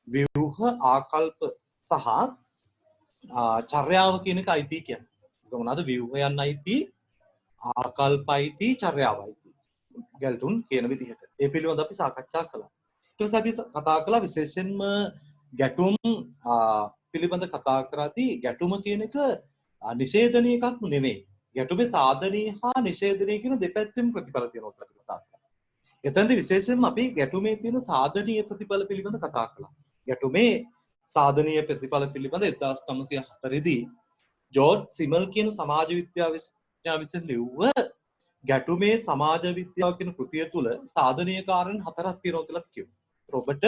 ව්‍යුහ ආකල්ප සහ චර්යාව කියන එක අයිති කියන්නේ. ඒක මොනවාද? ව්‍යුහයන් අයිති, ආකල්පයිති, චර්යාවයිති. ගැල්ටුන් කියන විදිහට. ඒ පිළිබඳව අපි සාකච්ඡා කළා. ඊට පස්සේ අපි කතා කළා විශේෂයෙන්ම ගැටුම් පිළිබඳ කතා කරද්දී ගැටුම කියන එක නිෂේධනීය එකක් නෙමෙයි. ගැටුමේ සාධනීය හා නිෂේධනීය කියන දෙපැත්තෙම ප්‍රතිඵල තියෙනවා කියලා කතා කළා. එතනදී විශේෂයෙන්ම අපි ගැටුමේ තියෙන සාධනීය ප්‍රතිඵල පිළිබඳ කතා කළා. ගැටුමේ සාධනීය ප්‍රතිඵල පිළිබඳ 1904 දී ජෝර්ජ් සිමල් කියන සමාජ විද්‍යාඥයා විසින් ලිව්ව ගැටුමේ සමාජ විද්‍යාව කියන කෘතිය තුල සාධනීය කාරණා 4ක් තියෙනවා කියලා කිව්වා. ඔබට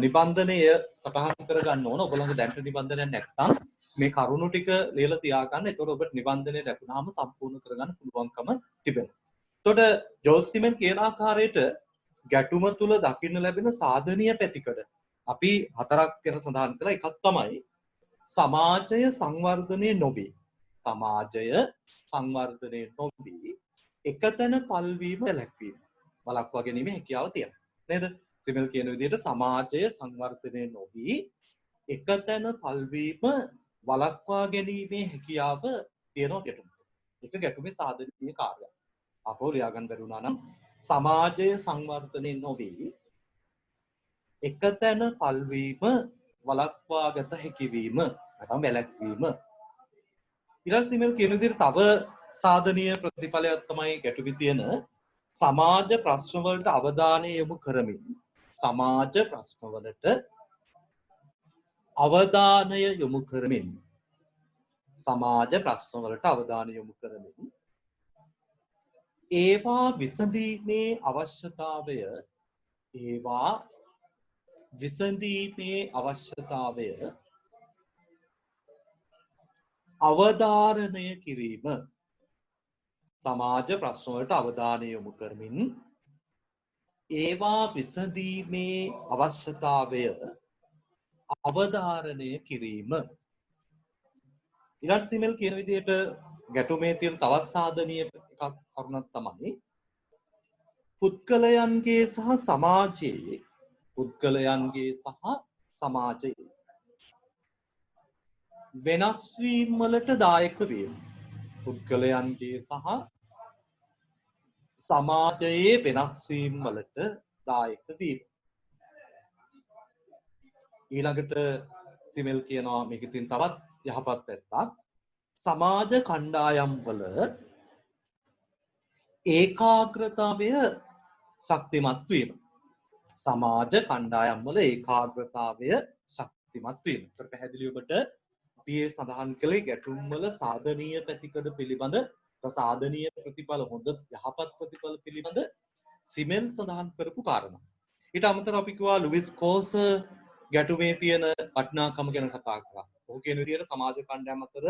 නිබන්ධනය සටහන් කරගන්න ඕන. ඔයගොල්ලන්ගේ දැනට නිබන්ධනයක් නැත්නම් මේ කරුණු ටික ලියලා තියාගන්න. එතකොට ඔබට නිබන්ධනය ලැබුණාම සම්පූර්ණ කරගන්න පුළුවන්කම තිබෙනවා. එතකොට ජෝර්ජ් සිමල් කියන ආකාරයට ගැටුම තුල දකින්න ලැබෙන සාධනීය පැතිකඩ අපි 4ක් ගැන සඳහන් කළා. එකක් තමයි සමාජය සංවර්ධනය නොවේ. සමාජය සංවර්ධනය නොවේ එකතැන පල්වීම වැළැක්වීම. වළක්වා ගැනීමේ හැකියාව තියෙනවා. නේද? සිමල් කියන විදිහට සමාජය සංවර්ධනය නොවි එකතැන පල්වීම වළක්වා ගැනීමේ හැකියාව තියෙනවා ගැටුම. ඒක ගැටුමේ සාධනීය කාර්යයක්. අපෝ ලියා ගන්න බැරි වුණා නම් සමාජය සංවර්ධනය නොවි එකතැන පල්වීම වළක්වාගත හැකි වීම නැත්නම් වැළැක්වීම. ඊළඟ සිමල් කියන විදිහට තව සාධනීය ප්‍රතිඵලයක් තමයි ගැටුමේ තියෙන සමාජ ප්‍රශ්න වලට අවධානය යොමු කරමින් සමාජ ප්‍රශ්න වලට අවධානය යොමු කරමින් සමාජ ප්‍රශ්න වලට අවධානය යොමු කරමින් ඒවා විසඳීමේ අවශ්‍යතාවය අවධාරණය කිරීම. සමාජ ප්‍රශ්න වලට අවධානය යොමු කරමින් ඒවා විසඳීමේ අවශ්‍යතාවය අවධාරණය කිරීම. ඊළඟ සිමල් කියන විදිහට ගැටුමේ තියෙන තවත් සාධනීය එකක් කරුණක් තමයි පුද්ගලයන්ගේ සහ සමාජයේ වෙනස් වීම වලට දායක වීම. පුද්ගලයන්ගේ සහ සමාජයේ වෙනස් වීම වලට දායක වීම. ඊළඟට සිමල් කියනවා මේකෙ තියෙන තවත් යහපත් පැත්තක් සමාජ කණ්ඩායම් වල ඒකාග්‍රතාවය ශක්තිමත් වීම. සමාජ කණ්ඩායම් වල ඒකාග්‍රතාවය ශක්තිමත් වීම. ඒකට පැහැදිලි ඔබට අපි සඳහන් කළේ ගැටුම් වල සාධනීය පැතිකඩ පිළිබඳ සාධනීය ප්‍රතිඵල හොඳ යහපත් ප්‍රතිඵල පිළිබඳ සිමෙල් සඳහන් කරපු කාරණා. ඊට අමතරව අපි කිව්වා ලුයිස් කෝස ගැටුමේ තියෙන වටිනාකම ගැන කතා කරා. ඔහු කියන විදිහට සමාජ කණ්ඩායම් අතර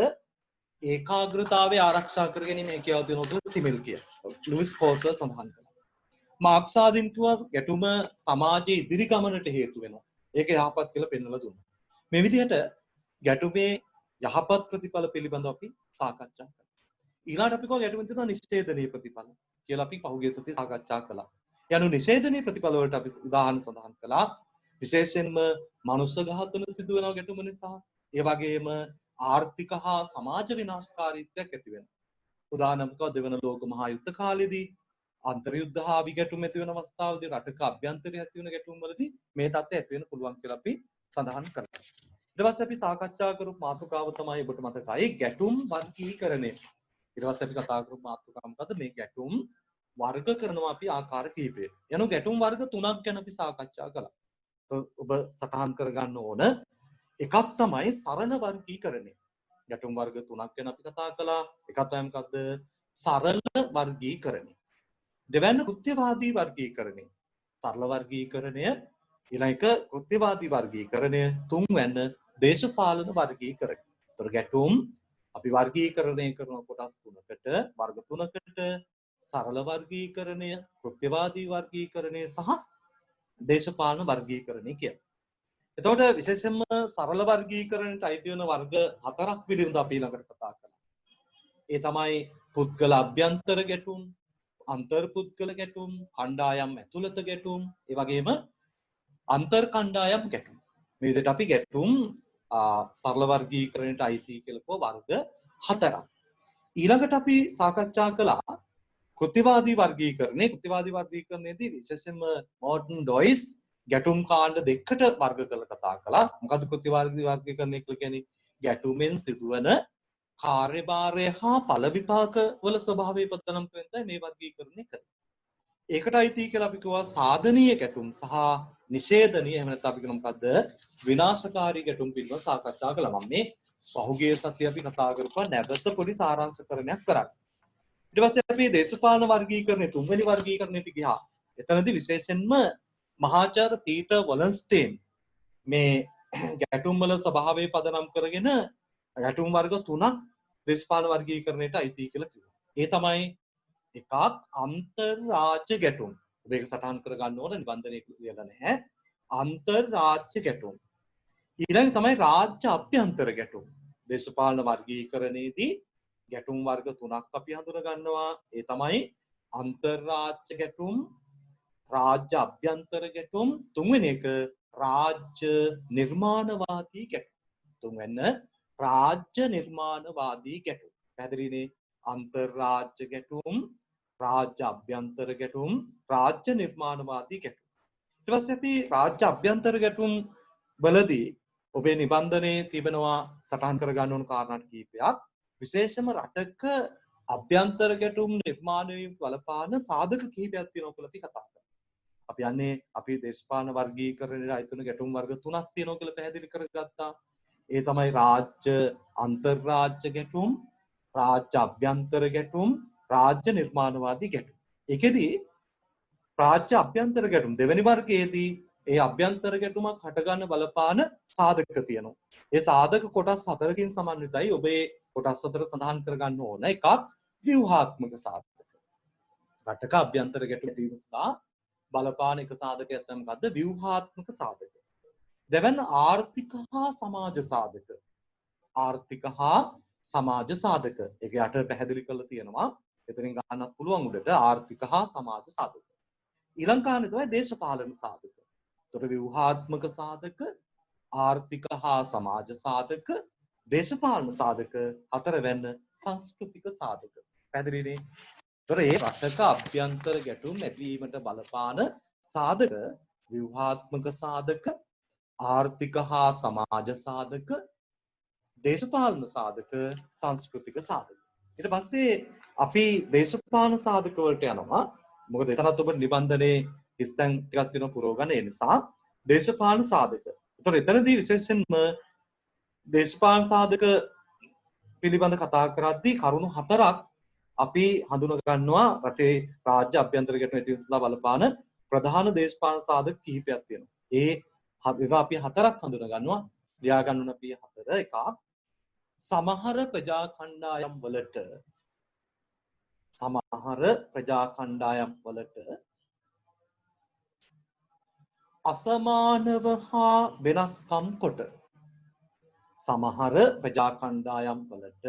ඒකාග්‍රතාවය ආරක්ෂා කර ගැනීම හැකියාව තියෙනවා කියලා සිමෙල් කියනවා. ලුයිස් කෝස සඳහන් කළා. මාක්ස් ආදීන් කිව්වා ගැටුම සමාජයේ ඉදිරි ගමනට හේතු වෙනවා. ඒක යහපත් කියලා පෙන්වලා දුන්නා. මේ විදිහට ගැටුමේ යහපත් ප්‍රතිඵල පිළිබඳව අපි සාකච්ඡා කළා. ඊළාට අපි කිව්වා ගැටුමෙන් තියෙනවා නිෂේධනීය ප්‍රතිඵල කියලා අපි පහුගිය සතියේ සාකච්ඡා කළා. යනු නිෂේධනීය ප්‍රතිඵල වලට අපි උදාහරණ සඳහන් කළා. විශේෂයෙන්ම මනුෂ්‍ය ඝාතන සිදු වෙනවා ගැටුම නිසා. ඒ වගේම ආර්ථික හා සමාජ විනාශකාරීත්වයක් ඇති වෙනවා. උදාහරණයක් දෙවන ලෝක මහා යුද්ධ කාලයේදී අන්තර් යුද්ධ හා විගැටුම් ඇති වෙන අවස්ථාවේදී රටක අභ්‍යන්තරය ඇති වෙන ගැටුම් වලදී මේ තත්ත්වය ඇති වෙන්න පුළුවන් කියලා අපි සඳහන් කළා. ඊට පස්සේ අපි සාකච්ඡා කරපු මාතෘකාව තමයි ඔබට මතකයි ගැටුම් වර්ගීකරණය. ඊට පස්සේ අපි කතා කරපු මාතෘකාව මොකද්ද? මේ ගැටුම් වර්ග කරනවා අපි ආකාර කිහිපයකට. යනු ගැටුම් වර්ග 3ක් ගැන අපි සාකච්ඡා කළා. ඔබ සටහන් කරගන්න ඕන එකක් තමයි සරල වර්ගීකරණය. ගැටුම් වර්ග 3ක් ගැන අපි කතා කළා. එකක් තමයි මොකද්ද? සරල වර්ගීකරණය. දෙවැන්න කෘත්‍යවාදී වර්ගීකරණය. සරල වර්ගීකරණය ඊළඟ එක කෘත්‍යවාදී වර්ගීකරණය තුන්වැන්න දේශපාලන වර්ගීකරණය. ඒතර ගැටුම් අපි වර්ගීකරණය කරන කොටස් තුනකට වර්ග තුනකට සරල වර්ගීකරණය, කෘත්‍යවාදී වර්ගීකරණය සහ දේශපාලන වර්ගීකරණය කියලා. එතකොට විශේෂයෙන්ම සරල වර්ගීකරණයට අයිති වෙන වර්ග 4ක් පිළිබඳව අපි ළඟට කතා කළා. ඒ තමයි පුද්ගල අභ්‍යන්තර ගැටුම්, අන්තර් පුද්ගල ගැටුම්, කණ්ඩායම් ඇතුළත ගැටුම්, ඒ වගේම අන්තර් කණ්ඩායම් ගැටුම්. මේ විදිහට අපි ගැටුම් සරල වර්ගීකරණයට අයිති කියලා කෝ වර්ග 4ක්. ඊළඟට අපි සාකච්ඡා කළා කෘතිවාදී වර්ගීකරණය. කෘතිවාදී වර්ගීකරණයේදී විශේෂයෙන්ම මෝර්ටන් ඩොයිස් ගැටුම් කාණ්ඩ දෙකකට වර්ග කරලා කතා කළා. මොකද කෘතිවාදී වර්ගීකරණය කියන්නේ ගැටුමෙන් සිදුවන කාර්යභාරය හා ඵල විපාක වල ස්වභාවය පදනම් කරගෙන මේ වර්ගීකරණය කරනවා. ඒකට අයිති කියලා අපි කියවා සාධනීය ගැටුම් සහ නිෂේධනීය එහෙම නැත්නම් අපි කියන මොකද්ද විනාශකාරී ගැටුම් පිළිබඳව සාකච්ඡා කළා. මම මේ පහුගිය සතියේ අපි කතා කරපුවා නැවත පොඩි සාරාංශකරණයක් කරන්න. ඊට පස්සේ අපි දේශපාලන වර්ගීකරණයේ තුන්වෙනි වර්ගීකරණයට ගියා. එතනදී විශේෂයෙන්ම මහාචාර්ය පීටර් වොලන්ස්ටේන් මේ ගැටුම් වල ස්වභාවය පදනම් කරගෙන ගැටුම් වර්ග තුනක් දේශපාලන වර්ගීකරණයට අයිති කියලා කිව්වා. ඒ තමයි එකක් අන්තර්රාජ්‍ය ගැටුම්. ඔබ ඒක සටහන් කර ගන්න ඕන නිබන්ධනයේ කියලා නැහැ. අන්තර්රාජ්‍ය ගැටුම්. ඊළඟ තමයි රාජ්‍ය අභ්‍යන්තර ගැටුම්. දේශපාලන වර්ගීකරණයේදී ගැටුම් වර්ග තුනක් අපි හඳුනා ගන්නවා. ඒ තමයි අන්තර්රාජ්‍ය ගැටුම්, රාජ්‍ය අභ්‍යන්තර ගැටුම්, තුන්වෙනි එක රාජ්‍ය නිර්මාණවාදී ගැටුම්. තුන්වෙන්න රාජ්‍ය නිර්මාණවාදී ගැටුම්. පැහැදිලිනේ? අන්තර්රාජ්‍ය ගැටුම්, රාජ්‍ය අභ්‍යන්තර ගැටුම්, රාජ්‍ය නිර්මාණවාදී ගැටුම්. ඊට පස්සේ අපි රාජ්‍ය අභ්‍යන්තර ගැටුම් වලදී ඔබේ නිබන්ධනයේ තිබෙනවා සටහන් කර ගන්න ඕන කාරණා කිහිපයක්. විශේෂම රටක අභ්‍යන්තර ගැටුම් නිර්මාණය බලපාන සාධක කිහිපයක් තියෙනවා කියලා අපි කතා කරා. අපි යන්නේ අපි දේශපාලන වර්ගීකරණයට අයිති වෙන ගැටුම් වර්ග තුනක් තියෙනවා කියලා පැහැදිලි කරගත්තා. ඒ තමයි රාජ්‍ය අන්තර්රාජ්‍ය ගැටුම්, රාජ්‍ය අභ්‍යන්තර ගැටුම්, රාජ්‍ය නිර්මාණවාදී ගැටුම්. ඒකෙදී රාජ්‍ය අභ්‍යන්තර ගැටුම් දෙවෙනි වර්ගයේදී ඒ අභ්‍යන්තර ගැටුමක් හටගන්න බලපාන සාධක තියෙනවා. ඒ සාධක කොටස් 4කින් සමන්විතයි. ඔබේ කොටස් 4 සඳහන් කරගන්න ඕන. එකක් ව්‍යුහාත්මක සාධක. රටක අභ්‍යන්තර ගැටුම් ඇතිවීම සඳහා බලපාන එක සාධකයක් තමයි මොකද්ද? ව්‍යුහාත්මක සාධක. දෙවන ආර්ථික හා සමාජ සාධක. ආර්ථික හා සමාජ සාධක. ඒක යට පැහැදිලි කරලා තියෙනවා. එතනින් ගන්නත් පුළුවන් උඩට ආර්ථික හා සමාජ සාධක. ඊළඟ කාරණේ තමයි දේශපාලන සාධක. ඒතර ව්‍යුහාත්මක සාධක, ආර්ථික හා සමාජ සාධක, දේශපාලන සාධක, හතරවැන්න සංස්කෘතික සාධක. පැහැදිලිනේ? ඒතර ඒ රටක අභ්‍යන්තර ගැටුම් ඇතිවීමට බලපාන සාධක ව්‍යුහාත්මක සාධක, ආර්ථික හා සමාජ සාධක, දේශපාලන සාධක, සංස්කෘතික සාධක. ඊට පස්සේ අපි දේශපාලන සාධක වලට යනවා. මොකද එතනත් ඔබ නිබන්ධනයේ හිස්තැන් ටිකක් තියෙන පුරෝගණ ඒ නිසා දේශපාලන සාධක. ඒතර එතනදී විශේෂයෙන්ම දේශපාලන සාධක පිළිබඳ කතා කරද්දී කරුණු 4ක් අපි හඳුනා ගන්නවා. රටේ රාජ්‍ය අභ්‍යන්තර ගැටුම් ඇති වෙන සඳහා බලපාන ප්‍රධාන දේශපාලන සාධක කිහිපයක් තියෙනවා. ඒවා අපි 4ක් හඳුනා ගන්නවා. ලියා ගන්න ඕන අපි 4. එකක් සමහර ප්‍රජා කණ්ඩායම් වලට අසමානව හා වෙනස්කම් කොට සමහර ප්‍රජා කණ්ඩායම් වලට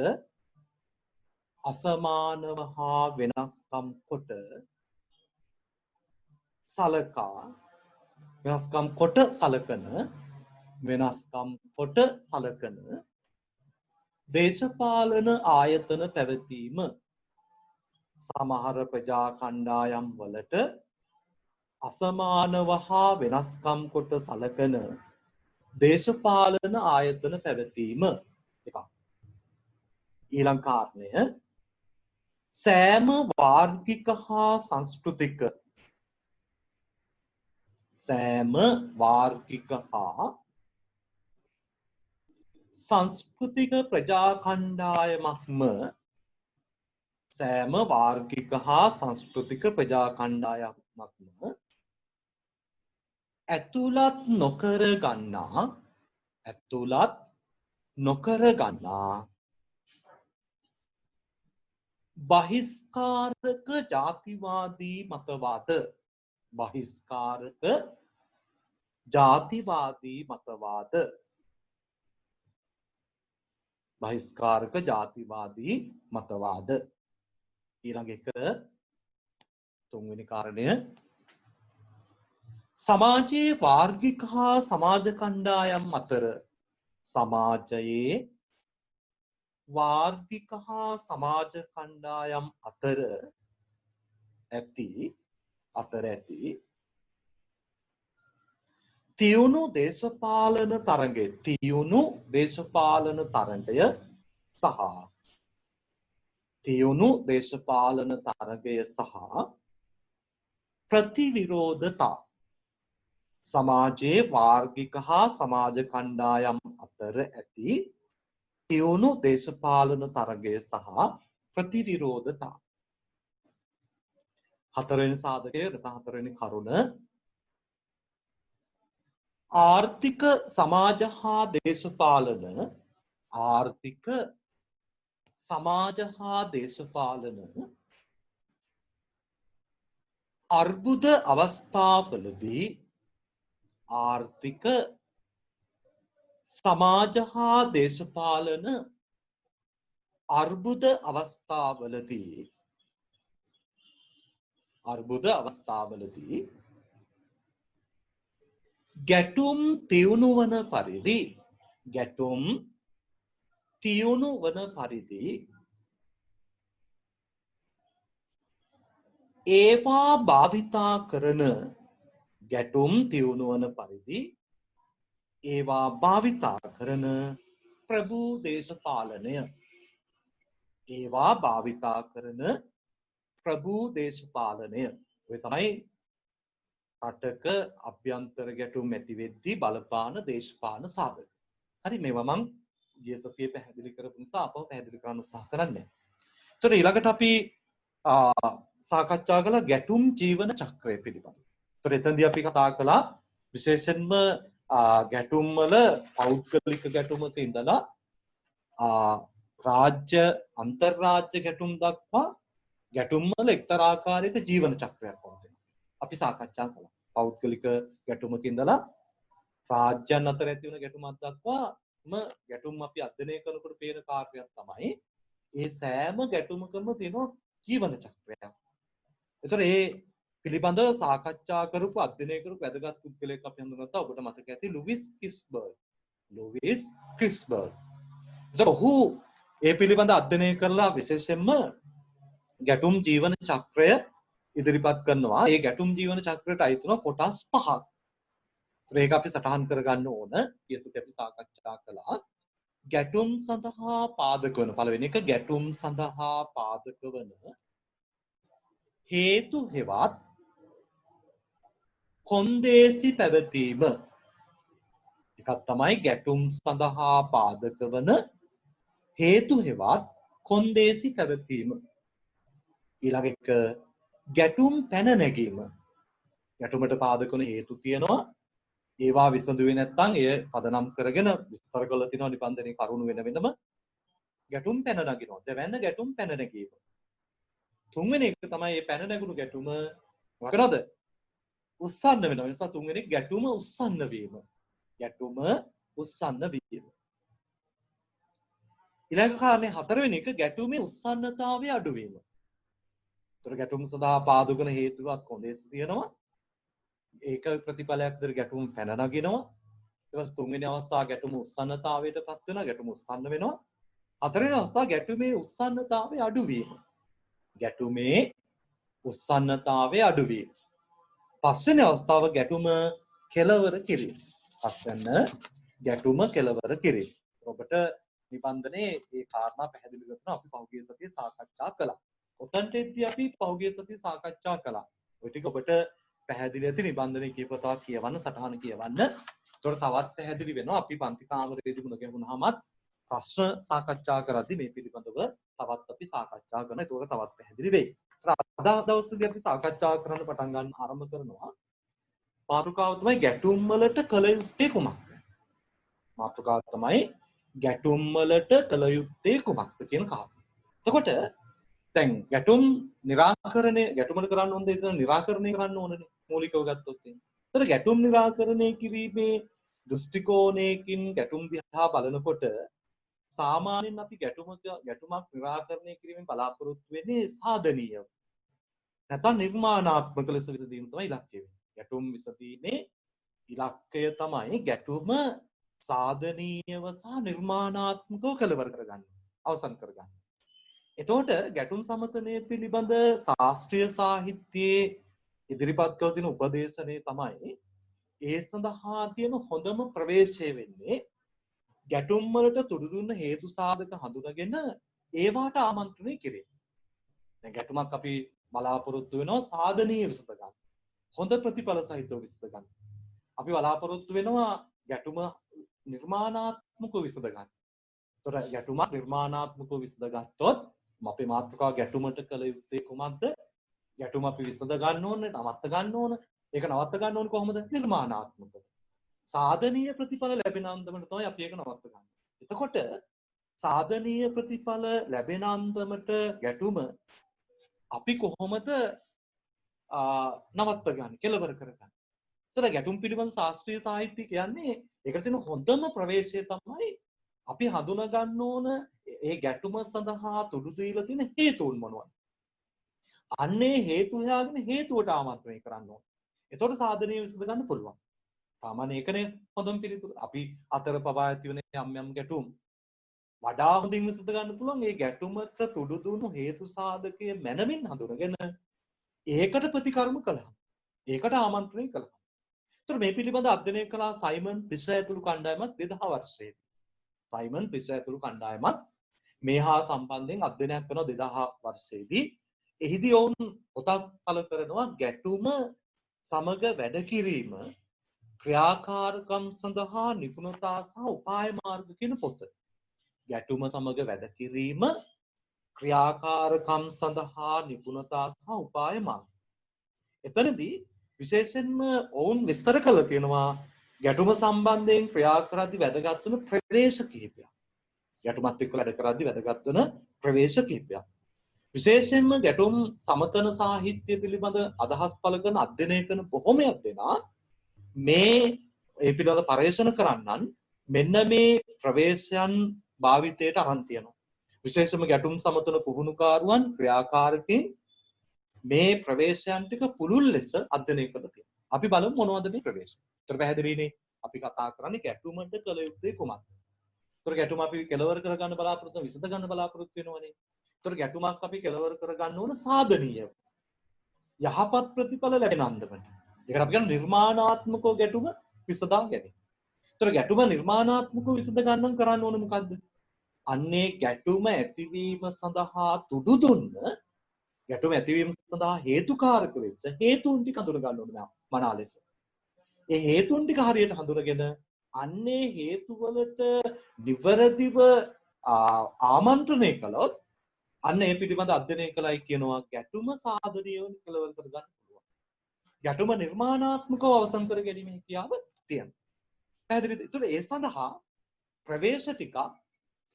අසමානව හා වෙනස්කම් කොට සලකන දේශපාලන ආයතන පැවතීම. සමහර ප්‍රජා කණ්ඩායම් වලට අසමානව හා වෙනස්කම් කොට සලකන දේශපාලන ආයතන පැවතීම. එකක්. ඊළඟ කාරණය සෑම වාර්ගික හා සංස්කෘතික ප්‍රජා කණ්ඩායමක්ම ඇතුළත් නොකර ගන්නා බහිස්කාරක ජාතිවාදී මතවාද. ඊළඟ එක තුන්වෙනි කාරණය සමාජයේ වාර්ගික හා සමාජ කණ්ඩායම් අතර සමාජයේ වාර්ගික හා සමාජ කණ්ඩායම් අතර ඇති තියුණු දේශපාලන තරඟය සහ ප්‍රතිවිරෝධතා සමාජයේ වාර්ගික හා සමාජ කණ්ඩායම් අතර ඇති තියුණු දේශපාලන තරඟය සහ ප්‍රතිවිරෝධතා. හතරවෙනි සාධකය නැත්නම් හතරවෙනි කරුණ ආර්ථික සමාජ හා දේශපාලන අර්බුද අවස්ථාවලදී ආර්ථික සමාජ හා දේශපාලන අර්බුද අවස්ථාවලදී ගැටුම් තියුණු වන පරිදි ඒවා භාවිතා කරන ප්‍රභූ දේශපාලනය ඔය තමයි රටක අභ්‍යන්තර ගැටුම් ඇති වෙද්දී බලපාන දේශපාලන සාධක. හරි මේවා මම ගිය සතියේ පැහැදිලි කරපු නිසා අපව පැහැදිලි කරන්න උත්සාහ කරන්නේ. එතකොට ඊළඟට අපි සාකච්ඡා කළ ගැටුම් ජීවන චක්‍රය පිළිබඳව. එතකොට එතනදී අපි කතා කළා විශේෂයෙන්ම ගැටුම් වල පෞද්ගලික ගැටුමක ඉඳලා රාජ්‍ය අන්තර්රාජ්‍ය ගැටුම් දක්වා ගැටුම් වල එක්තරා ආකාරයක ජීවන චක්‍රයක් පවතිනවා. අපි සාකච්ඡා කළා. පෞද්ගලික ගැටුමක ඉඳලා රාජ්‍යයන් අතර ඇති වෙන ගැටුමක් දක්වාම ගැටුම් අපි අධ්‍යයනය කරනකොට පේන කාර්යයක් තමයි මේ සෑම ගැටුමකම තියෙන ජීවන චක්‍රයක්. ඒතර ඒ පිළිබඳව සාකච්ඡා කරපු අධ්‍යයනය කරපු වැදගත් පුද්ගලයෙක් අපි හඳුන්වනවා. ඔබට මතක ඇති ලුයිස් ක්‍රිස්බර්ග්. ඒතර ඔහු ඒ පිළිබඳ අධ්‍යයනය කරලා විශේෂයෙන්ම ගැටුම් ජීවන චක්‍රය ඉදිරිපත් කරනවා. ඒ ගැටුම් ජීවන චක්‍රයට අයිති වෙන කොටස් 5ක්. ඒක අපි සටහන් කරගන්න ඕන. ඊයේසත් අපි සාකච්ඡා කළා. ගැටුම් සඳහා පාදක වන පළවෙනි එක ගැටුම් සඳහා පාදක වන හේතු හෙවත් කොන්දේසි පැවතීම. එකක් තමයි ගැටුම් සඳහා පාදක වන හේතු හෙවත් කොන්දේසි පැවතීම. ඊළඟ එක ගැටුම් පැන නැගීම. ගැටුමට පාදක වන හේතු තියෙනවා. ඒවා විසඳුවේ නැත්නම් එය පදනම් කරගෙන විස්තර කරලා තිනවා නිබන්ධනයේ කරුණු වෙනම ගැටුම් පැන නගිනවා. දෙවැන්න ගැටුම් පැන නැගීම. තුන්වෙනි එක තමයි මේ පැන නැගුණු ගැටුම මොකද? උස්සන්න වෙනවා. ඒ නිසා තුන්වෙනි ගැටුම උස්සන්න වීම. ඊළඟ කාරණේ හතරවෙනි එක ගැටුමේ උස්සන්නතාවය අඩුවීම. ඒතර ගැටුම් සඳහා පාදක වන හේතුවක් කොන්දේසි තියෙනවා. ඒක ප්‍රතිඵලයක් විදිහට ගැටුම් පැන නගිනවා. ඊට පස්සේ තුන්වෙනි අවස්ථාව ගැටුම උස්සන්නතාවයටපත් වෙනවා. ගැටුම උස්සන්න වෙනවා. හතරවෙනි අවස්ථාව ගැටුමේ උස්සන්නතාවය අඩුවීම. පස්වෙනි අවස්ථාව ගැටුම කෙලවර කිරීම. ඔබට නිබන්ධනයේ ඒ කාරණා පැහැදිලි කරනවා අපි පහුගිය සතියේ සාකච්ඡා කළා. ඔතනටදී අපි පහුගිය සතියේ සාකච්ඡා කළා. ඔය ටික ඔබට පැහැදිලි ඇති නිබන්ධනයේ කියපතාවක් කියවන්න සටහන කියවන්න. ඒතකොට තවත් පැහැදිලි වෙනවා අපි පන්ති කාමරයේදී මුණ ගැහුණාමත් ප්‍රශ්න සාකච්ඡා කරද්දී මේ පිළිබඳව තවත් අපි සාකච්ඡා කරනවා. ඒතකොට තවත් පැහැදිලි වෙයි. අද දවසේදී අපි සාකච්ඡා කරන්න පටන් ගන්න ආරම්භ කරනවා. මාතෘකාව තමයි ගැටුම් වලට කළ යුත්තේ කුමක්ද කියන කාරණා. එතකොට දැන් ගැටුම් ගැටුමකට කරන්න ඕන දේ නිරාකරණය කරන්න ඕනනේ මූලිකව ගත්තොත් එහෙනම්. ඒතර ගැටුම් නිරාකරණය කිරීමේ දෘෂ්ටි කෝණයකින් ගැටුම් දිහා බලනකොට සාමාන්‍යයෙන් අපි ගැටුමක් නිරාකරණය කිරීමෙන් බලාපොරොත්තු වෙන්නේ සාධනීය. නැත්නම් නිර්මාණාත්මක ලෙස විසඳීම තමයි ඉලක්කය වෙන්නේ. ගැටුම් විසඳීමේ ඉලක්කය තමයි ගැටුම සාධනීයව සහ නිර්මාණාත්මකව කෙලවර කරගන්න. අවසන් කරගන්න. එතකොට ගැටුම් සමතනය පිළිබඳ ශාස්ත්‍රීය සාහිත්‍යයේ ඉදිරිපත් කළ තියෙන උපදේශනය තමයි ඒ සඳහා තියෙන හොඳම ප්‍රවේශය වෙන්නේ ගැටුම් වලට තුඩු දුන්න හේතු සාධක හඳුනගෙන ඒවාට ආමන්ත්‍රණය කිරීම. දැන් ගැටුමක් අපි බලාපොරොත්තු වෙනවා සාධනීය විසඳ ගන්න. හොඳ ප්‍රතිඵල සහිතව විසඳ ගන්න. අපි බලාපොරොත්තු වෙනවා ගැටුම නිර්මාණාත්මකව විසඳ ගන්න. ඒතර ගැටුමක් නිර්මාණාත්මකව විසඳ ගත්තොත් අපේ මාතෘකාව ගැටුමට කළ යුත්තේ කුමක්ද? ගැටුම අපි විසඳ ගන්න ඕනේ, නවත්ත ගන්න ඕනේ. ඒක නවත්ත ගන්න ඕනේ කොහොමද? නිර්මාණාත්මකව. සාධනීය ප්‍රතිඵල ලැබෙන අන්දමට තමයි අපි ඒක නවත්ත ගන්න. එතකොට සාධනීය ප්‍රතිඵල ලැබෙන අන්දමට ගැටුම අපි කොහොමද නවත්ත ගන්න, කෙලවර කරගන්න. ඒතර ගැටුම් පිළිබඳ ශාස්ත්‍රීය සාහිත්‍ය කියන්නේ ඒකට තියෙන හොඳම ප්‍රවේශය තමයි අපි හඳුනා ගන්න ඕන ඒ ගැටුම සඳහා තුඩු දීලා තියෙන හේතුන් මොනවද? අන්නේ හේතු හොයාගෙන හේතුවට ආමන්ත්‍රණය කරන්න ඕන. එතකොට සාධනීය විසඳ ගන්න පුළුවන්. සාමාන්‍ය ඒකනේ හොඳම පිළිතුර. අපි අතර පවා ඇති වෙන යම් ගැටුම් වඩා හොඳින් විසඳ ගන්න පුළුවන් ඒ ගැටුමට තුඩු දුන්නු හේතු සාධකයේ මැනවින් හඳුනගෙන ඒකට ප්‍රතිකර්ම කළා. ඒකට ආමන්ත්‍රණය කළා. ඒතර මේ පිළිබඳ අධ්‍යයනය කළා සයිමන් පිෂර් ඇතුළු කණ්ඩායමක් 2000 වර්ෂයේදී. සයිමන් පිෂර් ඇතුළු කණ්ඩායමක් මේ හා සම්බන්ධයෙන් අධ්‍යයනයක් කරන 2000 වර්ෂයේදී එහිදී ඔවුන් පොතක් පළ කරනවා ගැටුම සමග වැඩ කිරීම ක්‍රියාකාරකම් සඳහා නිපුණතා සහ උපාය මාර්ග කියන පොත. ගැටුම සමග වැඩ කිරීම ක්‍රියාකාරකම් සඳහා නිපුණතා සහ උපාය මාර්ග. එතනදී විශේෂයෙන්ම ඔවුන් විස්තර කළ තියෙනවා ගැටුම සම්බන්ධයෙන් ක්‍රියා කරද්දී වැදගත් වන ප්‍රවේශ කිහිපයක්. ගැටුමත් එක්ක වැඩ කරද්දී වැදගත් වන ප්‍රවේශ කිහිපයක්. විශේෂයෙන්ම ගැටුම් සමතන සාහිත්‍ය පිළිබඳ අදහස් පළ කරන අධ්‍යයනය කරන බොහොමයක් දෙනා මේ ඒ පිළිබඳ පරේක්ෂණ කරන්නන් මෙන්න මේ ප්‍රවේශයන් භාවිතයට අරන් තියෙනවා. විශේෂයෙන්ම ගැටුම් සමතන පුහුණුකාරුවන් ක්‍රියාකාරකයන් මේ ප්‍රවේශයන් ටික පුළුල් ලෙස අධ්‍යයනය කරලා තියෙනවා. අපි බලමු මොනවද මේ ප්‍රවේශ. ඒතර පැහැදිලිනේ අපි කතා කරන්නේ ගැටුමට කළ යුත්තේ කුමක්ද? ඒතර ගැටුම අපි කෙලවර කර ගන්න බලාපොරොත්තු වෙන විසඳ ගන්න බලාපොරොත්තු වෙනවනේ. ඒතර ගැටුමක් අපි කෙලවර කර ගන්න ඕන සාධනීය යහපත් ප්‍රතිඵල ලැබෙන අන්දමට. ඒකට අපි කියන නිර්මාණාත්මකව ගැටුම විසඳා ගැනීම. ඒතර ගැටුම නිර්මාණාත්මකව විසඳ ගන්න කරන්න ඕන මොකද්ද? අන්නේ ගැටුම ඇතිවීම සඳහා තුඩු දුන්න ගැටුම ඇතිවීම සඳහා හේතුකාරක වෙච්ච හේතුන් ටික හඳුන ගන්න ඕනේ මනා ලෙස. ඒ හේතුන් ටික හරියට හඳුනගෙන අන්නේ හේතු වලට නිවැරදිව ආමන්ත්‍රණය කළොත් අන්න ඒ පිළිබඳ අධ්‍යයනය කළයි කියනවා ගැටුම සාධනීයව කෙලවර කර ගන්න පුළුවන්. ගැටුම නිර්මාණාත්මකව අවසන් කර ගැනීම හැකියාව තියෙනවා. පැහැදිලිද? ඒතර ඒ සඳහා ප්‍රවේශ ටික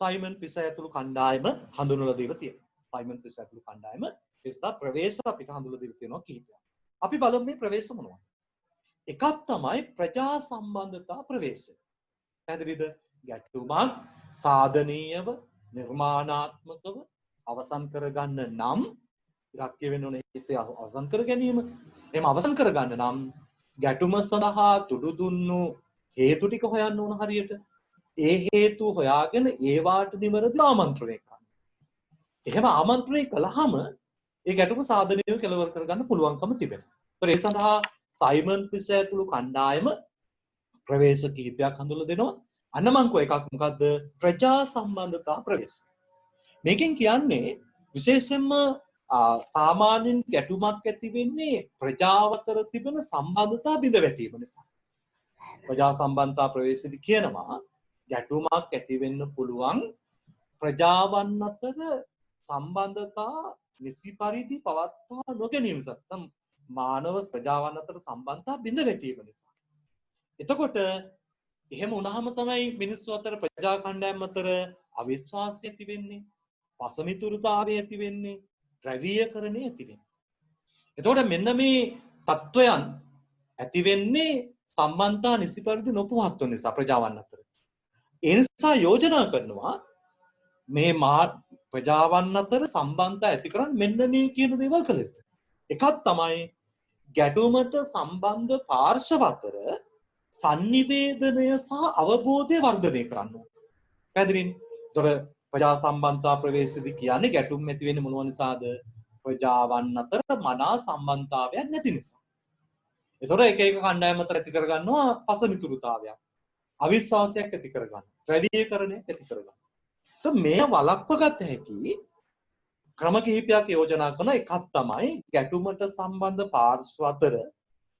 සයිමන් පිෂර් ඇතුළු කණ්ඩායම හඳුන්වලා දීලා තියෙනවා. සයිමන් පිෂර් ඇතුළු කණ්ඩායම එස්දා ප්‍රවේශ අපිට හඳුන්වලා දීලා තියෙනවා කිහිපයක්. අපි බලමු මේ ප්‍රවේශ මොනවද? එකක් තමයි ප්‍රජා සම්බන්ධතා ප්‍රවේශය. පැහැදිලිද? ගැටුමක් සාධනීයව නිර්මාණාත්මකව අවසන් කරගන්න නම් ඉලක්කය වෙන්න ඕනේ ඒසේ අවසන් කර ගැනීම. එහෙම අවසන් කරගන්න නම් ගැටුම සඳහා තුඩු දුන්නු හේතු ටික හොයන්න ඕන හරියට. ඒ හේතු හොයාගෙන ඒවාට නිවැරදි ආමන්ත්‍රණය කරන්න. එහෙම ආමන්ත්‍රණය කළාම ඒ ගැටුම සාධනීයව කෙලවර කරගන්න පුළුවන්කම තිබෙනවා. ඒතර ඒ සඳහා සයිමන් පිෂර් ඇතුළු කණ්ඩායම ප්‍රවේශ කිහිපයක් හඳුන්වලා දෙනවා. අන්න මං කෝ එකක් මොකද්ද? ප්‍රජා සම්බන්ධතා ප්‍රවේශ. මේකෙන් කියන්නේ විශේෂයෙන්ම සාමාන්‍යයෙන් ගැටුමක් ඇති වෙන්නේ ප්‍රජාව අතර තිබෙන සම්බන්ධතා බිඳ වැටීම නිසා. ප්‍රජා සම්බන්ධතා ප්‍රවේශයේදී කියනවා ගැටුමක් ඇති වෙන්න පුළුවන් ප්‍රජාවන් අතර සම්බන්ධතා නිසි පරිදි පවත්වා නොගැනීම නිසා. මානව ප්‍රජාවන් අතර සම්බන්ධතා බිඳ වැටීම නිසා. එතකොට එහෙම වුණාම තමයි මිනිස්සු අතර ප්‍රජා කණ්ඩායම් අතර අවිශ්වාසය ඇති වෙන්නේ, පසමිතුරුතාවය ඇති වෙන්නේ, ද්‍රවීයකරණය ඇති වෙන්නේ. එතකොට මෙන්න මේ තත්වයන් ඇති වෙන්නේ සම්බන්ධතා නිසි පරිදි නොපවත්වන නිසා ප්‍රජාවන් අතර. ඒ නිසා යෝජනා කරනවා මේ ප්‍රජාවන් අතර සම්බන්ධතා ඇති කරන්න මෙන්න මේ කියන දේවල් කළ යුතුයි. එකක් තමයි ගැටුමට සම්බන්ධ පාර්ශව අතර sannivedanaya සහ අවබෝධය වර්ධනය කරන්න ඕනේ. පැහැදිලිනේ? ඒතර ප්‍රජා සම්බන්ධතා ප්‍රවේශයේදී කියන්නේ ගැටුම් ඇති වෙන්නේ මොනවා නිසාද? ප්‍රජාවන් අතර මනා සම්බන්ධතාවයක් නැති නිසා. ඒතර එක එක කණ්ඩායම් අතර ඇති කරගන්නවා පසමිතුරුතාවයක්. අවිශ්වාසයක් ඇති කරගන්න. ද්‍රවීකරණයක් ඇති කරගන්න. તો මේ වළක්වගත හැකි ක්‍රම කිහිපයක් යෝජනා කරන එකක් තමයි ගැටුමට සම්බන්ධ පාර්ශ්ව අතර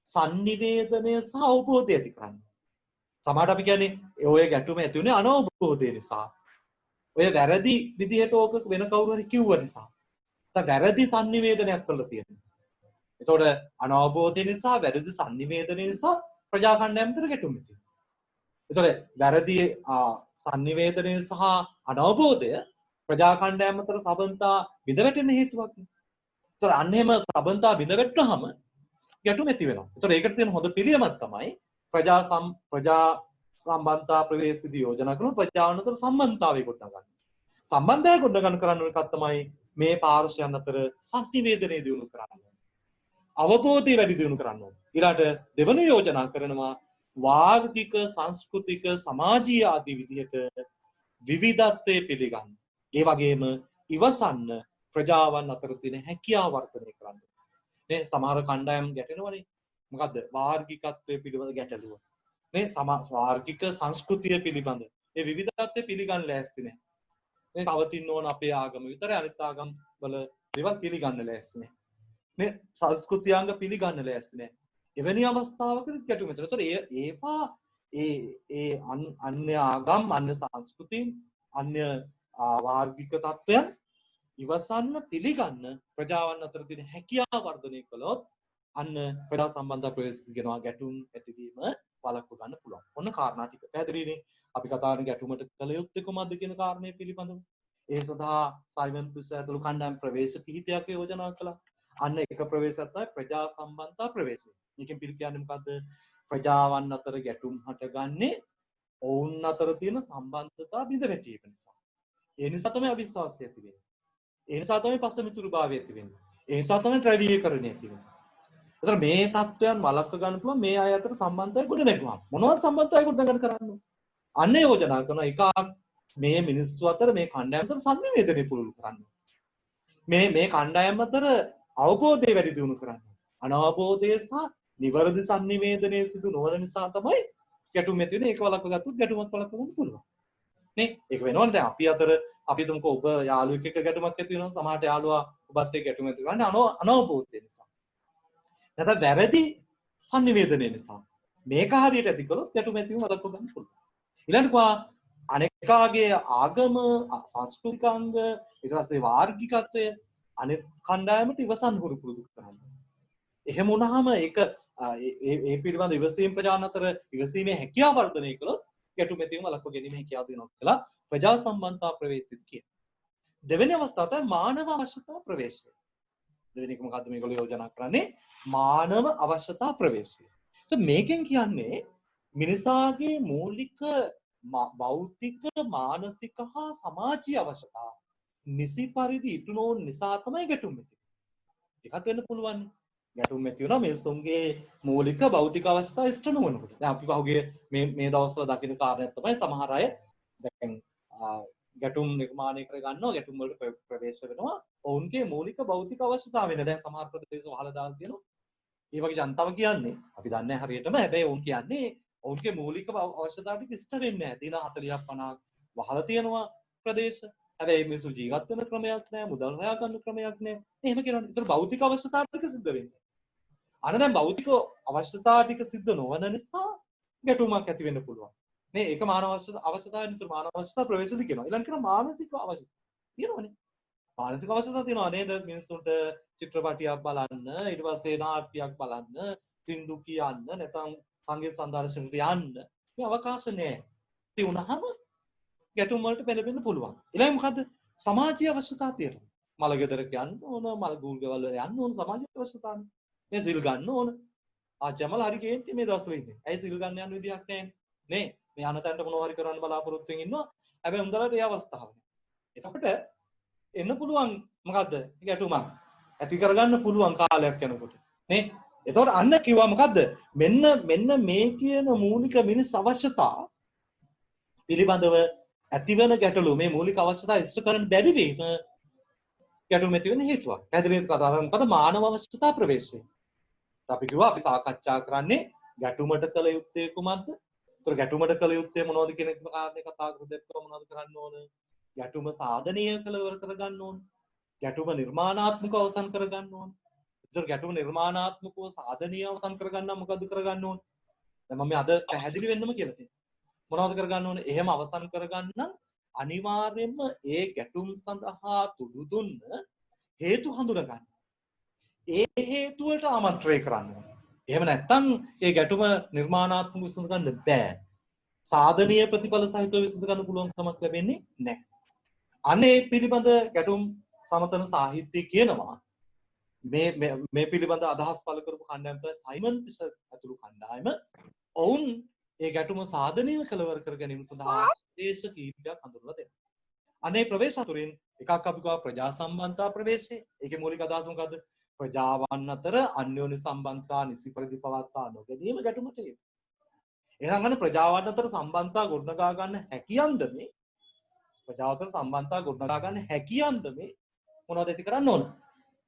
sannivedanaya සහ අවබෝධය ඇති කරන්නේ. සමහරට අපි කියන්නේ ඔය ගැටුම ඇති උනේ අනවබෝධය නිසා. ඔය වැරදි විදිහට ඕක වෙන කවුරු හරි කිව්ව නිසා. නැත්නම් වැරදි sannivedanayak කරලා තියෙනවා. එතකොට අනවබෝධය නිසා වැරදි sannivedanaය නිසා ප්‍රජා කණ්ඩායම් අතර ගැටුම් ඇති වෙනවා. එතකොට වැරදි sannivedanaය සහ අනවබෝධය ප්‍රජා කණ්ඩායම් අතර සබඳතා බිඳ වැටෙන හේතුවක්. ඒතර අන්න එහෙම සබඳතා බිඳ වැටුනහම ගැටුම් ඇති වෙනවා. ඒතර ඒකට තියෙන හොඳ පිළියමක් තමයි ප්‍රජා සම්බන්ධතා ප්‍රවේශිත යෝජනා කරන ප්‍රජාවන් අතර සම්බන්ධතාවය ගොඩනගන්න. සම්බන්ධය ගොඩනගන්න කරන්න ඕන එකක් තමයි මේ පාර්ශ්වයන් අතර sannivedanaya දියුණු කරන්න. අවබෝධය වැඩි දියුණු කරන්න ඕන. ඊළාට දෙවන යෝජනා කරනවා වාර්ගික සංස්කෘතික සමාජීය ආදී විදිහට විවිධත්වයේ පිළිගන්න. ඒ වගේම ඉවසන්න ප්‍රජාවන් අතර තියෙන හැකියාව වර්ධනය කරන්න. නේ සමහර කණ්ඩායම් ගැටෙනවනේ. මොකද්ද? වාර්ගිකත්වයේ පිළිබඳ ගැටලුව. නේ වාර්ගික සංස්කෘතිය පිළිබඳ ඒ විවිධත්වයේ පිළිගන්න ලෑස්ති නැහැ. මේ පවතින ඕන අපේ ආගම විතරයි අනිත් ආගම් වල දේවල් පිළිගන්න ලෑස්ති නැහැ. නේ සංස්කෘතියාංග පිළිගන්න ලෑස්ති නැහැ. එවැනි අවස්ථාවකදී ගැටුම් ඇති වෙනවා. ඒවා අන්‍ය ආගම් අන්‍ය සංස්කෘතින් අන්‍ය වාර්ගික තත්ත්වයන් ඉවසන්න පිළිගන්න ප්‍රජාවන් අතර තියෙන හැකියාව වර්ධනය කළොත් අන්න ප්‍රජා සම්බන්ධ ප්‍රවේශිත කියනවා ගැටුම් ඇතිවීම වළක්ව ගන්න පුළුවන්. ඔන්න කාරණා ටික පැහැදිලිනේ. අපි කතා කරන ගැටුමට කළ යුත්තේ කොහොමද කියන කාරණේ පිළිබඳව. ඒ සඳහා සයිමන් පිස් ඇතුළු කණ්ඩායම් ප්‍රවේශ කිහිපයක් යෝජනා කළා. අන්න එක ප්‍රවේශයක් තමයි ප්‍රජා සම්බන්ධතා ප්‍රවේශය. මේකෙන් පිළ කියන්නේ මොකද්ද? ප්‍රජාවන් අතර ගැටුම් හටගන්නේ ඔවුන් අතර තියෙන සම්බන්ධතා බිඳ වැටීම නිසා. ඒ නිසා තමයි අවිශ්වාසය ඇති වෙන්නේ. ඒ නිසා තමයි පස්සමිතුරුභාවය ඇති වෙන්නේ. ඒ නිසා තමයි ද්‍රවීකරණය ඇති වෙන්නේ. ඒතර මේ தත්වයන් වළක්ව ගන්න පුළුවන් මේ අය අතර සම්බන්ධය ගොඩනැගුවා. මොනවද සම්බන්ධය ගොඩනගන්න කරන්නේ? අන්න යෝජනා කරන එකක් මේ මිනිස්සු අතර මේ කණ්ඩායම් අතර sannivedanaya පුරුදු කරන්න. මේ කණ්ඩායම් අතර අවබෝධය වැඩි දියුණු කරන්න. අනවබෝධය සහ නිවැරදි sannivedanaya සිදු නොවන නිසා තමයි ගැටුම් ඇති වෙන්නේ. ඒක වළක්ව ගත්තොත් ගැටුමක් වළක්ව ගන්න පුළුවන්. නේ? ඒක වෙනවනේ දැන් අපි අතර අපි තුමුකෝ ඔබ යාළුවෙක් එක්ක ගැටුමක් ඇති වෙනවා. සමහරට යාළුවා ඔබත් එක්ක ගැටුමක් ඇති කරන්නේ අනවබෝධය නිසා. නැත්නම් වැරදි sannivedanaya නිසා. මේක හරියට ඇති කළොත් ගැටුම් ඇතිවීම වළක්ව ගන්න පුළුවන්. ඊළඟට අනෙකාගේ ආගම සංස්කෘතිකාංග ඊට පස්සේ වාර්ගිකත්වය අනෙක් කණ්ඩායමට ඉවසන් හුරු පුරුදු කරන්න. එහෙම වුණාම ඒක ඒ පිළිබඳ ඉවසීම් ප්‍රජාන අතර ඉවසීමේ හැකියාව වර්ධනය කළොත් ගැටුම් ඇතිවීම වළක්ව ගැනීම හැකියාව දිනනවා කියලා ප්‍රජා සම්බන්ධතා ප්‍රවේශිත කියනවා. දෙවෙනි අවස්ථාව තමයි මානව අවශ්‍යතා ප්‍රවේශය. දෙවෙනි එක මොකද්ද මේගොල්ලෝ යෝජනා කරන්නේ? මානව අවශ්‍යතා ප්‍රවේශය. මේකෙන් කියන්නේ මිනිසාගේ මූලික භෞතික මානසික හා සමාජීය අවශ්‍යතා නිසි පරිදි ඉටු නොවන නිසා තමයි ගැටුම් ඇති වෙන්නේ. ඒකත් වෙන්න පුළුවන්. ගැටුම් ඇති වෙනවා මිනිසුන්ගේ මූලික භෞතික අවශ්‍යතා ඉෂ්ට නොවනකොට. දැන් අපි පහුගිය මේ දවස්වල දකින කාරණයක් තමයි සමහර අය දැන් ගැටුම් නිර්මාණය කර ගන්නවා ගැටුම් වලට ප්‍රවේශ වෙනවා. ඔවුන්ගේ මූලික භෞතික අවශ්‍යතා වෙන. දැන් සමහර ප්‍රදේශ වහලා දාලා තියෙනවා. ඒ වගේ ජනතාව කියන්නේ අපි දන්නේ නැහැ හරියටම. හැබැයි ඔවුන් කියන්නේ ඔවුන්ගේ මූලික අවශ්‍යතා ටික ඉෂ්ට වෙන්නේ නැහැ. දින 40ක් 50ක් වහලා තියෙනවා ප්‍රදේශ. හැබැයි මිනිස්සු ජීවත් වෙන ක්‍රමයක් නැහැ, මුදල් හොයා ගන්න ක්‍රමයක් නැහැ. එහෙම කියනවනේ. ඒතර භෞතික අවශ්‍යතා ටික සිද්ධ වෙන්නේ. අන්න දැන් භෞතික අවශ්‍යතා ටික සිද්ධ නොවන නිසා ගැටුමක් ඇති වෙන්න පුළුවන්. මේ ඒක මානව අවශ්‍යතාවය නිතර මානව අවශ්‍යතා ප්‍රවේශද කියනවා. ඊළඟ කියන මානසික අවශ්‍යතා තියෙනවනේ. මානසික අවශ්‍යතා තියෙනවා නේද? මිනිස්සුන්ට චිත්‍රපටියක් බලන්න, ඊට පස්සේ නාට්‍යයක් බලන්න, සින්දු කියන්න, නැත්නම් සංගීත සංදර්ශනයට යන්න මේ අවකාශ නැහැ. ඒ වුණාම ගැටුම් වලට පෙළඹෙන්න පුළුවන්. ඊළඟ මොකද්ද? සමාජීය අවශ්‍යතා තියෙනවා. මල ගෙදරක යන්න ඕන, මල ගූල් ගෙවල් වල යන්න ඕන සමාජීය අවශ්‍යතාවනේ. මේ සිල් ගන්න ඕන. ආච්චිමල හරි කේන්ති මේ දවස්වල ඉන්නේ. ඇයි සිල් ගන්න යන විදිහක් නැහැ නේ. මේ අනතන්ට මොනවා හරි කරන්න බලාපොරොත්තු වෙමින් ඉන්නවා. හැබැයි උන්දලට ඒ අවස්ථාව නෑ. එතකොට එන්න පුළුවන් මොකද්ද? ගැටුමක් ඇති කරගන්න පුළුවන් කාලයක් යනකොට නේ. එතකොට අන්න කිව්වා මොකද්ද? මෙන්න මේ කියන මූලික මිනිස් අවශ්‍යතා පිළිබඳව ඇතිවන ගැටලු මේ මූලික අවශ්‍යතා ඉෂ්ට කරන්න බැරි වීම ගැටුම් ඇති වෙන හේතුවක්. පැහැදිලිව කතා කරන්නේ මොකද? මානව අවශ්‍යතා ප්‍රවේශය. අපි කිව්වා අපි සාකච්ඡා කරන්නේ ගැටුමට කළ යුත්තේ කුමක්ද? ඒතර ගැටුමට කළ යුත්තේ මොනවද කියන එක කාරණේ කතා කරද්දී මොනවද කරන්න ඕන? ගැටුම සාධනීය කළවර කරගන්න ඕන. ගැටුම නිර්මාණාත්මකව අවසන් කරගන්න ඕන. ඒතර ගැටුම නිර්මාණාත්මකව සාධනීය අවසන් කරගන්න මොකද්ද කරගන්න ඕන? දැන් මම අද පැහැදිලි වෙන්නම කියලා තියෙනවා. මොනවද කරගන්න ඕනේ? එහෙම අවසන් කරගන්න නම් අනිවාර්යයෙන්ම ඒ ගැටුම් සඳහා තුඩු දුන්න හේතු හඳුනා ගන්න. ඒ හේතු වලට ආමන්ත්‍රණය කරන්න ඕනේ. එහෙම නැත්නම් ඒ ගැටුම නිර්මාණාත්මකව විසඳ ගන්න බෑ. සාධනීය ප්‍රතිඵල සහිතව විසඳ ගන්න පුළුවන් කමක් ලැබෙන්නේ නැහැ. අනේ පිළිබඳ ගැටුම් සමතන සාහිත්‍ය කියනවා මේ පිළිබඳ අදහස් පළ කරපු කණ්ඩායම තමයි සයිමන් ෆිෂර් ඇතුළු කණ්ඩායම. ඔවුන් ඒ ගැටුම සාධනීය කළවර කර ගැනීම සඳහා ප්‍රවේශ කීපයක් හඳුන්වලා දෙනවා. අනේ ප්‍රවේශ අතුරින් එකක් අපි කියවා ප්‍රජා සම්බන්ධතා ප්‍රවේශය. ඒකේ මූලික අදහස මොකද්ද? ප්‍රජාවන් අතර අන්‍යෝන්‍ය සම්බන්ධතා නිසි පරිදි පවත්වා නොගැනීම ගැටුමට හේතු. එහෙනම් අන්න ප්‍රජාවන් අතර සම්බන්ධතා ගොඩනගා ගන්න හැකියන්ද මේ ප්‍රජාව අතර සම්බන්ධතා ගොඩනගා ගන්න හැකියන්ද මේ මොනවද ඇති කරන්න ඕන?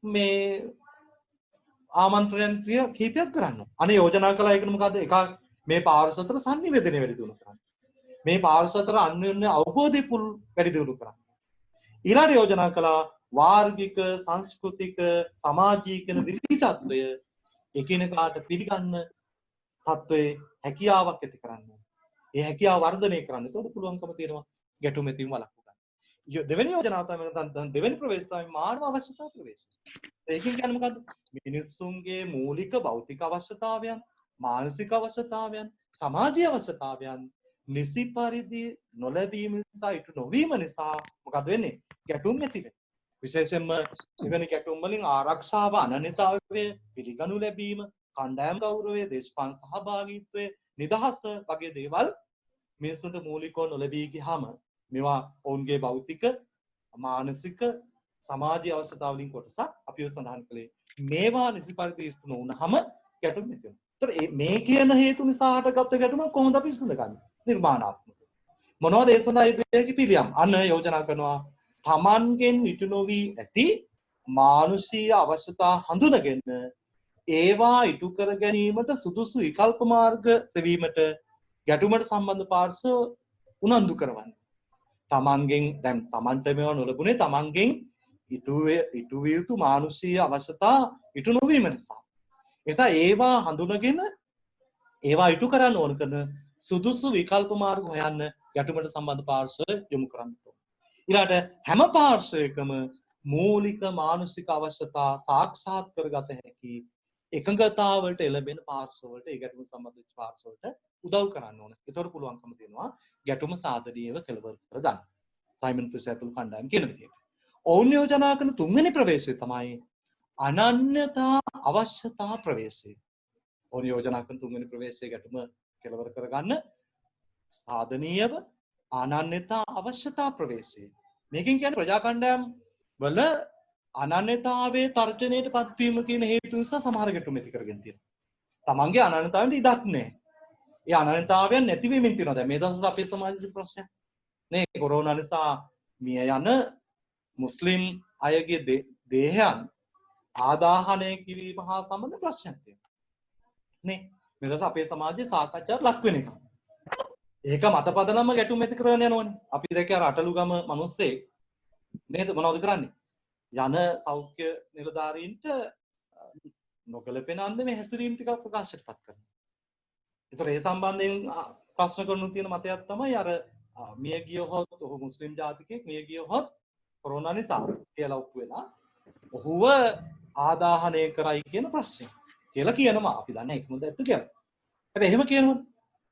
මේ ආමන්ත්‍රණ කීපයක් කරන්න. අනේ යෝජනා කළා ඒකන මොකද්ද? එකක් මේ පාර්ශ්ව අතර සංනිවේදනය වැඩි දියුණු කරන්න. මේ පාර්ශ්ව අතර අන්‍යෝන්‍ය අවබෝධය වැඩි දියුණු කරන්න. ඊළඟ යෝජනා කළා වාර්ගික සංස්කෘතික සමාජීය කියන විවිධත්වය එකිනෙකාට පිළිගන්න තත්වයේ හැකියාවක් ඇති කරන්න. ඒ හැකියාව වර්ධනය කරන්න. ඒකට පුළුවන්කම තියෙනවා ගැටුම් ඇතිවීම වළක්වා ගන්න. දෙවෙනි යෝජනාව තමයි දෙවෙනි ප්‍රවේශය තමයි මානව අවශ්‍යතා ප්‍රවේශය. ඒකෙන් කියන්නේ මොකද්ද? මිනිස්සුන්ගේ මූලික භෞතික අවශ්‍යතාවයන්, මානසික අවශ්‍යතාවයන්, සමාජීය අවශ්‍යතාවයන් නිසි පරිදි නොලැබීම නිසා ඉටු නොවීම නිසා මොකද වෙන්නේ? ගැටුම් ඇති වෙනවා. විශේෂයෙන්ම එවැනි ගැටුම් වලින් ආරක්ෂාව, අනන්‍යතාවය, පිළිගනු ලැබීම, කණ්ඩායම් ගෞරවය, දේශපාලන සහභාගීත්වය, නිදහස වගේ දේවල් මිනිස්සුන්ට මූලිකව නොලැබී ගියාම මේවා ඔවුන්ගේ භෞතික, මානසික, සමාජීය අවශ්‍යතා වලින් කොටසක් අපිව සඳහන් කළේ. මේවා නිසි පරිදි ඉෂ්ට නොවුනහම ගැටුම් ඇති වෙනවා. ඒතර මේ කියන හේතු නිසා හටගත්ත ගැටුම කොහොමද අපි විසඳගන්නේ? නිර්මාණාත්මක. මොනවද ඒ සඳහා ඉදිරියට පිළියම්? අන්න යෝජනා කරනවා තමන්ගෙන් ඉටු නොවි ඇති මානුෂීය අවශ්‍යතා හඳුනගෙන ඒවා ඉටු කර ගැනීමට සුදුසු විකල්ප මාර්ග සෙවීමට ගැටුමට සම්බන්ධ පාර්ශ්ව උනන්දු කරවන්න. තමන්ගෙන් දැන් තමන්ට මේවා නොලැබුණේ තමන්ගෙන් ඉටු විය යුතු මානුෂීය අවශ්‍යතා ඉටු නොවීම නිසා. එසා ඒවා හඳුනගෙන ඒවා ඉටු කරන්න ඕන කරන සුදුසු විකල්ප මාර්ග හොයන්න ගැටුමට සම්බන්ධ පාර්ශ්ව යොමු කරන්න ඕන. ඊළාට හැම පාර්ශ්වයකම මූලික මානසික අවශ්‍යතා සාක්ෂාත් කරගත හැකි එකඟතාවලට එළඹෙන පාර්ශ්වවලට ඒ ගැටුම සම්බන්ධ පාර්ශ්වවලට උදව් කරන්න ඕන. ඒතකොට පුළුවන්කම තියෙනවා ගැටුම සාධනීයව කෙලවර කරගන්න. සයිමන් ෆිෂර් ඇතුළු කණ්ඩායම කියන විදිහට. ඔවුන් යෝජනා කරන තුන්වෙනි ප්‍රවේශය තමයි අනන්‍යතා අවශ්‍යතා ප්‍රවේශය. ඔවුන් යෝජනා කරන තුන්වෙනි ප්‍රවේශය ගැටුම කෙලවර කරගන්න සාධනීයව අනන්‍යතා අවශ්‍යතා ප්‍රවේශය. මේකෙන් කියන්නේ ප්‍රජා කණ්ඩායම් වල අනන්‍යතාවයේ තර්ජනයට පත්වීම කියන හේතු නිසා සමහර ගැටුම් ඇති කරගෙන තියෙනවා. තමන්ගේ අනන්‍යතාවයට ඉඩක් නැහැ. ඒ අනන්‍යතාවයන් නැති වෙමින් තියෙනවා. දැන් මේ දවස්වල අපේ සමාජයේ ප්‍රශ්නයක් නේ කොරෝනා නිසා මිය යන මුස්ලිම් අයගේ දේහයන් ආදාහනය කිරීම හා සම්බන්ධ ප්‍රශ්නයක් තියෙනවා. නේ මේ දවස් අපේ සමාජයේ සාකච්ඡාවට ලක් වෙන එක. ඒක මතපදනම ගැටුම් ඇති කරගෙන යනවනේ. අපි දැක්ක අර අටලුගම මිනිස්සේ නේද මොනවද කරන්නේ? යන සෞඛ්‍ය නිලධාරීන්ට නොගැලපෙන අන්දමේ හැසිරීම් ටිකක් ප්‍රකාශයට පත් කරනවා. ඒතර ඒ සම්බන්ධයෙන් ප්‍රශ්න කරනු තියෙන මතයක් තමයි අර මිය ගියොත් ඔහු මුස්ලිම් ජාතිකයෙක් මිය ගියොත් කොරෝනා නිසා කියලා ඔප්පු වෙලා ඔහුව ආදාහනය කරයි කියන ප්‍රශ්නය කියලා කියනවා. අපි දන්නේ ඒකමද ඇත්ත කියලා. හැබැයි එහෙම කියනවද?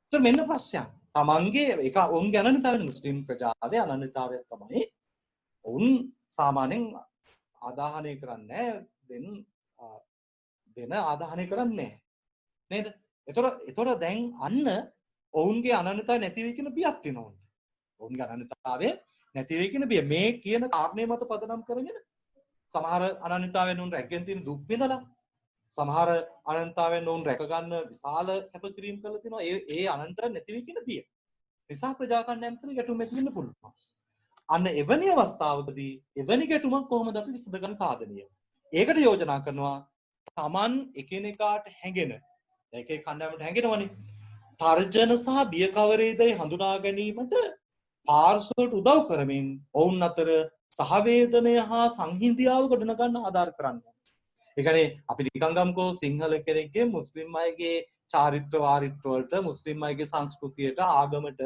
ඒතර මෙන්න ප්‍රශ්නයක්. තමන්ගේ ඒක ඔවුන් ගැන නිතරම මුස්ලිම් ප්‍රජාවේ අනන්‍යතාවයක් තමයි ඔවුන් සාමාන්‍යයෙන් ආදාහනය කරන්නේ දෙන ආදාහනය කරන්නේ නේද? ඒතොර දැන් අන්න ඔවුන්ගේ අනන්‍යතාවය නැති වෙයි කියන බියක් වෙනවා. ඔවුන්ගේ අනන්‍යතාවය නැති වෙයි කියන බිය මේ කියන කාරණේ මත පදනම් කරගෙන සමහර අනන්‍යතාවයන් උන් රැගෙන තියෙන දුක් විඳලා සමහර අනන්තතාවයන් වුන් රැක ගන්න විශාල කැපකිරීම කළා තියෙනවා. ඒ අනන්ත නැති වෙයි කියන බිය. නිසා ප්‍රජාකණ්ඩායම් තුළ ගැටුම් ඇති වෙන්න පුළුවන්. අන්න එවැනි අවස්ථාවකදී එවැනි ගැටුමක් කොහොමද අපි විසඳගන්න සාධනීය? ඒකට යෝජනා කරනවා Taman එකිනෙකාට හැඟෙන ඒකේ කණ්ඩායමට හැඟෙනවනේ. තර්ජන සහ බිය කවරේදයි හඳුනා ගැනීමට පාර්ශවයට උදව් කරමින් ඔවුන් අතර සහවේදනය හා සංහිඳියාව ගොඩනගන්න ආධාර කරන්න. ඒ කියන්නේ අපි නිකන් ගමුකෝ සිංහල කෙනෙක්ගේ මුස්ලිම් අයගේ චාරිත්‍ර වාරිත්‍ර වලට මුස්ලිම් අයගේ සංස්කෘතියට ආගමට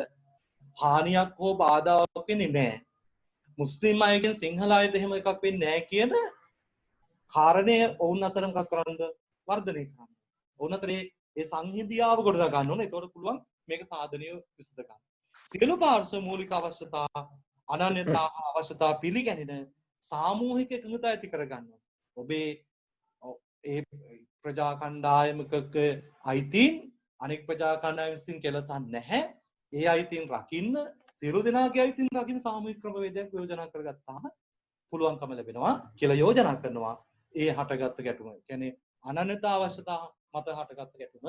හානියක් හෝ බාධාවක් වෙන්නේ නැහැ. මුස්ලිම් අයගෙන් සිංහල අයට එහෙම එකක් වෙන්නේ නැහැ කියන කාරණය ඔවුන් අතර මොකක් කරන්නද වර්ධනය කරන්න. ඔවුන් අතර ඒ සංහිඳියාව ගොඩනගා ගන්න ඕනේ. ඒතකොට පුළුවන් මේක සාධනීය විසඳ ගන්න. සියලු පාර්ශ්ව මූලික අවශ්‍යතා අනන්‍යතා අවශ්‍යතා පිළිගැනෙන සාමූහික එකඟතා ඇති කර ගන්න. ඔබේ ඒ ප්‍රජා කණ්ඩායමක අයිතීන් අනෙක් ප්‍රජා කණ්ඩායම් විසින් කෙලසන්නේ නැහැ. ඒ අයිතීන් රකින්න සියලු දෙනාගේ අයිතීන් රකින්න සාමූහික ක්‍රමවේදයක් යෝජනා කරගත්තාම පුළුවන්කම ලැබෙනවා කියලා යෝජනා කරනවා. ඒ හටගත් ගැටුම. කියන්නේ අනන්‍යතා අවශ්‍යතා මත හටගත් ගැටුම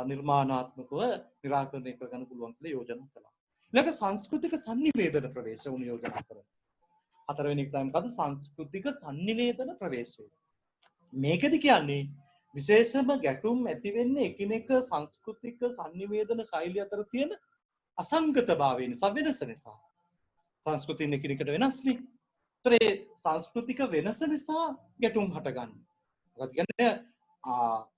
නිර්මාණාත්මකව निराකරණය කරගන්න පුළුවන් කියලා යෝජනා කළා. ඊළඟ සංස්කෘතික sannivedana ප්‍රවේශ වුණ යෝජනා කරනවා. හතරවෙනි එක තමයි මොකද්ද? සංස්කෘතික sannivedana ප්‍රවේශය. මේකද කියන්නේ විශේෂම ගැටුම් ඇති වෙන්නේ එකිනෙක සංස්කෘතික sannivedana ශෛලිය අතර තියෙන අසංගතභාවය නිසා වෙනස නිසා. සංස්කෘතියන් එකිනෙකට වෙනස්නේ. ඒතර ඒ සංස්කෘතික වෙනස නිසා ගැටුම් හටගන්නේ. මොකද කියන්නේ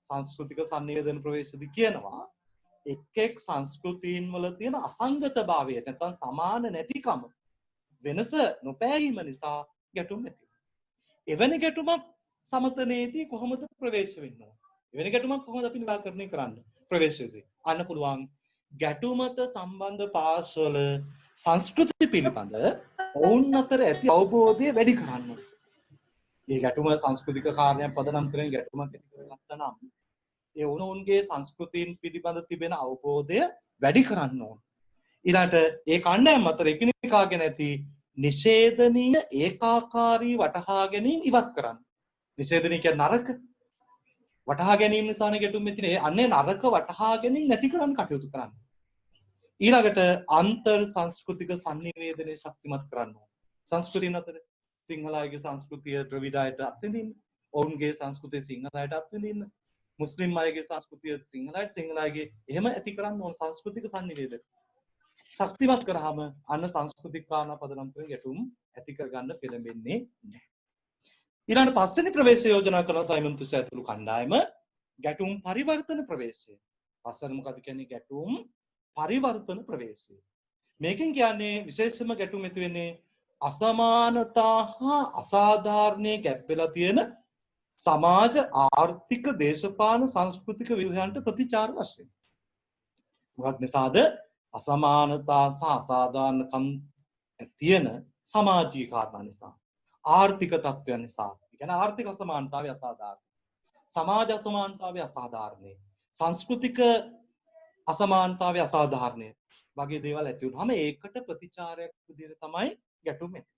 සංස්කෘතික sannivedana ප්‍රවේශදී කියනවා එක් සංස්කෘතීන් වල තියෙන අසංගතභාවය නැත්නම් සමාන නැතිකම වෙනස නොපෑහීම නිසා ගැටුම් ඇති වෙනවා. එවැනි ගැටුමක් සමතනයේදී කොහොමද ප්‍රවේශ වෙන්නේ? එවැනි ගැටුමක් කොහොමද අපි නිරාකරණය කරන්න ප්‍රවේශයේදී? අන්න පුළුවන් ගැටුමට සම්බන්ධ පාර්ශ්වවල සංස්කෘතිය පිළිබඳ ඔවුන් අතර ඇති අවබෝධය වැඩි කරන්න. මේ ගැටුම සංස්කෘතික කාරණයක් පදනම් කරගෙන ගැටුමක් ඇති කරගත්තා නම් ඒ ඔවුන්ගේ සංස්කෘතීන් පිළිබඳ තිබෙන අවබෝධය වැඩි කරන්න ඕන. ඊළාට ඒ කණ්ඩායම් අතර එකිනෙකා ගැන ඇති නිෂේධනීය ඒකාකාරී වටහා ගැනීම ඉවත් කරන්න. නිෂේධනීය කියන්නේ නරක වටහා ගැනීම නිසානේ ගැටුම් ඇති. අන්නේ නරක වටහා ගැනීම නැති කරන්න කටයුතු කරන්න. ඊළඟට අන්තර් සංස්කෘතික sannivedanaye ශක්තිමත් කරන්න ඕන. සංස්කෘතියන් අතර සිංහලයිගේ සංස්කෘතිය ද්‍රවිඩයට අත්විඳින්න, ඔවුන්ගේ සංස්කෘතිය සිංහලයට අත්විඳින්න, මුස්ලිම් අයගේ සංස්කෘතිය සිංහලයට සිංහලයිගේ එහෙම ඇති කරන්න ඕන සංස්කෘතික sannivedana. ශක්තිමත් කරාම අන්න සංස්කෘතික කාරණා පදනම් කරගෙන ගැටුම් ඇති කරගන්න පෙළඹෙන්නේ නැහැ. ඊළඟ පස්වෙනි ප්‍රවේශ යෝජනා කරන සයිමන් පුස් ඇතුළු කණ්ඩායම ගැටුම් පරිවර්තන ප්‍රවේශය. පස්වන මොකද කියන්නේ ගැටුම් පරිවර්තන ප්‍රවේශය. මේකෙන් කියන්නේ විශේෂම ගැටුම් ඇති වෙන්නේ අසමානතා හා අසාධාරණයේ ගැප් වෙලා තියෙන සමාජ ආර්ථික දේශපාලන සංස්කෘතික ව්‍යුහයන්ට ප්‍රතිචාර වශයෙන්. මොකක් නිසාද? අසමානතා සහ අසාධාරණකම් තියෙන සමාජීය කාරණා නිසා. ආර්ථික තත්ත්වයන් නිසා. ඒ කියන්නේ ආර්ථික අසමානතාවය අසාධාරණ. සමාජ අසමානතාවය අසාධාරණයි. සංස්කෘතික අසමානතාවය අසාධාරණයි. වගේ දේවල් ඇති වුනහම ඒකට ප්‍රතිචාරයක් විදිහට තමයි ගැටුම් ඇති.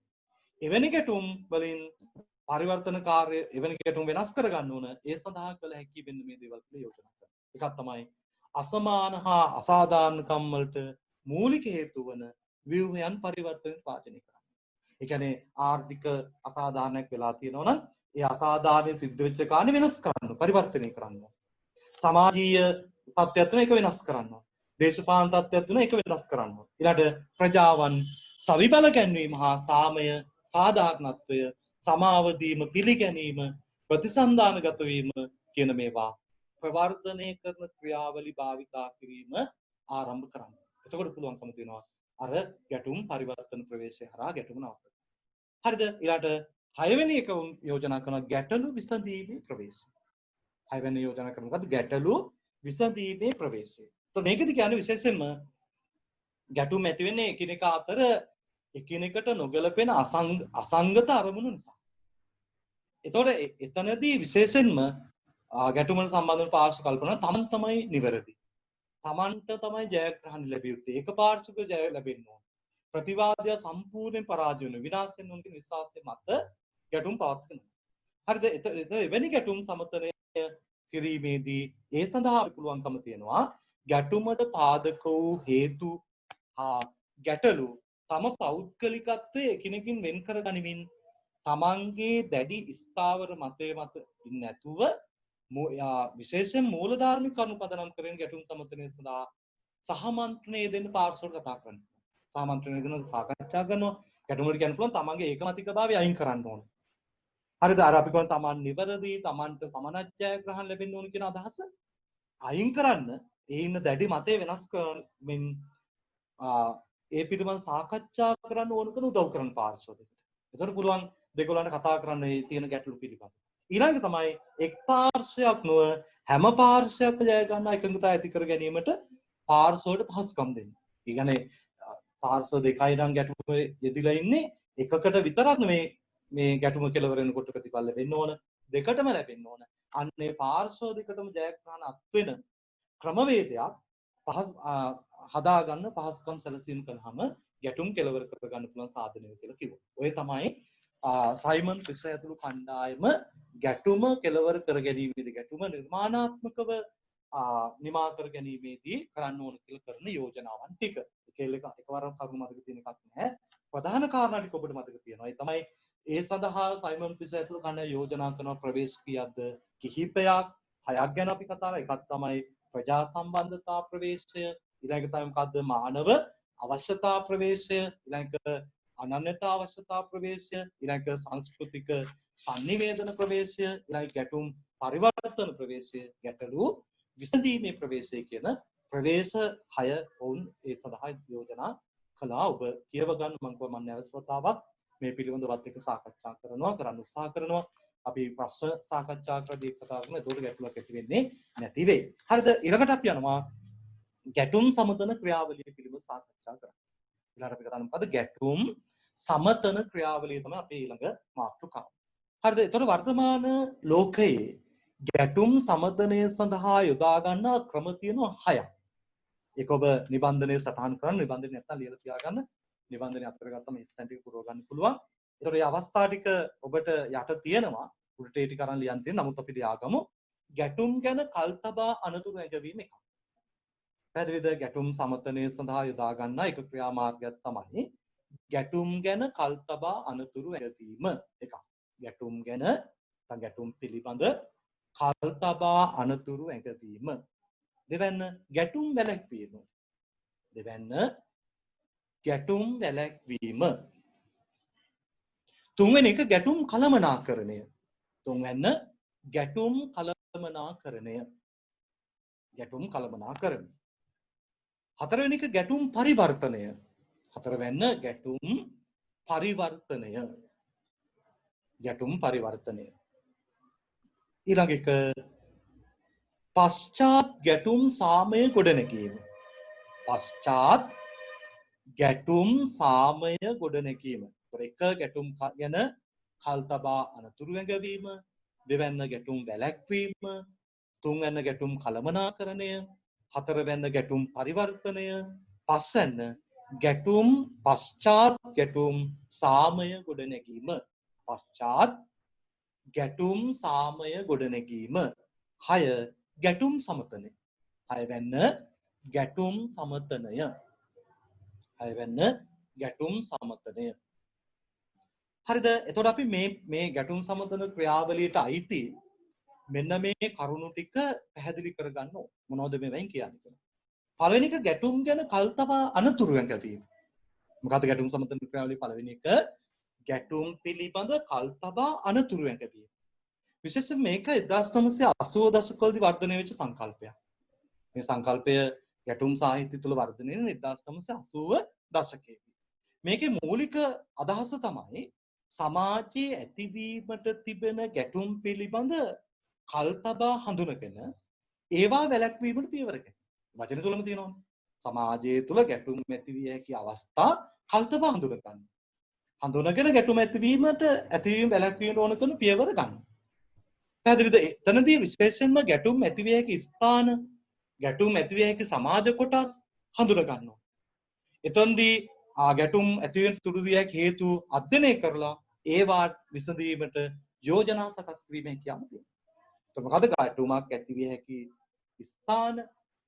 එවැනි ගැටුම් වලින් පරිවර්තනකාරී එවැනි ගැටුම් වෙනස් කර ගන්න ඕන. ඒ සඳහා කළ හැකි වෙන්න මේ දේවල් කියලා යෝජනා කරනවා. එකක් තමයි අසමාන හා අසාධාරණකම් වලට මූලික හේතු වන ව්‍යුහයන් පරිවර්තනයට වාජනය කරන්න. ඒ කියන්නේ ආර්ථික අසාධාරණයක් වෙලා තියෙනවා නම් ඒ අසාධාරණ සිද්ධ වෙච්ච කාරණේ වෙනස් කරන්න, පරිවර්තනය කරන්න. සමාජීය තත්ත්වයක් තුන ඒක වෙනස් කරන්න. දේශපාලන තත්ත්වයක් තුන ඒක වෙනස් කරන්න. ඊළඟට ප්‍රජාවන් සවිබල ගැන්වීම හා සාමය, සාධාරණත්වය, සමාව දීම, පිළිගැනීම, ප්‍රතිසන්දානගත වීම කියන මේවා ප්‍රවර්ධනය කරන ක්‍රියාවලි භාවිතා කිරීම ආරම්භ කරන්න. එතකොට පුළුවන්කම තියෙනවා අර ගැටුම් පරිවර්තන ප්‍රවේශය හරහා ගැටුම නවත්තන්න. හරිද? ඊළඟට 6 වෙනි එක යෝජනා කරන ගැටලු විසඳීමේ ප්‍රවේශය. 6 වෙනි යෝජනා කරන මොකද්ද? ගැටලු විසඳීමේ ප්‍රවේශය. તો මේකද කියන්නේ විශේෂයෙන්ම ගැටුම් ඇති වෙන්නේ එකිනෙකා අතර එකිනෙකට නොගැලපෙන අසංගත අරමුණු නිසා. එතකොට එතනදී විශේෂයෙන්ම ගැටුමට සම්බන්ධව පාර්ශ්ව කල්පනා තමන් තමයි නිවැරදි. තමන්ට තමයි ජයග්‍රහණ ලැබිය යුත්තේ. ඒක පාර්ශ්වික ජය ලැබෙන්න ඕන. ප්‍රතිවාදය සම්පූර්ණයෙන් පරාජය වෙන විනාශ වෙන උන්ගේ විශ්වාසය මත ගැටුම් පවත්වනවා. හරිද? එතකොට එවැනි ගැටුම් සමතනය කිරීමේදී ඒ සඳහා පුළුවන්කම තියෙනවා ගැටුමට පාදක වූ හේතු හා ගැටලු තම පෞද්ගලිකත්වයේ එකිනෙකින් වෙන් කර ගනිමින් තමන්ගේ දැඩි ස්ථාවර මතය මත ඉන්නේ නැතුව විශේෂයෙන් මූලධාර්මික කරුණු පදනම් කරගෙන ගැටුම් සමතනය සඳහා සහමන්ත්‍රණය දෙන්න පාර්ශ්වවල කතා කරනවා. සහමන්ත්‍රණය දෙන සාකච්ඡා කරනවා. ගැටුමට කියන්න පුළුවන් තමන්ගේ ඒකමතිකභාවය අයින් කරන්න ඕන. හරිද? අර අපි කියනවා තමන් නිවැරදි, තමන්ට පමණක් ජයග්‍රහණ ලැබෙන්න ඕන කියන අදහස අයින් කරන්න ඒ ඉන්න දැඩි මතය වෙනස් කරමින් ඒ පිළිබඳව සාකච්ඡා කරන්න ඕන කරන උදව් කරන පාර්ශ්ව දෙකට. ඒතර පුළුවන් දෙගොල්ලන්ට කතා කරන්න මේ තියෙන ගැටලු පිළිබඳව. ඊළඟ තමයි එක් පාර්ශ්වයක් නොව හැම පාර්ශ්වයක්ම ජය ගන්න එකඟතාවය ඇති කර ගැනීමට පාර්ශ්වවලට පහසුකම් දෙන්න. ඒ කියන්නේ පාර්ශ්ව දෙකයි නම් ගැටුම යෙදিলা ඉන්නේ එකකට විතරක් නෙමේ මේ ගැටුම කෙලවර වෙනකොට ප්‍රතිඵල ලැබෙන්න ඕන දෙකටම ලැබෙන්න ඕන. අන්නේ පාර්ශ්ව දෙකටම ජයග්‍රහණ අත් වෙන ක්‍රමවේදයක් හදාගන්න පහසුකම් සැලසීම් කළාම ගැටුම් කෙලවර කරගන්න පුළුවන් සාධනය කියලා කිව්වා. ඔය තමයි සයිමන් ෆිෂර් ඇතුළු කණ්ඩායම ගැටුම කෙලවර කර ගැනීමේදී ගැටුම නිර්මාණාත්මකව නිමා කර ගැනීමේදී කරන්න ඕන කියලා කරන යෝජනාවන් ටික. එකවරම කරුණු මතක තියෙන එකක් නැහැ. ප්‍රධාන කාරණා ටික ඔබට මතක තියෙනවා. ඒ තමයි ඒ සඳහා සයිමන් ෆිෂර් ඇතුළු කණ්ඩායම යෝජනා කරන ප්‍රවේශ ක්‍රියාද කිහිපයක් හයක් ගැන අපි කතා කරා. එකක් තමයි ප්‍රජා සම්බන්ධතා ප්‍රවේශය, ඊළඟ තමයි මොකද්ද මානව අවශ්‍යතා ප්‍රවේශය, ඊළඟ අනන්‍යතා අවශ්‍යතා ප්‍රවේශය, ඊළඟ සංස්කෘතික sannivedana ප්‍රවේශය, ඊළඟ ගැටුම් පරිවර්තන ප්‍රවේශය, ගැටලු විසඳීමේ ප්‍රවේශය කියන ප්‍රවේශ 6 වුන් ඒ සඳහා යෝජනා කළා. ඔබ කියව ගන්න මම නැවසතාවක් මේ පිළිබඳවත් එක්ක සාකච්ඡා කරන්න උත්සාහ කරනවා. අපි ප්‍රශ්න සාකච්ඡා කරලා කතා කරන ඒකට ගැටලුවක් ඇති වෙන්නේ නැති වෙයි. හරිද? ඊළඟට අපි යනවා ගැටුම් සමතන ක්‍රියාවලිය පිළිබඳව සාකච්ඡා කරන්න. ඊළඟට අපි කතා මොකද ගැටුම් සමතන ක්‍රියාවලිය තමයි අපේ ඊළඟ මාතෘකාව. හරිද? ඒතකොට වර්තමාන ලෝකයේ ගැටුම් සමතනය සඳහා යොදා ගන්නා ක්‍රම තියෙනවා 6ක්. ඒක ඔබ නිබන්ධනයේ සටහන් කරන්න, නිබන්ධනය නැත්නම් ලියලා තියාගන්න. නිබන්ධනය අතර ගත්තම ස්ටැන්ඩ් ටික පුරව ගන්න පුළුවන්. ඒතකොට මේ අවස්ථා ටික ඔබට යට තියෙනවා. උඩට ඒ ටික අරන් ලියන්න තියෙන. නමුත් අපි ලියාගමු. ගැටුම් ගැන කල්තබා අනතුරු ඇඟවීම එකක්. පැහැදිලිද? ගැටුම් සමතනය සඳහා යොදා ගන්නා එක ක්‍රියාමාර්ගයක් තමයි ගැටුම් ගැන කල්තබා අනතුරු ඇඟවීම එකක්. ගැටුම් ගැන ගැටුම් පිළිබඳ කල්තබා අනතුරු ඇඟවීම. දෙවැන්න ගැටුම් වැළැක්වීම. දෙවැන්න ගැටුම් වැළැක්වීම. තුන්වෙනි එක ගැටුම් කළමනාකරණය. තුන්වැන්න ගැටුම් කළමනාකරණය. ගැටුම් කළමනාකරණය. හතරවෙනි එක ගැටුම් පරිවර්තනය. හතරවැන්න ගැටුම් පරිවර්තනය. ගැටුම් පරිවර්තනය. ඊළඟ එක පශ්චාත් ගැටුම් සාමය ගොඩනැගීම. පශ්චාත් ගැටුම් සාමය ගොඩනැගීම. එක ගැටුම් ගැන කල්තබා අනතුරු ඇඟවීම, දෙවැන්න ගැටුම් වැළැක්වීම, තුන්වැන්න ගැටුම් කළමනාකරණය, හතරවැන්න ගැටුම් පරිවර්තනය, පස්වැන්න ගැටුම් පශ්චාත් ගැටුම් සාමය ගොඩනැගීම. පශ්චාත් ගැටුම් සාමය ගොඩනැගීම. 6 ගැටුම් සමතනය. 6 වැන්න ගැටුම් සමතනය. 6 වැන්න ගැටුම් සමතනය. හරිද? එතකොට අපි මේ ගැටුම් සමතන ක්‍රියාවලියට අයිති මෙන්න මේ කරුණු ටික පැහැදිලි කරගන්න ඕන. මොනවද මේවෙන් කියන්නේ කියලා. පළවෙනි එක ගැටුම් ගැන කල්තබා අනතුරු ඇඟවීම. මොකද්ද ගැටුම් සමතන ක්‍රියාවලියේ පළවෙනි එක? ගැටුම් පිළිබඳ කල්තබා අනතුරු ඇඟවීම. විශේෂයෙන් මේක 1980 දශකවලදී වර්ධනය වෙච්ච සංකල්පයක්. මේ සංකල්පය ගැටුම් සාහිත්‍ය තුළ වර්ධනය වෙන 1980 දශකයේදී. මේකේ මූලික අදහස තමයි සමාජයේ ඇතිවීමට තිබෙන ගැටුම් පිළිබඳ කල්තබා හඳුනගෙන ඒවා වැළැක්වීමට පියවර ගන්න. වචන තුලම තියෙනවානේ. සමාජයේ තුල ගැටුම් ඇතිවිය හැකි අවස්ථා කල්තබා හඳුන ගන්න. හඳුනගෙන ගැටුම් ඇතිවීම වැළැක්වීමට ඕන කරන පියවර ගන්න. පැහැදිලිද? එතනදී විශේෂයෙන්ම ගැටුම් ඇතිවිය හැකි ස්ථාන, ගැටුම් ඇතිවිය හැකි සමාජ කොටස් හඳුන ගන්නවා. එතනදී ගැටුම් ඇතිවෙන තුරුදිය හැකි හේතු අධ්‍යයනය කරලා ඒවා විසඳීමට යෝජනා සකස් කිරීමේ හැකියාව තියෙනවා. මොකද ගැටුමක් ඇති විය හැකි ස්ථාන,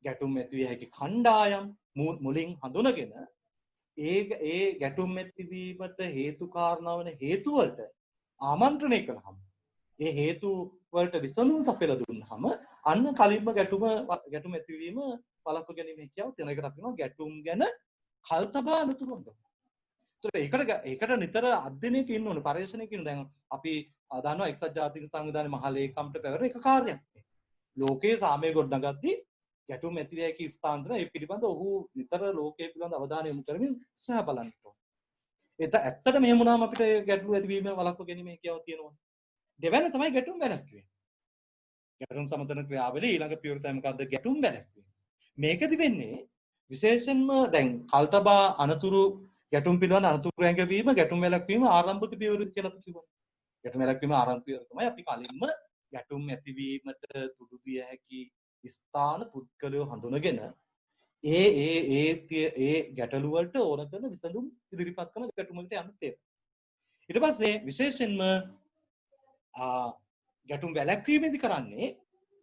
ගැටුම් ඇති විය හැකි කණ්ඩායම් මුලින් හඳුනගෙන ඒ ගැටුම් ඇතිවීමට හේතු කාරණා වන හේතු වලට ආමන්ත්‍රණය කළාම ඒ හේතු වලට විසඳුම් සපයලා දුන්නාම අන්න කලින්ම ගැටුම ඇතිවීම වළක්ව ගැනීම හැකියාව තියෙන එකට අපි කියනවා ගැටුම් ගැන කල්තබා අනුතුරු හොඳ. ඒකට නිතර අධ්‍යයනයක ඉන්න ඕනේ පරිශ්‍රණයක ඉන්න. දැන් අපි දන්නවා එක්සත් ජාතික සංවිධානයේ මහ ලේකම්ට පැවරෙන එක කාර්යයක්. ලෝකයේ සාමය ගොඩනගද්දී ගැටුම් ඇති විය හැකි ස්ථාන්තර ඒ පිළිබඳ ඔහු නිතර ලෝකයේ පිළිබඳ අවධානය යොමු කරමින් සොයා බලන්න ඕනේ. ඇත්තටම එහෙම වුණාම අපිට ගැටලු ඇතිවීම වළක්ව ගැනීම හැකියාව තියෙනවා. දෙවැන්න තමයි ගැටුම් වැළැක්වීම. ගැටුම් සමතන ක්‍රියාවලිය ඊළඟ පියවර තමයි මොකද්ද? ගැටුම් වැළැක්වීම. මේකෙදි වෙන්නේ විශේෂයෙන්ම දැන් කල්තබා අනතුරු ගැටුම් පිළිබඳ අනතුරු ඇඟවීම ගැටුම් වැළැක්වීම ආරම්භක පියවර කියලා අපි කිව්වා. ගැටුම් වැළැක්වීම ආරම්භ පියවර තමයි අපි කලින්ම ගැටුම් ඇතිවීමට තුඩු දිය හැකි ස්ථාන පුද්ගලයෝ හඳුනගෙන ඒ ගැටලු වලට ඕන කරන විසඳුම් ඉදිරිපත් කරන ගැටුමකට යන්න තියෙනවා. ඊට පස්සේ විශේෂයෙන්ම ගැටුම් වැළැක්වීමේදී කරන්නේ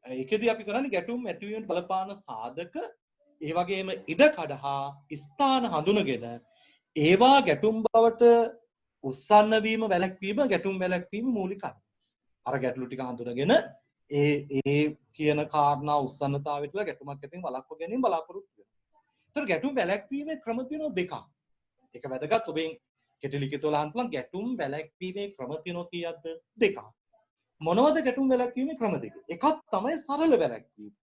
ඒකෙදී අපි කරන්නේ ගැටුම් ඇතිවීමට බලපාන සාධක ඒ වගේම ඉඩකඩ හා ස්ථාන හඳුනගෙන ඒවා ගැටුම් බවට උස්සන්න වීම වැළැක්වීම ගැටුම් වැළැක්වීම මූලිකයි. අර ගැටලු ටික හඳුනගෙන ඒ කියන කාරණා උස්සන්නතාවයට ගැටුමක් ඇතින් වළක්ව ගැනීම බලාපොරොත්තු වෙනවා. ඒතර ගැටුම් වැළැක්වීමේ ක්‍රම තියෙනවා දෙකක්. ඒක වැදගත් ඔබෙන් කෙටි ලිඛිතවල අහන්න පුළුවන් ගැටුම් වැළැක්වීමේ ක්‍රම තියෙනවා කීයක්ද? දෙකක්. මොනවද ගැටුම් වැළැක්වීමේ ක්‍රම දෙක? එකක් තමයි සරල වැළැක්වීම.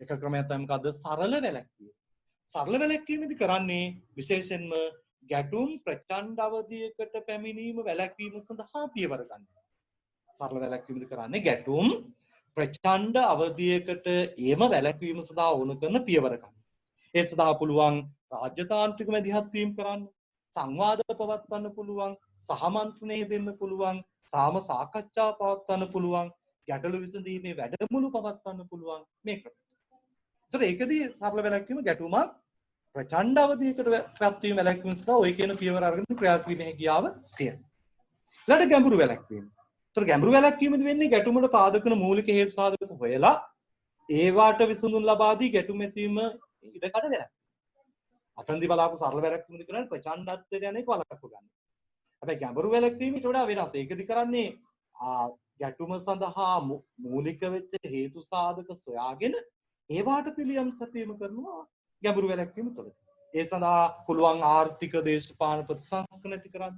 එක ක්‍රමයක් තමයි මොකද්ද? සරල වැළැක්වීම. සරල වැළැක්වීමේදී කරන්නේ විශේෂයෙන්ම ගැටුම් ප්‍රචණ්ඩ අවධියකට පැමිණීම වැළැක්වීම සඳහා පියවර ගන්නවා. සරල වැළැක්වීමේදී කරන්නේ ගැටුම් ප්‍රචණ්ඩ අවධියකට ඒම වැළැක්වීම සඳහා ඕන කරන පියවර ගන්න. ඒ සඳහා පුළුවන් රාජ්‍යතාන්ත්‍රික මැදිහත් වීම කරන්න, සංවාද පවත්වන්න පුළුවන්, සහමන්ත්‍රණය දෙන්න පුළුවන්, සාම සාකච්ඡා පවත්වන්න පුළුවන්, ගැටලු විසඳීමේ වැඩමුළු පවත්වන්න පුළුවන් මේ ක්‍රම. ඒතර ඒකදී සරල වැළැක්වීම ගැටුමක් ප්‍රචණ්ඩ අවධියකට පැවැත්වීම වැළැක්වීම සඳහා ඔය කියන පියවර අරගෙන ක්‍රියාත්මක හැකියාව තියෙනවා. ඊළඟට ගැඹුරු වැළැක්වීම. ඒතර ගැඹුරු වැළැක්වීමෙදි වෙන්නේ ගැටුමට පාදක වෙන මූලික හේතු සාධක හොයලා ඒවාට විසඳුම් ලබා දී ගැටුම් ඇතිවීම ඉඩකඩ වැළැක්වීම. අතන්දි බලාපු සරල වැළැක්වීමද කරන්නේ ප්‍රචණ්ඩත්වය ගැන එක වළක්ව ගන්න. හැබැයි ගැඹුරු වැළැක්වීම ඊට වඩා වෙනස්. ඒකෙදි කරන්නේ ගැටුම සඳහා මූලික වෙච්ච හේතු සාධක සොයාගෙන ඒවාට පිළියම් සැපීම කරනවා ගැඹුරු වැළැක්වීම තුළදී. ඒ සඳහා පුළුවන් ආර්ථික දේශපාලන ප්‍රතිසංස්කරණ ඇති කරන්න,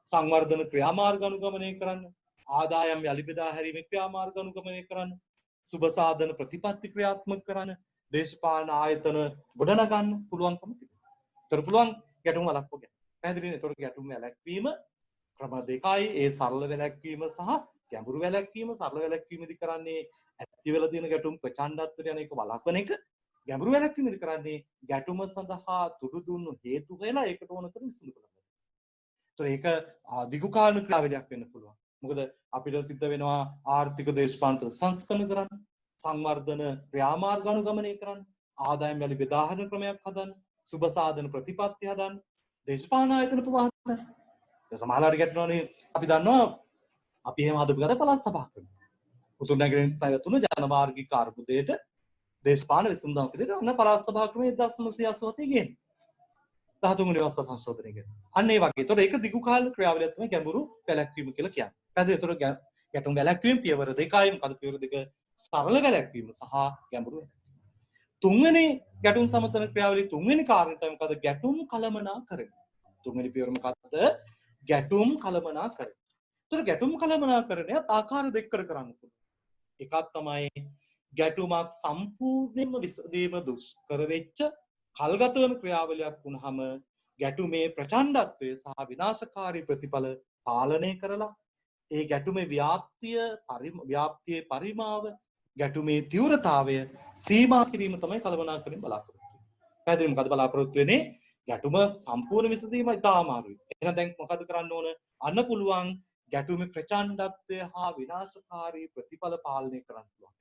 සංවර්ධන ක්‍රියාමාර්ග අනුගමනය කරන්න, ආදායම් යලි බෙදා හැරීමේ ක්‍රියාමාර්ග අනුගමනය කරන්න, සුබ සාධන ප්‍රතිපත්ති ක්‍රියාත්මක කරන්න, දේශපාලන ආයතන ගොඩනගන්න පුළුවන්කම තිබෙනවා. ඒතර පුළුවන් ගැටුම් වළක්ව ගන්න. පැහැදිලිනේ? ඒතර ගැටුම් වැළැක්වීම ක්‍රම දෙකයි. ඒ සරල වැළැක්වීම සහ ගැඹුරු වැළැක්වීම. සරල වැළැක්වීමේදී කරන්නේ ඇති වෙලා තියෙන ගැටුම් ප්‍රචණ්ඩත්වයට යන එක වළක්වන එක. ගැඹුරු වැළැක්වීමේදී කරන්නේ ගැටුම සඳහා තුඩු දුන්නු හේතු හොයලා ඒකට ඕන කරන විසඳුම ලබා ගන්න. ඒතර ඒක දිගු කාලීන ක්‍රියාවලියක් වෙන්න පුළුවන්. මොකද අපිට සිද්ධ වෙනවා ආර්ථික දේශපාලන ප්‍රතිසංස්කරණ කරන්න, සංවර්ධන ක්‍රියාමාර්ග අනුගමනය කරන්න, ආදායම් යලි බෙදා හරින ක්‍රමයක් හදන්න, සුබ සාධන ප්‍රතිපත්ති හදන්න, දේශපාලන ආයතන ප්‍රවාහ හදන්න. ඒ සමහරවිට ගැටනෝනේ අපි දන්නවා අපි එහෙම හදපු ගාන පළාත් සභා ක්‍රම. උතුරු නැගෙනහිර පැවතුණු ජනමාර්ගික අර්බුදයට දේශපාලන විසඳුමක් විදිහට අන්න පළාත් සභා ක්‍රමයේ 1987 ගේන්නේ. 13 වෙනි වසර සංශෝධනය කරනවා. අන්න ඒ වගේ. ඒතකොට ඒක දිගු කාල ක්‍රියාවලියක් තමයි ගැඹුරු වැළැක්වීම කියලා කියන්නේ. පැහැදිලි. ඒතකොට ගැටුම් වැළැක්වීම පියවර දෙකයි. මොකද පියවර දෙක සරල වැළැක්වීම සහ ගැඹුරු වැළැක්වීම. තුන්වෙනි ගැටුම් සමතන ක්‍රියාවලිය තුන්වෙනි කාරණය තමයි මොකද? ගැටුම් කළමනාකරණය. තුන්වෙනි පියවර මොකද්ද? ගැටුම් කළමනාකරණය. ඒතකොට ගැටුම් කළමනාකරණය ආකාර දෙකකට කරන්න පුළුවන්. එකක් තමයි ගැටුමක් සම්පූර්ණයෙන්ම විසඳීම දුෂ්කර වෙච්ච කල්ගත වෙන ක්‍රියාවලියක් වුණාම ගැටුමේ ප්‍රචණ්ඩත්වය සහ විනාශකාරී ප්‍රතිඵල පාලනය කරලා ඒ ගැටුමේ ව්‍යාප්තියේ පරිමාව ගැටුමේ තීව්‍රතාවය සීමා කිරීම තමයි කළමනාකරණයෙන් බලාපොරොත්තු වෙන්නේ. පැහැදිලිද? මොකද බලාපොරොත්තු වෙන්නේ? ගැටුම සම්පූර්ණ විසඳීම ඉතාම අමාරුයි. එහෙනම් දැන් මොකද කරන්න ඕන? අන්න පුළුවන් ගැටුමේ ප්‍රචණ්ඩත්වය හා විනාශකාරී ප්‍රතිඵල පාලනය කරන්න පුළුවන්.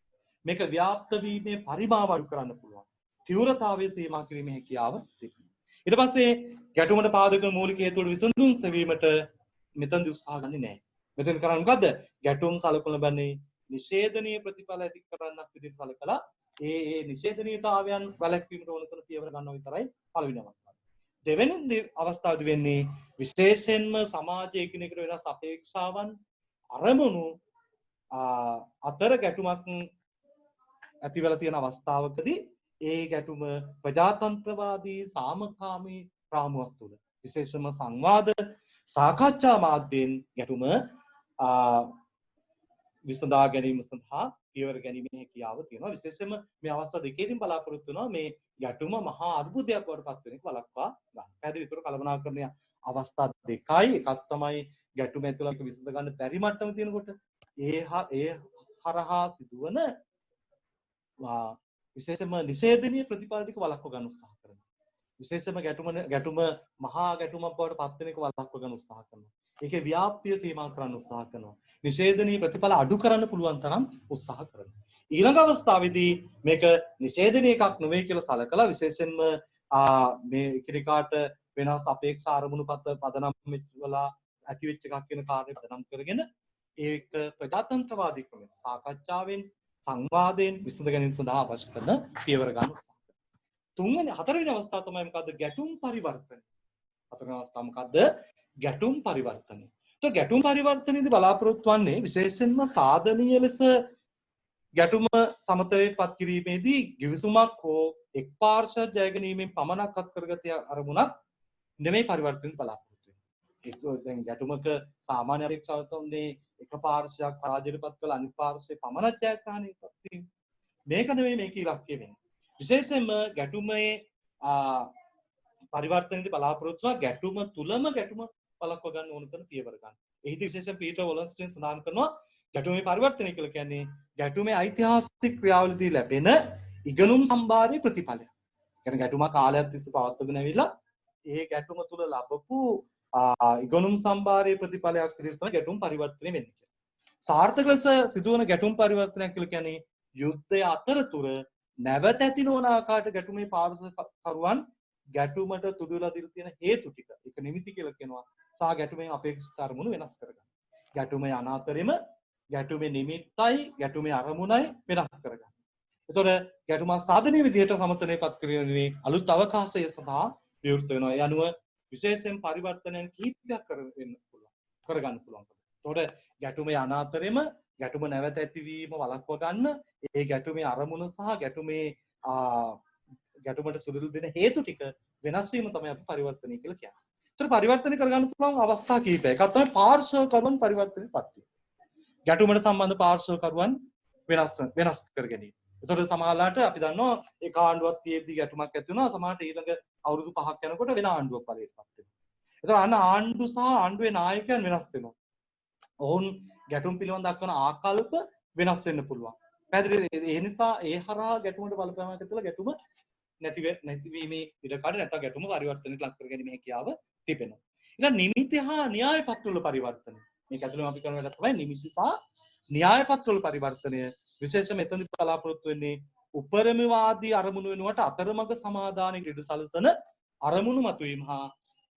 මේක ව්‍යාප්ත වීමේ පරිමාව අඩු කරන්න පුළුවන්. තීව්‍රතාවයේ සීමා කිරීමේ හැකියාව තිබෙනවා. ඊට පස්සේ ගැටුමට පාදක මූලික හේතු වල විසඳුම් සෙවීමට මෙතනදී උත්සාහ ගන්නේ නැහැ. මෙතන කරන්නේ මොකද්ද? ගැටුම් සලකුණු ලබන්නේ නිෂේධනීය ප්‍රතිඵල ඇති කරන්නක් විදිහට සලකලා ඒ නිෂේධනීයතාවයන් වැළැක්වීමට ඕන කරන පියවර ගන්නවා විතරයි පළවෙනි අවස්ථාව. දෙවෙනි අවස්ථාවේදී වෙන්නේ විශේෂයෙන්ම සමාජයේ එකිනෙකට වෙනස් අපේක්ෂාවන් අරමුණු අතර ගැටුමක් ඇති වෙලා තියෙන අවස්ථාවකදී ඒ ගැටුම ප්‍රජාතන්ත්‍රවාදී සාමකාමී රාමුවක් තුළ විශේෂම සංවාද සාකච්ඡා මාධ්‍යයෙන් ගැටුම විසඳා ගැනීම සඳහා පියවර ගැනීමේ හැකියාව තියෙනවා. විශේෂයෙන්ම මේ අවස්ථා දෙකේදීම බලාපොරොත්තු වෙනවා මේ ගැටුම මහා අර්බුදයක් බවට පත් වෙන එක වළක්වා ගන්න. පැහැදිලිව කළමනාකරණය අවස්ථා දෙකයි. එකක් තමයි ගැටුම ඇතුළත විසඳ ගන්න බැරි මට්ටම තියෙනකොට ඒ හරහා සිදුවන විශේෂයෙන්ම නිෂේධනීය ප්‍රතිඵල ටික වළක්ව ගන්න උත්සාහ කරනවා. විශේෂයෙන්ම ගැටුම මහා ගැටුමක් බවට පත් වෙන එක වළක්ව ගන්න උත්සාහ කරනවා. ඒකේ ව්‍යාප්තිය සීමා කරන්න උත්සාහ කරනවා. නිෂේධනීය ප්‍රතිඵල අඩු කරන්න පුළුවන් තරම් උත්සාහ කරනවා. ඊළඟ අවස්ථාවේදී මේක නිෂේධනීය එකක් නෙවෙයි කියලා සලකලා විශේෂයෙන්ම මේ එකිනෙකාට වෙනස් අපේක්ෂා අරමුණු පදනම් වෙලා ඇති වෙච්ච එකක් කියන කාර්යය පදනම් කරගෙන ඒක ප්‍රජාතන්ත්‍රවාදී ක්‍රමයෙන් සාකච්ඡාවෙන් සංවාදයෙන් විසඳ ගැනීම සඳහා අවශ්‍ය කරන පියවර ගන්න උත්සාහ කරනවා. හතරවෙනි අවස්ථාව තමයි මොකද්ද? ගැටුම් පරිවර්තනය. හතරවෙනි අවස්ථාව මොකද්ද? ගැටුම් පරිවර්තනය. તો ගැටුම් පරිවර්තනයේදී බලාපොරොත්තු වෙන්නේ විශේෂයෙන්ම සාධනීය ලෙස ගැටුම සමතේපත් කිරීමේදී givisුමක් හෝ එක් පාර්ශ්වයක් ජය ගැනීමෙන් පමණක් අත් කරගත අරමුණක් නෙමෙයි පරිවර්තන බලාපොරොත්තු වෙන්නේ. ඒක දැන් ගැටුමක සාමාන්‍ය අපේක්ෂාව තමයි එක පාර්ශ්වයක් පරාජයටපත් කළ අනිත් පාර්ශ්වයේ පමණක් ජයග්‍රහණයපත් වීම. මේක නෙමෙයි මේක ඉලක්කය වෙන්නේ. විශේෂයෙන්ම ගැටුමේ පරිවර්තනයේදී බලාපොරොත්තු වෙන ගැටුම තුලම ගැටුම වළක්ව ගන්න ඕන කරන පියවර ගන්න. එහිදී විශේෂයෙන් පීටර් වොලන්ස්ටයින් සඳහන් කරනවා ගැටුමේ පරිවර්තනය කියලා කියන්නේ ගැටුමේ ඓතිහාසික ක්‍රියාවලියදී ලැබෙන ඉගෙනුම් සම්භාරයේ ප්‍රතිඵලයක්. කියන්නේ ගැටුම කාලයක් තිස්සේ පවත්වාගෙන ඇවිල්ලා ඒ ගැටුම තුල ලැබපු ඉගෙනුම් සම්භාරයේ ප්‍රතිඵලයක් විදිහට තමයි ගැටුම් පරිවර්තනය වෙන්නේ කියලා. සාර්ථක ලෙස සිදුවන ගැටුම් පරිවර්තනයක් කියලා කියන්නේ යුද්ධය අතරතුර නැවත ඇති නොවන ආකාරයට ගැටුමේ පාර්ශවකරුවන් ගැටුමට තුඩු වෙලා තියෙන හේතු ටික ඒක නිමිති කියලා කියනවා. සහ ගැටුමේ අපේක්ෂිත අරමුණු වෙනස් කරගන්න. ගැටුමේ අනාතරෙම ගැටුමේ නිමිත්තයි ගැටුමේ අරමුණයි වෙනස් කරගන්න. එතකොට ගැටුම සාධනීය විදිහට සමතනයපත් කිරීමේ අලුත් අවකාශය සඳහා විවෘත වෙනවා. ඒ අනුව විශේෂයෙන් පරිවර්තනයන් කිහිපයක් කරගන්න පුළුවන්. එතකොට ගැටුමේ අනාතරෙම ගැටුම නැවත ඇතිවීම වළක්ව ගන්න ඒ ගැටුමේ අරමුණ සහ ගැටුමට සුදුසු දෙන හේතු ටික වෙනස් වීම තමයි අපි පරිවර්තනය කියලා කියන්නේ. ඒතර පරිවර්තනය කරගන්න පුළුවන් අවස්ථා කිහිපයක්. එකක් තමයි පාර්ශවකරුවන් පරිවර්තනයටපත් වීම. ගැටුමට සම්බන්ධ පාර්ශවකරුවන් වෙනස් කර ගැනීම. එතකොට සමහරලාට අපි දන්නවා ඒ ආණ්ඩුවක් තියෙද්දි ගැටුමක් ඇති වෙනවා. සමහරට ඊළඟ අවුරුදු 5ක් යනකොට වෙන ආණ්ඩුවක් ඵලයටපත් වෙනවා. එතකොට අන්න ආණ්ඩු සහ ආණ්ඩුවේ නායකයන් වෙනස් වෙනවා. ඔවුන් ගැටුම් පිළිබඳ දක්වන ආකල්ප වෙනස් වෙන්න පුළුවන්. පැහැදිලිද? ඒ නිසා ඒ හරහා ගැටුමට බලපෑමක් ඇතිවලා ගැටුම නැතිවීමේ ඉඩකඩ නැත්නම් ගැටුම පරිවර්තනයට ලක් කර ගැනීමේ හැකියාව තිබෙනවා. ඊළඟ නිමිති හා න්‍යාය පත්‍රවල පරිවර්තනය. මේක ඇතුළේ අපි කරන වැඩක් තමයි නිමිති සහ න්‍යාය පත්‍රවල පරිවර්තනය. විශේෂයෙන්ම එතනදි බලාපොරොත්තු වෙන්නේ උපරිමවාදී අරමුණු වෙනුවට අතරමඟ සමාදානයේ ඉඩ සලසන අරමුණු මතුවීම හා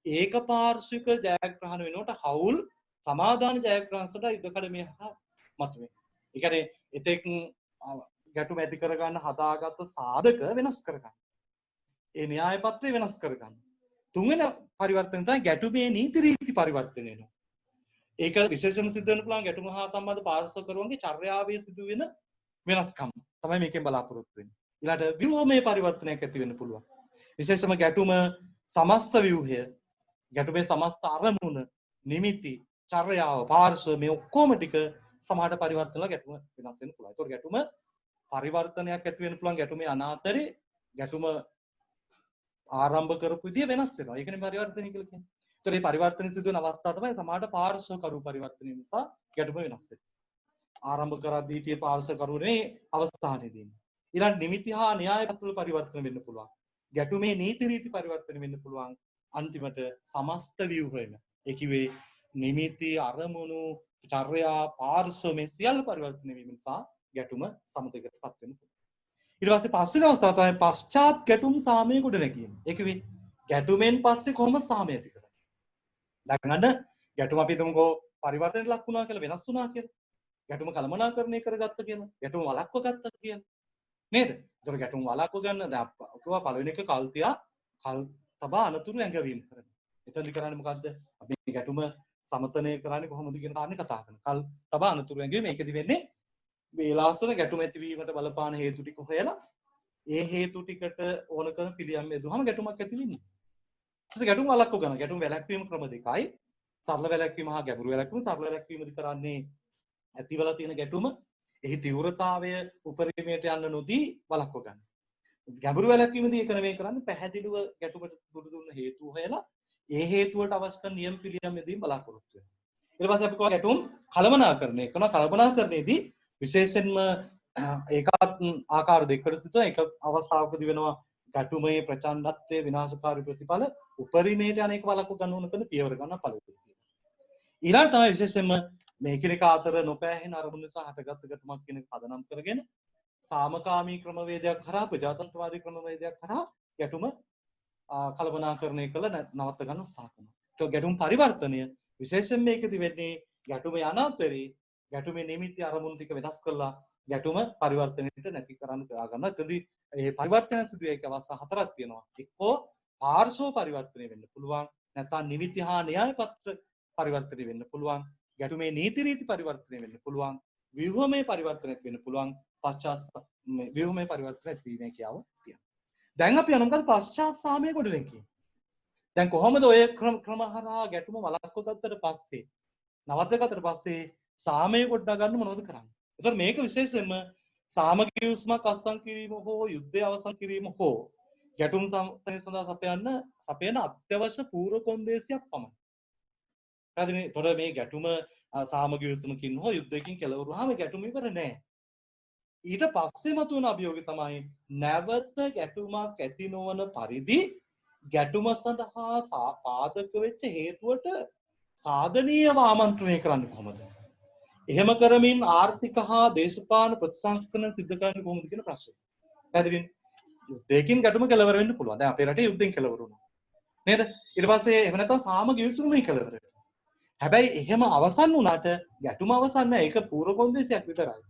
ඒකපාර්ශ්වික ජයග්‍රහණ වෙනුවට හවුල් සමාදාන ජයග්‍රහණ සඳහා ඉඩකඩ මේ හා මතුවේ. ඒ කියන්නේ එතෙක් ගැටුම ඇති කරගන්න හදාගත්ත සාධක වෙනස් කරගන්න. ඒ න්‍යාය පත්‍රය වෙනස් කරගන්න. තුන්වෙනි පරිවර්තනය තමයි ගැටුමේ නීති රීති පරිවර්තනය වෙනවා. ඒක විශේෂම සිද්ධ වෙන්න පුළුවන් ගැටුම හා සම්බන්ධ පාර්ශවකරුවන්ගේ චර්යාවේ සිදුවෙන වෙනස්කම් තමයි මේකෙන් බලාපොරොත්තු වෙන්නේ. ඊළඟට ව්‍යුහමය පරිවර්තනයක් ඇති වෙන්න පුළුවන්. විශේෂම ගැටුම සමස්ත ව්‍යුහය, ගැටුමේ සමස්ත අරමුණ, නිමිති, චර්යාව, පාර්ශව මේ ඔක්කොම ටික සමහරට පරිවර්තනලා ගැටුම වෙනස් වෙන්න පුළුවන්. ඒතකොට ගැටුම පරිවර්තනයක් ඇති වෙන්න පුළුවන් ගැටුමේ අනාතරේ ගැටුම ආරම්භ කරපු විදිය වෙනස් වෙනවා. ඒකනේ පරිවර්තනය කියලා කියන්නේ. ඒතකොට මේ පරිවර්තන සිදුවන අවස්ථාව තමයි සමහරට පාර්ශවකරු පරිවර්තනය නිසා ගැටුම වෙනස් වෙන්නේ. ආරම්භ කරද්දී හිටිය පාර්ශවකරුනේ අවස්ථානයේදී. ඊළඟ නිමිති හා න්‍යාය පත්‍රවල පරිවර්තන වෙන්න පුළුවන්. ගැටුමේ නීති රීති පරිවර්තන වෙන්න පුළුවන්. අන්තිමට සමස්ත ව්‍යුහයම. ඒ කිව්වේ නිමිති අරමුණු චර්යා පාර්ශ්ව මේ සියල්ල පරිවර්තන වීම නිසා ගැටුම සමතයකටපත් වෙන්න පුළුවන්. ඊට පස්සේ පස්වෙනි අවස්ථාව තමයි පශ්චාත් ගැටුම් සාමය ගොඩ නැගීම. ඒ කිව්වේ ගැටුමෙන් පස්සේ කොහොම සාමය ඇති කරන්නේ? දැන් ගන්න ගැටුම අපි හිතමුකෝ පරිවර්තනයට ලක් වුණා කියලා වෙනස් වුණා කියලා. ගැටුම කළමනාකරණය කරගත්ත කියලා. ගැටුම වළක්ව ගත්ත කියලා. නේද? ඒතර ගැටුම් වළක්ව ගන්න දැන් අපුවා පළවෙනි එක කල් තියා කල් තබා අනතුරු ඇඟවීම කරන. එතනදි කරන්නේ මොකද්ද? අපි ගැටුම සමතනය කරන්නේ කොහොමද කියන කාරණේ කතා කරනවා. කල් තබා අනතුරු ඇඟවීම මේකෙදි වෙන්නේ වේලාසන ගැටුම ඇතිවීමට බලපාන හේතු ටික හොයලා ඒ හේතු ටිකට ඕන කරන පිළියම් යදුවම ගැටුමක් ඇති වෙන්නේ. ඊට ගැටුම් වළක්ව ගන්න. ගැටුම් වැළැක්වීම ක්‍රම දෙකයි. සරල වැළැක්වීම හා ගැඹුරු වැළැක්වීම. සරල වැළැක්වීමදී කරන්නේ ඇතිවලා තියෙන ගැටුම එහි තීව්‍රතාවය උපරිමයට යන්න නොදී වළක්ව ගන්න. ගැඹුරු වැළැක්වීමදී ඒක නෙවෙයි කරන්නේ පැහැදිලිව ගැටුමට දුරු දුන්න හේතු හොයලා ඒ හේතු වලට අවශ්‍ය කරන නියම පිළියම් යදීම බලාපොරොත්තු වෙනවා. ඊට පස්සේ අපි කොහොමද ගැටුම් කළමනාකරණය කරනවා. කළමනාකරණයේදී විශේෂයෙන්ම ඒකත් ආකාර දෙකකට සිදුවන එක අවස්ථාවකදී වෙනවා ගැටුමේ ප්‍රචණ්ඩත්වයේ විනාශකාරී ප්‍රතිඵල උපරිමයට අනේක වළක්ව ගන්න ඕන කරන පියවර ගන්න පළවෙනි. ඊළඟ තමයි විශේෂයෙන්ම මේ එකිනෙක අතර නොපෑහෙන අරමුණු නිසා හටගත් ගැටුමක් කියන පදනම් කරගෙන සාමකාමී ක්‍රමවේදයක් කරා ප්‍රජාතන්ත්‍රවාදී ක්‍රමවේදයක් කරා ගැටුම කළමනාකරණය කළ නවත්ත ගන්න උත්සාහ කරනවා. ඒක ගැටුම් පරිවර්තනය විශේෂයෙන් මේකෙදි වෙන්නේ ගැටුම යන අතරේ ගැටුමේ නිමිති අරමුණු ටික වෙනස් කරලා ගැටුම පරිවර්තනයට නැති කරන්න ගා ගන්නවා. එතෙන්දී මේ පරිවර්තන සිදු වෙක අවස්ථා හතරක් තියෙනවා. එක්කෝ පාර්ශ්ව පරිවර්තනය වෙන්න පුළුවන්. නැත්නම් නිමිති හා න්‍යාය පත්‍ර පරිවර්තනය වෙන්න පුළුවන්. ගැටුමේ නීති රීති පරිවර්තනය වෙන්න පුළුවන්. ව්‍යුහමය පරිවර්තනයක් වෙන්න පුළුවන්. පශ්චාත් ව්‍යුහමය පරිවර්තනයක් වීමේ කියාව තියෙනවා. දැන් අපි යනවා මොකද පශ්චාත් සාමය ගොඩනැගීම. දැන් කොහොමද ඔය ක්‍රම හරහා ගැටුම වළක්ව ගත්තට පස්සේ නවත්තගත්තට පස්සේ සාමය ගොඩනගා ගන්න මොනවද කරන්නේ? ඒතර මේක විශේෂයෙන්ම සාමගිය උස්මක් අත්සන් කිරීම හෝ යුද්ධය අවසන් කිරීම හෝ ගැටුම් සමතනය සඳහා සපයන අත්‍යවශ්‍ය පූර්ව කොන්දේසියක් පමණයි. හරිනේ. ඒතර මේ ගැටුම සාමගිය උස්මකින් හෝ යුද්ධයකින් කෙලවරුවාම ගැටුම ඉවර නෑ. ඊට පස්සේ මතුවන අභියෝගය තමයි නැවත ගැටුමක් ඇති නොවන පරිදි ගැටුම සඳහා පාදක වෙච්ච හේතුවට සාධනීයව ආමන්ත්‍රණය කරන්නේ කොහොමද? එහෙම කරමින් ආර්ථික හා දේශපාලන ප්‍රතිසංස්කරණ සිදු කරන්නේ කොහොමද කියන ප්‍රශ්නේ. පැහැදිලිද? යුද්ධයකින් ගැටුම කෙලවර වෙන්න පුළුවන්. දැන් අපේ රටේ යුද්ධෙන් කෙලවර වුණා. නේද? ඊට පස්සේ එහෙම නැත්නම් සාමගිය උස්මකින් කෙලවර වෙනවා. හැබැයි එහෙම අවසන් වුණාට ගැටුම අවසන් නැහැ. ඒක පූර්ව කොන්දේසියක් විතරයි.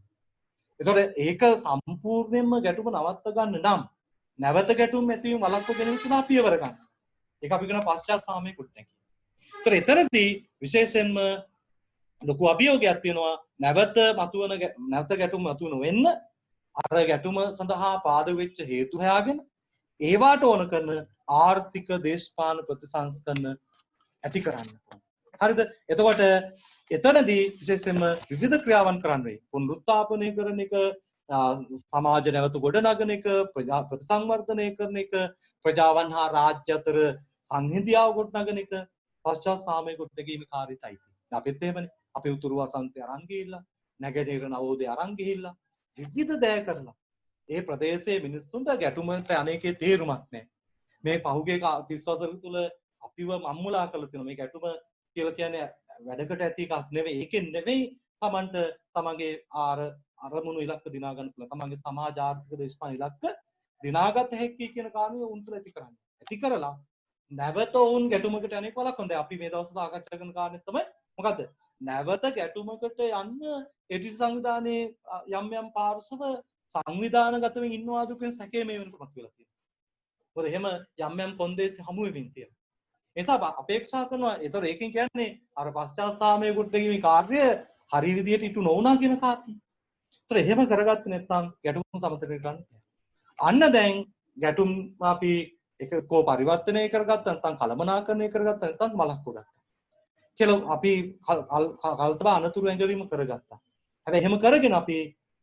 එතකොට ඒක සම්පූර්ණයෙන්ම ගැටුම නවත්ත ගන්න නම් නැවත ගැටුම් ඇතිවීම වළක්ව ගැනීම සඳහා පියවර ගන්න. ඒක අපි කියන පශ්චාත් සාමය ගොඩනැගීම. ඒතර එතනදී විශේෂයෙන්ම ලොකු අභියෝගයක් තියෙනවා නැවත ගැටුම් මතුවන වෙන්න අර ගැටුම සඳහා පාදක වෙච්ච හේතු හොයාගෙන ඒවාට ඕන කරන ආර්ථික දේශපාලන ප්‍රතිසංස්කරණ ඇති කරන්න. හරිද? එතකොට එතනදී විශේෂයෙන්ම විවිධ ක්‍රියාවන් කරන්න වෙයි. පුනරුත්ථාපනය කරන එක, සමාජ නැවත ගොඩනගන එක, ප්‍රතිසංවර්ධනය කරන එක, ප්‍රජාවන් හා රාජ්‍ය අතර සංහිඳියාව ගොඩනගන එක පශ්චාත් සාමය ගොඩනැගීමේ කාර්යයටයි. අපිත් එහෙමනේ. අපි උතුරු වසන්තය අරන් ගිහිල්ලා, නැගෙනහිර නවෝදය අරන් ගිහිල්ලා විවිධ දෑ කරලා ඒ ප්‍රදේශයේ මිනිස්සුන්ට ගැටුමට අනේකේ තේරුමක් නැහැ. මේ පහුගිය 30 වසර තුල අපිව මම්මුලා කරලා තියෙනවා. මේ ගැටුම කියලා කියන්නේ වැඩකට ඇති එකක් නෙවෙයි. ඒකෙන් නෙවෙයි Tamanට තමන්ගේ අරමුණු ඉලක්ක දිනා ගන්න පුළුවන්. තමන්ගේ සමාජ ආර්ථික දේශපාලන ඉලක්ක දිනාගත හැකි කියන කාරණේ උන් තුළ ඇති කරන්නේ. ඇති කරලා නැවත උන් ගැටුමකට අනේක වලක්වන. දැන් අපි මේ දවස්වල සාකච්ඡා කරන කාරණේ තමයි මොකද්ද? නැවත ගැටුමකට යන්න එඩිට් සංවිධානයේ යම් පාර්ශව සංවිධානගතව ඉන්නවාද කියන සැකය මේ වෙනකොට මතුවලා තියෙනවා. මොකද එහෙම යම් කොන්දේසි හමු වෙමින් තියෙනවා. ඒ නිසා අපේක්ෂා කරනවා. ඒතර ඒකෙන් කියන්නේ අර පශ්චාත් සාමය ගොඩනැගීමේ කාර්යය හරි විදියට ඉටු නොවුනා කියන කාරණේ. ඒතර එහෙම කරගත්තේ නැත්නම් ගැටුම් සමතනය කරන්න බැහැ. අන්න දැන් ගැටුම් අපි එකකෝ පරිවර්තනය කරගත්තා නැත්නම් කළමනාකරණය කරගත්තා නැත්නම් මලක්ව ගත්තා. කියලා අපි කල්තබා අනතුරු ඇඟවීම කරගත්තා. හැබැයි එහෙම කරගෙන අපි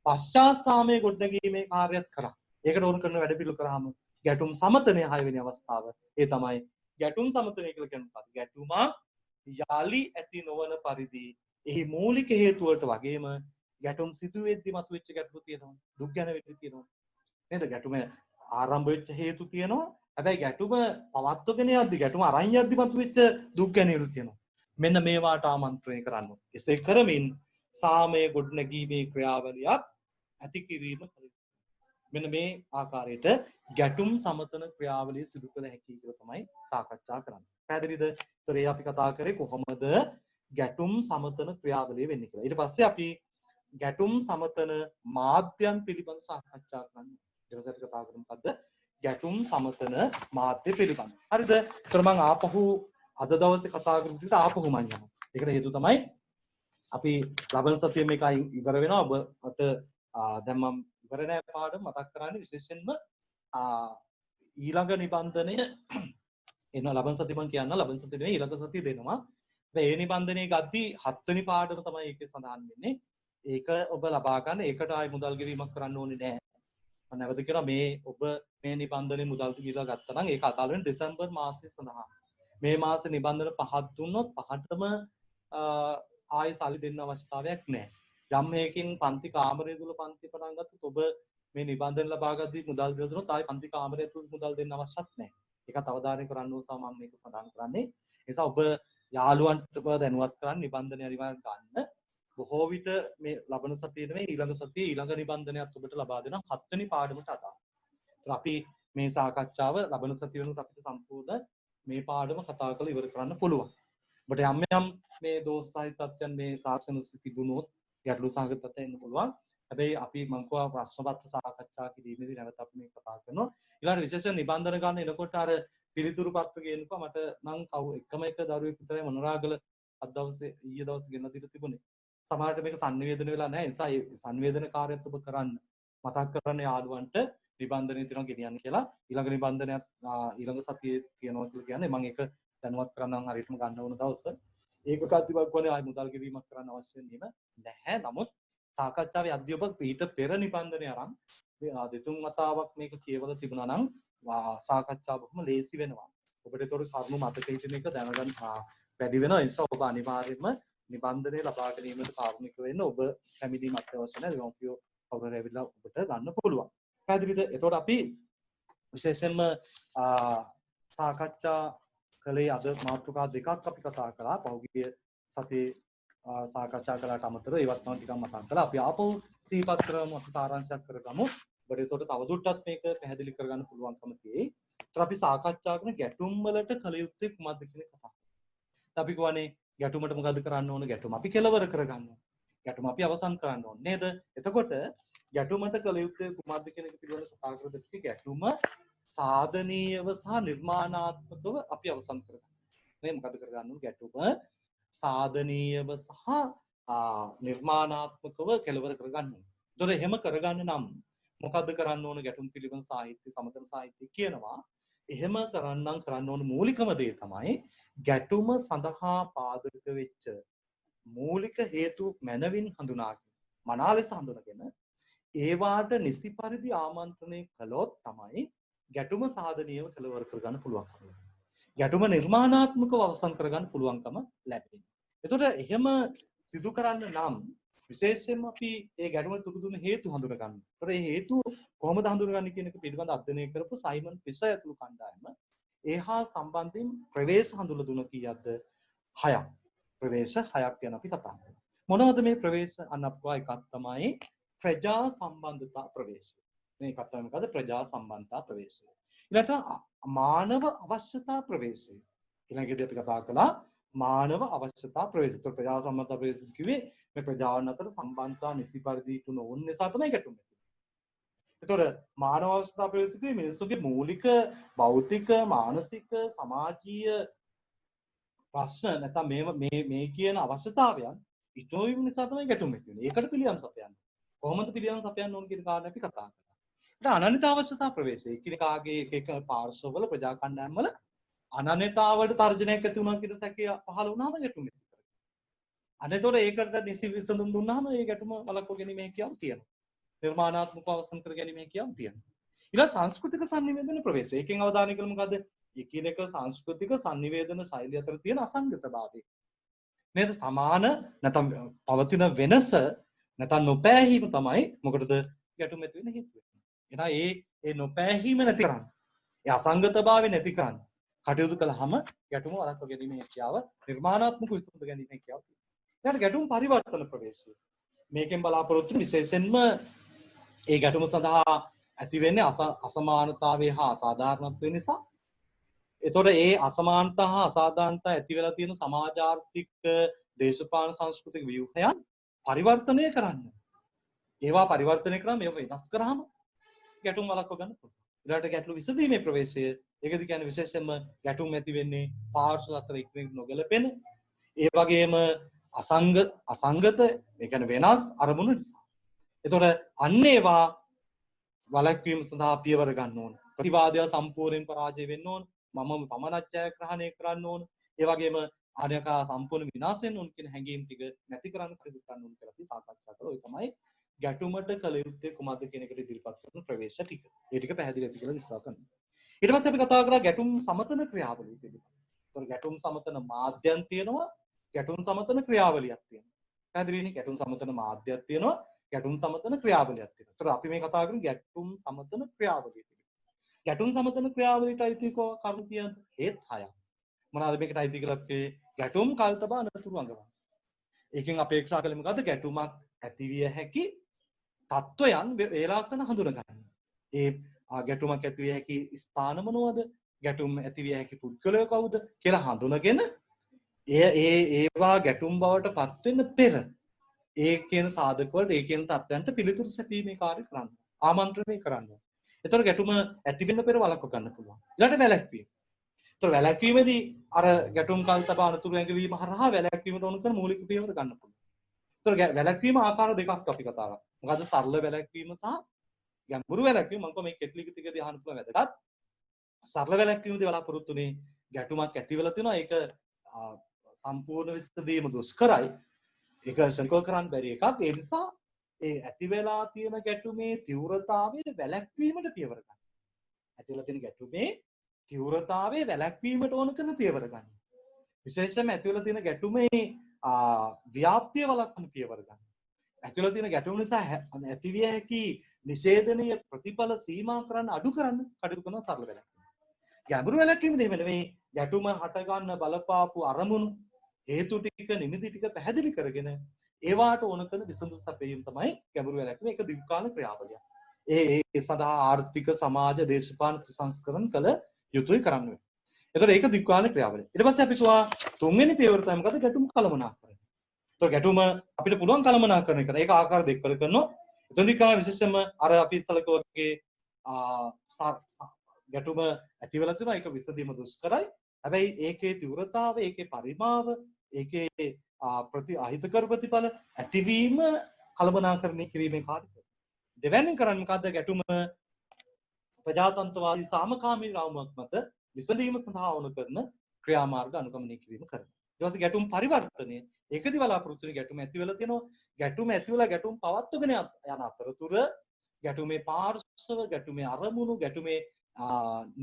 පශ්චාත් සාමය ගොඩනැගීමේ කාර්යයක් කරා. ඒකට ඕන කරන වැඩ පිළිවෙල කරාම ගැටුම් සමතනය 6 වෙනි අවස්ථාව. ඒ තමයි ගැටුම් සමතනය කියලා කියන්නේ මොකක්ද? ගැටුම යලි ඇති නොවන පරිදි එහි මූලික හේතු වලට වගේම ගැටුම් සිදු වෙද්දි මතුවෙච්ච ගැටලු තියෙනවා. දුක් ගැන වෙද්දි තියෙනවා. නේද? ගැටුම ආරම්භ වෙච්ච හේතු තියෙනවා. හැබැයි ගැටුම පවත්වගෙන යද්දි ගැටුම අරන් යද්දි මතුවෙච්ච දුක් ගැනීරු තියෙනවා. මෙන්න මේවාට ආමන්ත්‍රණය කරන්න. එසේ කරමින් සාමය ගොඩනැගීමේ ක්‍රියාවලියක් ඇති කිරීම මෙන්න මේ ආකාරයට ගැටුම් සමතන ක්‍රියාවලිය සිදු කළ හැකි කියලා තමයි සාකච්ඡා කරන්නේ. පැහැදිලිද? ඒතර අපි කතා කරේ කොහොමද ගැටුම් සමතන ක්‍රියාවලිය වෙන්නේ කියලා. ඊට පස්සේ අපි ගැටුම් සමතන මාධ්‍යයන් පිළිබඳ සාකච්ඡා කරන්න. ඊට පස්සේ කතා කරමු මොකද්ද? ගැටුම් සමතන මාධ්‍ය පිළිබඳ. හරිද? ඒතර මම ආපහු අද දවසේ කතා කරපු විදිහට ආපහු මම යනවා. ඒකට හේතුව තමයි අපි ලබන සතියේ මේක ඉවර වෙනවා. ඔබට දැන් මම ඉවර නැහැ පාඩම මතක් කරන්නේ විශේෂයෙන්ම ඊළඟ නිබන්ධනය එන ලබන සතිය මම කියන්න ලබන සතිය නෙවෙයි ඊළඟ සතිය දෙනවා. ඒ නිබන්ධනයේ ගද්දි 7 වෙනි පාඩම තමයි ඒකේ සඳහන් වෙන්නේ. ඒක ඔබ ලබා ගන්න ඒකට ආයි මුදල් ගෙවීමක් කරන්න ඕනේ නැහැ. මම නැවත කියනවා මේ ඔබ මේ නිබන්ධනයේ මුදල් දීලා ගත්තා නම් ඒක අදාළ වෙන දෙසැම්බර් මාසයේ සඳහා. මේ මාසේ නිබන්ධන 5ක් දුන්නොත් 5ටම ආයි සල්ලි දෙන්න අවශ්‍යතාවයක් නැහැ. යම් හේකින් පන්ති කාමරය තුල පන්ති පටන් ගත්තොත් ඔබ මේ නිබන්ධන ලබා ගද්දී මුදල් ගෙවලා දුන්නොත් ආයි පන්ති කාමරය තුල මුදල් දෙන්න අවශ්‍යත් නැහැ. ඒකත් අවධානය කරන්න ඕන මම මේක සඳහන් කරන්නේ. ඒ නිසා ඔබ යාළුවන්ට දැනුවත් කරන්න නිබන්ධනය අනිවාර්යෙන් ගන්න. බොහෝ විට මේ ලබන සතියේ නෙමෙයි ඊළඟ සතියේ ඊළඟ නිබන්ධනයත් ඔබට ලබා දෙනවා 7 වෙනි පාඩමට අදාළ. ඒත් අපි මේ සාකච්ඡාව ලබන සතිය වෙනකොට අපිට සම්පූර්ණ මේ පාඩම කතා කරලා ඉවර කරන්න පුළුවන්. ඔබට යම් යම් මේ දෝෂ සහිත තත්ත්වයන් මේ තාක්ෂණ තිබුණොත් ගැටලු සහගත තත්ත්වයන් එන්න පුළුවන්. හැබැයි අපි මම කියවා ප්‍රශ්න පත්‍ර සාකච්ඡා කිරීමේදී නැවත අපි මේ කතා කරනවා. ඊළඟ විශේෂ නිබන්ධන ගන්න එනකොට අර පිළිතුරු පත්‍ර ගේනකෝ මට නම් එකම එක දරුවෙක් විතරයි මොනරාගල අද දවසේ ඊයේ දවසේ ගෙනලා දීලා තිබුණේ. සමහරට මේක sannivedana වෙලා නැහැ. ඒ නිසා ඒ sannivedana කාර්යයත් ඔබ කරන්න. මතක් කරන්න යාළුවන්ට නිබන්ධනය තියෙනවා ගෙනියන්න කියලා. ඊළඟ නිබන්ධනයත් ඊළඟ සතියේ තියෙනවා කියලා කියන්නේ මම ඒක දැනුවත් කරන්නම් හරියටම ගන්න ඕන දවස. ඒක කතිවක් වනේ ආයි මුදල් ගෙවීමක් කරන්න අවශ්‍ය නැහැ. නමුත් සාකච්ඡාවේ අධ්‍ය ඔබ ඊට පෙර නිබන්ධනය අරන් දෙතුන් වතාවක් මේක කියවලා තිබුණා නම් සාකච්ඡාව බොහොම ලේසි වෙනවා. ඔබට ඒතකොට කරුණු මතක හිටින එක දැනගන්න වැඩි වෙනවා. ඒ නිසා ඔබ අනිවාර්යයෙන්ම නිබන්ධනය ලබා ගැනීමට කාරුණික වෙන්න ඔබ පැමිණීම අත්‍යවශ්‍ය නැහැ. දෙමව්පියෝ කවුරු හරි ඇවිල්ලා ඔබට ගන්න පුළුවන්. පැහැදිලිද? ඒතකොට අපි විශේෂයෙන්ම සාකච්ඡා කළේ අද මාතෘකා දෙකක් අපි කතා කළා. පහුගිය සතියේ සාකච්ඡා කළාට අමතරව ඒවත් මම ටිකක් මතක් කළා. අපි ආපහු සිහිපත් කරමු අපි සාරාංශයක් කරගමු. ඔබට ඒතකොට තවදුරටත් මේක පැහැදිලි කරගන්න පුළුවන්කම තියෙයි. ඒතර අපි සාකච්ඡා කරන ගැටුම් වලට කල යුත්තේ කුමක්ද කියන කතාව. අපි කියන්නේ ගැටුමට මොකද කරන්න ඕන? ගැටුම අපි කෙලවර කරගන්න ඕන. ගැටුම අපි අවසන් කරන්න ඕන නේද? එතකොට ගැටුමට කල යුත්තේ කුමක්ද කියන එක පිළිබඳව කතා කරද්දී ගැටුම සාධනීයව සහ නිර්මාණාත්මකව අපි අවසන් කරගන්න. මේ මොකද කරගන්න ඕන? ගැටුම සාධනීයව සහ නිර්මාණාත්මකව කෙලවර කරගන්න ඕන. ඒතොර එහෙම කරගන්න නම් මොකද්ද කරන්න ඕන? ගැටුම් පිළිබඳ සාහිත්‍ය සමතන සාහිත්‍ය කියනවා. එහෙම කරන්න ඕන මූලිකම දේ තමයි ගැටුම සඳහා පාදක වෙච්ච මූලික හේතු මනවින් හඳුනාගෙන මනා ලෙස හඳුනගෙන ඒවාට නිසි පරිදි ආමන්ත්‍රණය කළොත් තමයි ගැටුම සාධනීයව කෙලවර කරගන්න පුළුවන්කම ලැබෙන්නේ. ගැටුම නිර්මාණාත්මකව අවසන් කරගන්න පුළුවන්කම ලැබෙන්නේ. එතකොට එහෙම සිදු කරන්න නම් විශේෂයෙන්ම අපි ඒ ගැටුම තුඩු දුන්න හේතු හඳුන ගන්න. ඒතර මේ හේතු කොහොමද හඳුනගන්නේ කියන එක පිළිබඳ අධ්‍යයනය කරපු සයිමන් ෆිෂර් ඇතුළු කණ්ඩායම ඒහා සම්බන්ධයෙන් ප්‍රවේශ හඳුනලා දුන කීයක්ද? 6ක්. ප්‍රවේශ 6ක් ගැන අපි කතා කරමු. මොනවද මේ ප්‍රවේශ? අන්න අපවා එකක් තමයි ප්‍රජා සම්බන්ධතා ප්‍රවේශය. මේ එකක් තමයි මොකද? ප්‍රජා සම්බන්ධතා ප්‍රවේශය. ඊළඟට මානව අවශ්‍යතා ප්‍රවේශය. ඊළඟට අපි කතා කළා මානව අවශ්‍යතා ප්‍රවේශය. ඒතකොට ප්‍රජා සම්බන්ධතා ප්‍රවේශය කිව්වේ මේ ප්‍රජාවන් අතර සම්බන්ධතා නිසි පරිදි තුනෝන් නිසා තමයි ගැටුම් වෙන්නේ. ඒතකොට මානව අවශ්‍යතා ප්‍රවේශය කිව්වේ මිනිස්සුගේ මූලික භෞතික මානසික සමාජීය ප්‍රශ්න නැත්නම් මේ කියන අවශ්‍යතාවයන් ඉටු වීම නිසා තමයි ගැටුම් ඇති වෙන්නේ. ඒකට පිළියම් සපයන්න. කොහොමද පිළියම් සපයන්න ඕන කියන කාරණා අපි කතා කරා. ඊට අනන්‍යතා අවශ්‍යතා ප්‍රවේශය. එකිනෙකාගේ එක පාර්ශවවල ප්‍රජා කණ්ඩායම් වල අනන්‍යතාවලට තර්ජනයක් ඇති වුණා කියන සැකය පහළ වුණාම ගැටුම් ඇති කරගන්නවා. අනේතොර ඒකට නිසි විසඳුම් දුන්නාම ඒ ගැටුම වළක්ව ගැනීම හැකියාව තියෙනවා. නිර්මාණාත්මකව අවසන් කර ගැනීම හැකියාව තියෙනවා. ඊළඟ සංස්කෘතික sannivedana ප්‍රවේශය. ඒකෙන් අවධානය කළොත් මොකද? එකිනෙක සංස්කෘතික sannivedana ශෛලිය අතර තියෙන අසංගතභාවය. නේද? සමාන නැත්නම් පවතින වෙනස නැත්නම් නොපෑහීම තමයි මොකටද ගැටුම් ඇති වෙන හේතුව. එහෙනම් ඒ නොපෑහීම නැති කරන්න. ඒ අසංගතභාවය නැති කරන්න. කටයුතු කළාම ගැටුම වළක්ව ගැනීම හැකියාව නිර්මාණාත්මක විසඳ ගැනීම හැකියාව තියෙනවා. ඊට ගැටුම් පරිවර්තන ප්‍රවේශය. මේකෙන් බලාපොරොත්තු විශේෂයෙන්ම ඒ ගැටුම සඳහා ඇති වෙන්නේ අසමානතාවය හා අසාධාරණත්වය නිසා. එතකොට ඒ අසමානතා හා අසාධාරණතා ඇති වෙලා තියෙන සමාජාර්ථික දේශපාලන සංස්කෘතික ව්‍යුහයන් පරිවර්තනය කරන්න. ඒවා පරිවර්තනය කරාම ඒවා වෙනස් කරාම ගැටුම් වළක්ව ගන්න පුළුවන්. ඊළඟට ගැටලු විසඳීමේ ප්‍රවේශය ඒකද කියන්නේ විශේෂයෙන්ම ගැටුම් ඇති වෙන්නේ පාර්ශ්ව අතර ඉක්මනින් නොගැලපෙන ඒ වගේම අසංගත ඒ කියන්නේ වෙනස් අරමුණු නිසා. එතකොට අන්න ඒවා වළක්වීම සඳහා පියවර ගන්න ඕන. ප්‍රතිවාදය සම්පූර්ණයෙන් පරාජය වෙන්න ඕන. මම පමණක් ජයග්‍රහණය කරන්න ඕන. ඒ වගේම ආර්යකා සම්පූර්ණ විනාශ වෙන්න ඕන කියන හැඟීම් ටික නැති කරන්න කටයුතු කරන්න ඕන කියලා අපි සාකච්ඡා කළා. ඔය තමයි ගැටුමට කළ යුත්තේ කුමක්ද කියන එකට ඉදිරිපත් කරන ප්‍රවේශ ටික. ඒ ටික පැහැදිලි ඇති කියලා විශ්වාස කරනවා. ඊට පස්සේ අපි කතා කරා ගැටුම් සමතන ක්‍රියාවලිය පිළිබඳව. ඒතකොට ගැටුම් සමතන මාධ්‍යයන් තියෙනවා, ගැටුම් සමතන ක්‍රියාවලියක් තියෙනවා. පැහැදිලිනේ? ගැටුම් සමතන මාධ්‍යයක් තියෙනවා, ගැටුම් සමතන ක්‍රියාවලියක් තියෙනවා. ඒතකොට අපි මේ කතා කරන්නේ ගැටුම් සමතන ක්‍රියාවලිය පිළිබඳව. ගැටුම් සමතන ක්‍රියාවලියට අයිති කරුණු කියන්න ඒත් 6ක්. මොනවාද මේකට අයිති කියලා අපි ගැටුම් කල්තබා අනතුරු අඟවන. ඒකෙන් අපේක්ෂා කළේ මොකද්ද? ගැටුමක් ඇතිවිය හැකි තත්වයන් වේලාසන හඳුන ගන්න. ඒ ගැටුමක් ඇතිවිය හැකි ස්ථාන මොනවද? ගැටුම් ඇතිවිය හැකි පුද්ගලයා කවුද කියලා හඳුනගෙන ඒවා ගැටුම් බවට පත් වෙන්න පෙර ඒ කියන සාධක වලට ඒ කියන තත්ත්වයන්ට පිළිතුරු සැපීමේ කාර්ය කරන්න. ආමන්ත්‍රණය කරන්න. ඒතර ගැටුම ඇති වෙන්න පෙර වළක්ව ගන්න පුළුවන්. ඊළඟට වැළැක්වීම. ඒතර වැළැක්වීමේදී අර ගැටුම් කල් තබා අනතුරු ඇඟවීම හරහා වැළැක්වීමට ඕන කරන මූලික පියවර ගන්න පුළුවන්. ඒතර වැළැක්වීම ආකාර දෙකක් අපි කතා කරා. මොකද සරල වැළැක්වීම සහ ගැඹුරු වැළැක්වීම. මම මේ කෙට්ලි ටිකදී අහන්න පුළුවන් වැදගත්. සරල වැළැක්වීමේදී බලාපොරොත්තුනේ ගැටුමක් ඇති වෙලා තියෙනවා. ඒක සම්පූර්ණ විසඳීම දුෂ්කරයි. ඒක ශනිකව කරන්න බැරි එකක්. ඒ නිසා ඒ ඇති වෙලා තියෙන ගැටුමේ තීව්‍රතාවය වැළැක්වීමට පියවර ගන්න. ඇති වෙලා තියෙන ගැටුමේ තීව්‍රතාවය වැළැක්වීමට ඕන කරන පියවර ගන්න. විශේෂයෙන්ම ඇති වෙලා තියෙන ගැටුමේ ව්‍යාප්තිය වළක්වන පියවර ගන්න. ඇති වෙලා තියෙන ගැටුම නිසා ඇතිවිය හැකි නිෂේධනීය ප්‍රතිඵල සීමා කරන්න අඩු කරන්න කටයුතු කරන සරල වැළැක්වීම. ගැඹුරු වැළැක්වීමේදී එහෙම නෙවෙයි ගැටුම හට ගන්න බලපාපු අරමුණු හේතු ටික නිමිති ටික පැහැදිලි කරගෙන ඒවාට ඕන කරන විසඳුම් සපයීම තමයි ගැඹුරු වැළැක්වීම. ඒක දීර්ඝකාල ක්‍රියාවලියක්. ඒ සඳහා ආර්ථික සමාජ දේශපාලන ප්‍රතිසංස්කරණ කළ යුතුයි කරන්න වෙනවා. ඒතකොට ඒක දීර්ඝකාල ක්‍රියාවලිය. ඊට පස්සේ අපි කිව්වා තුන්වෙනි පියවර තමයි මොකද? ගැටුම් කළමනාකරණය. ඒතකොට ගැටුම අපිට පුළුවන් කළමනාකරණය කරන්න. ඒක ආකාර දෙකකට කරනවා. එතනදී කරන විශේෂයෙන්ම අර අපි ඉස්සලක වගේ ගැටුම ඇති වෙලා තියෙනවා. ඒක විසඳීම දුෂ්කරයි. හැබැයි ඒකේ තීව්‍රතාවය, ඒකේ පරිමාව, ඒකේ අහිතකර ප්‍රතිඵල ඇතිවීම කළමනාකරණය කිරීමේ කාර්යය. දෙවැනි කරන්නේ මොකද්ද? ගැටුම ප්‍රජාතන්ත්‍රවාදී සාමකාමී රාමුවක් මත විසඳීම සඳහා වුණ කරන ක්‍රියාමාර්ග අනුගමනය කිරීම කරනවා. ඊට පස්සේ ගැටුම් පරිවර්තනය. ඒකදී බලාපොරොත්තු වෙන ගැටුම ඇති වෙලා තියෙනවා. ගැටුම ඇති වෙලා ගැටුම් පවත්වගෙන යන අතරතුර ගැටුමේ පාර්ශ්ව, ගැටුමේ අරමුණු, ගැටුමේ